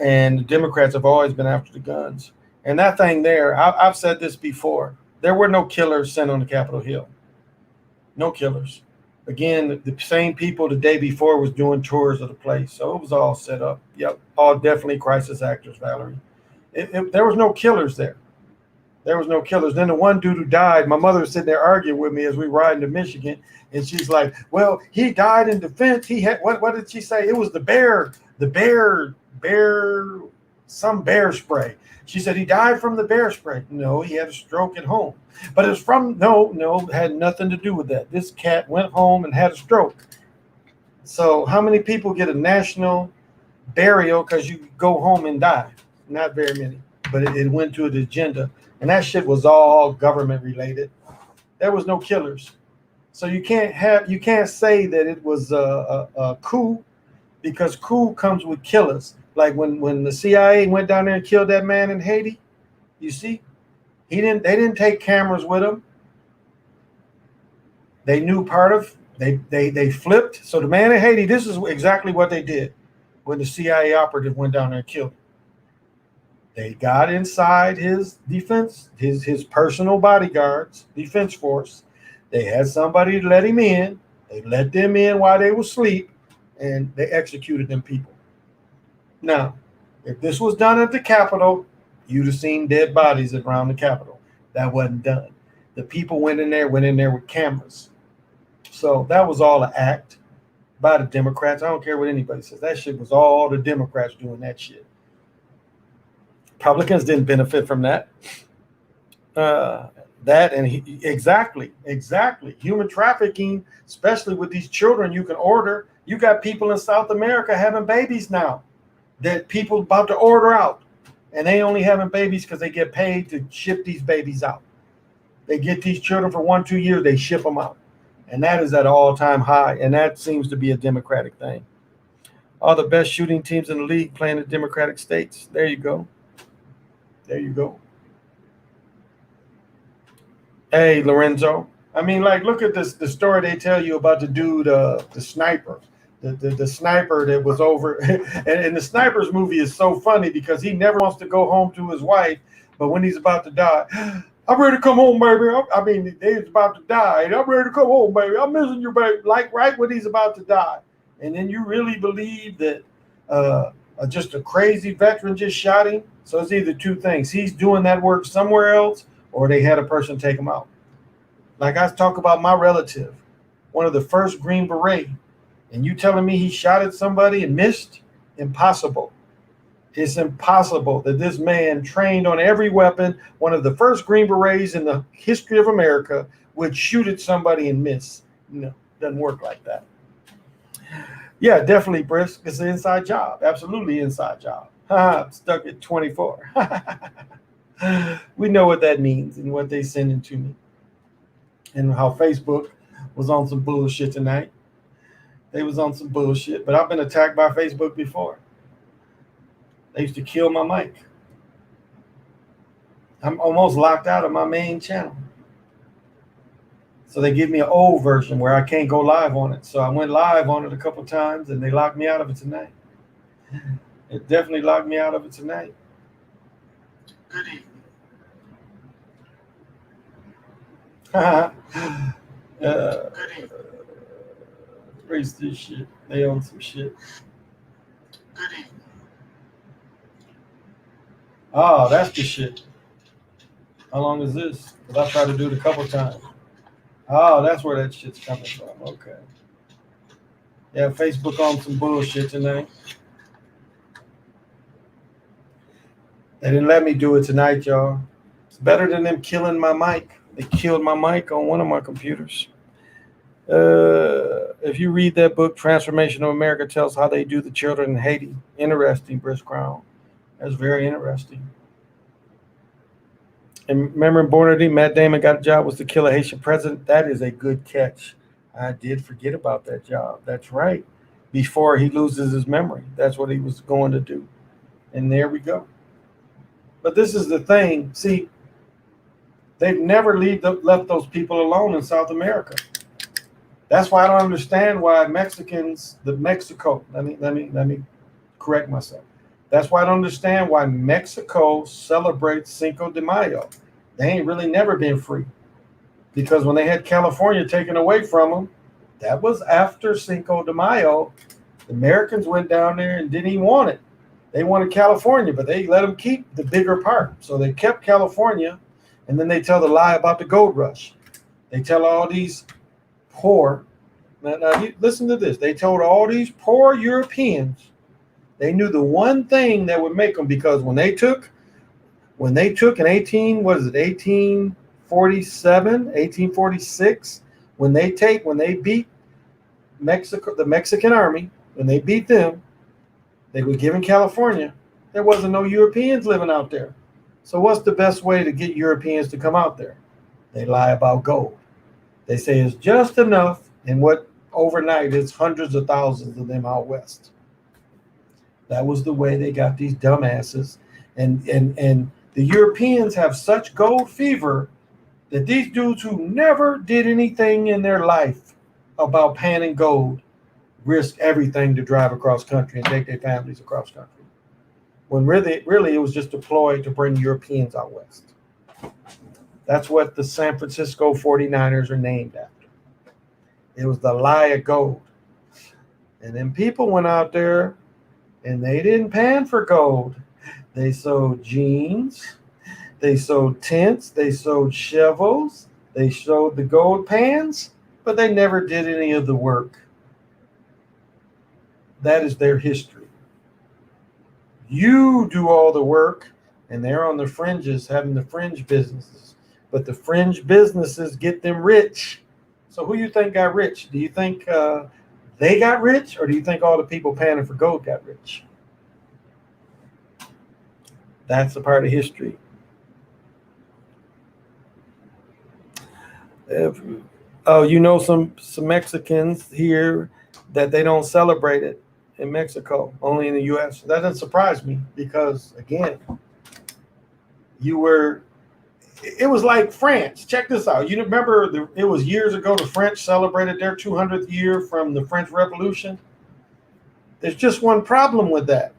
[SPEAKER 1] And the Democrats have always been after the guns. And that thing there, I've said this before. There were no killers sent on the Capitol Hill. No killers. Again, the same people the day before was doing tours of the place. So it was all set up. Yep, all definitely crisis actors, Valerie. There was no killers there. There was no killers. Then the one dude who died, my mother was sitting there arguing with me as we ride into Michigan, and she's like, "Well, he died in defense. He had what did she say? It was the bear, some bear spray." She said he died from the bear spray. No, he had a stroke at home. But it was from it had nothing to do with that. This cat went home and had a stroke. So how many people get a national burial because you go home and die? Not very many. But it went to the agenda. And that shit was all government related. There was no killers. So you can't say that it was a coup, because coup comes with killers. Like when the CIA went down there and killed that man in Haiti, you see, they didn't take cameras with them. They knew they flipped. So the man in Haiti, this is exactly what they did when the CIA operative went down there and killed him. They got inside his defense, his personal bodyguards, defense force. They had somebody let him in. They let them in while they were asleep, and they executed them people. Now, if this was done at the Capitol, you'd have seen dead bodies around the Capitol. That wasn't done. The people went in there with cameras. So that was all an act by the Democrats. I don't care what anybody says. That shit was all the Democrats doing that shit. Republicans didn't benefit from that. Exactly. Human trafficking, especially with these children you can order. You got people in South America having babies now that people about to order out. And they only having babies because they get paid to ship these babies out. They get these children for 1-2 years, they ship them out. And that is at an all-time high. And that seems to be a Democratic thing. All the best shooting teams in the league playing in Democratic states. There you go. There you go. Hey, Lorenzo. I mean, like, look at this, the story they tell you about the dude, the sniper. The sniper that was over. And the sniper's movie is so funny because he never wants to go home to his wife. But when he's about to die, I'm ready to come home, baby. I mean, he's about to die. And I'm ready to come home, baby. I'm missing you, baby. Like right when he's about to die. And then you really believe that just a crazy veteran just shot him? So it's either two things. He's doing that work somewhere else, or they had a person take him out. Like I talk about my relative, one of the first Green Beret, and you telling me he shot at somebody and missed? Impossible. It's impossible that this man trained on every weapon, one of the first Green Berets in the history of America, would shoot at somebody and miss. No, doesn't work like that. Yeah, definitely, Brisk. It's an inside job. Absolutely inside job. I'm stuck at 24. We know what that means and what they sending to me. And how Facebook was on some bullshit tonight. They was on some bullshit. But I've been attacked by Facebook before. They used to kill my mic. I'm almost locked out of my main channel. So they give me an old version where I can't go live on it. So I went live on it a couple times and they locked me out of it tonight. It definitely locked me out of it tonight.
[SPEAKER 2] Good evening. Good evening.
[SPEAKER 1] Erase this shit. They own some shit.
[SPEAKER 2] Good evening.
[SPEAKER 1] Oh, that's the shit. How long is this? Because I tried to do it a couple times. Oh, that's where that shit's coming from. Okay. Yeah, Facebook on some bullshit tonight. They didn't let me do it tonight, y'all. It's better than them killing my mic. They killed my mic on one of my computers. If you read that book, Transformation of America tells how they do the children in Haiti. Interesting, Brisk Crown. That's very interesting. And remember in Born, Matt Damon got a job was to kill a Haitian president. That is a good catch. I did forget about that job. That's right. Before he loses his memory. That's what he was going to do. And there we go. But this is the thing. See, they've never left those people alone in South America. That's why I don't understand why Mexico, let me correct myself. That's why I don't understand why Mexico celebrates Cinco de Mayo. They ain't really never been free. Because when they had California taken away from them, that was after Cinco de Mayo. The Americans went down there and didn't even want it. They wanted California, but they let them keep the bigger part. So they kept California, and then they tell the lie about the gold rush. They tell all these poor, now listen to this. They told all these poor Europeans, they knew the one thing that would make them, because when they took in 1847, 1846, when they beat Mexico, the Mexican army, when they beat them, they were given California. There wasn't no Europeans living out there. So what's the best way to get Europeans to come out there? They lie about gold. They say it's just enough, and what overnight is hundreds of thousands of them out west. That was the way they got these dumbasses. And the Europeans have such gold fever that these dudes who never did anything in their life about panning gold risk everything to drive across country and take their families across country. When really it was just deployed to bring Europeans out west. That's what the San Francisco 49ers are named after. It was the lie of gold. And then people went out there and they didn't pan for gold. They sold jeans, they sold tents, they sold shovels, they sold the gold pans, but they never did any of the work. That is their history. You do all the work, and they're on the fringes having the fringe businesses. But the fringe businesses get them rich. So who you think got rich? Do you think they got rich, or do you think all the people panning for gold got rich? That's a part of history. Oh, you know some Mexicans here that they don't celebrate it in Mexico, only in the U.S. That doesn't surprise me because again, it was like France. Check this out. You remember it was years ago the French celebrated their 200th year from the French Revolution. There's just one problem with that.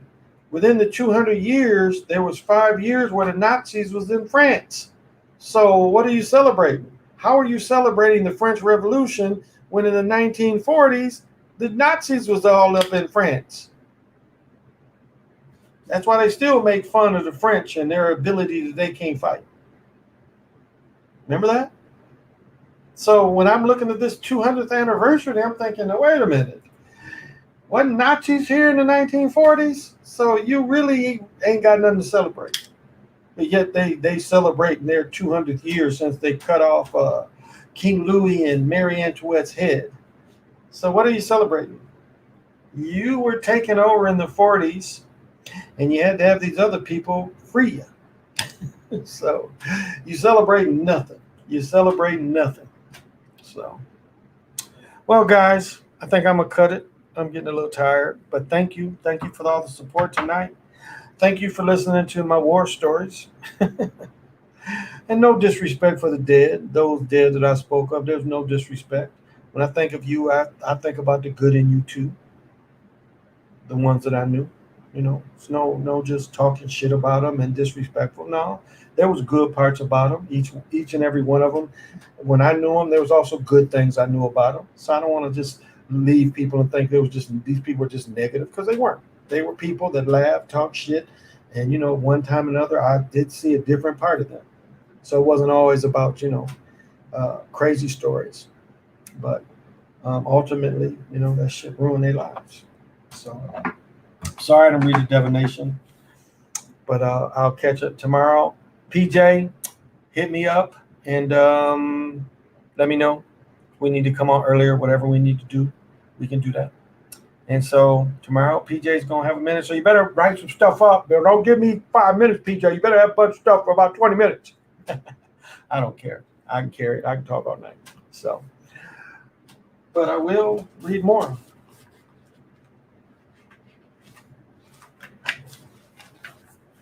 [SPEAKER 1] Within the 200 years, there was 5 years where the Nazis was in France. So what are you celebrating? How are you celebrating the French Revolution when in the 1940s, the Nazis was all up in France? That's why they still make fun of the French and their ability that they can't fight. Remember that? So when I'm looking at this 200th anniversary, I'm thinking, now, wait a minute. Wasn't Nazis here in the 1940s? So you really ain't got nothing to celebrate. But yet they celebrate their 200th year since they cut off King Louis and Marie Antoinette's head. So what are you celebrating? You were taken over in the 40s, and you had to have these other people free you. So you celebrate nothing. You celebrate nothing. So, well, guys, I think I'm gonna cut it. I'm getting a little tired, but thank you for all the support tonight. Thank you for listening to my war stories. And no disrespect for the dead, those dead that I spoke of. There's no disrespect. When I think of you, I think about the good in you too. The ones that I knew, it's no just talking shit about them and disrespectful. No, there was good parts about them. Each and every one of them. When I knew them, there was also good things I knew about them. So I don't want to just leave people and think these people were just negative, because they weren't. They were people that laughed, talked shit, and one time or another I did see a different part of them. So it wasn't always about crazy stories, but ultimately that shit ruined their lives. So sorry I didn't read the divination, but I'll catch it tomorrow. PJ, hit me up and let me know. We need to come on earlier, whatever we need to do, we can do that. And so tomorrow, PJ's going to have a minute. So you better write some stuff up. Don't give me 5 minutes, PJ. You better have a bunch of stuff for about 20 minutes. I don't care. I can carry it. I can talk all night. So, but I will read more.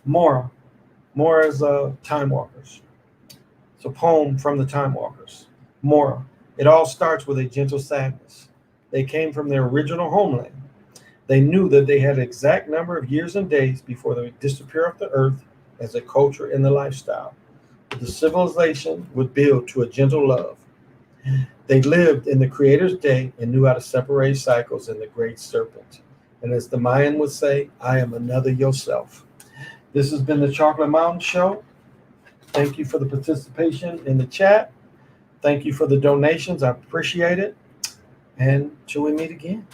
[SPEAKER 1] Mora. Mora is Time Walkers. It's a poem from the Time Walkers. Mora. It all starts with a gentle sadness. They came from their original homeland. They knew that they had an exact number of years and days before they would disappear off the earth as a culture and the lifestyle. But the civilization would build to a gentle love. They lived in the Creator's day and knew how to separate cycles in the great serpent. And as the Mayan would say, I am another yourself. This has been the Chocolate Mountain Show. Thank you for the participation in the chat. Thank you for the donations. I appreciate it. And till we meet again.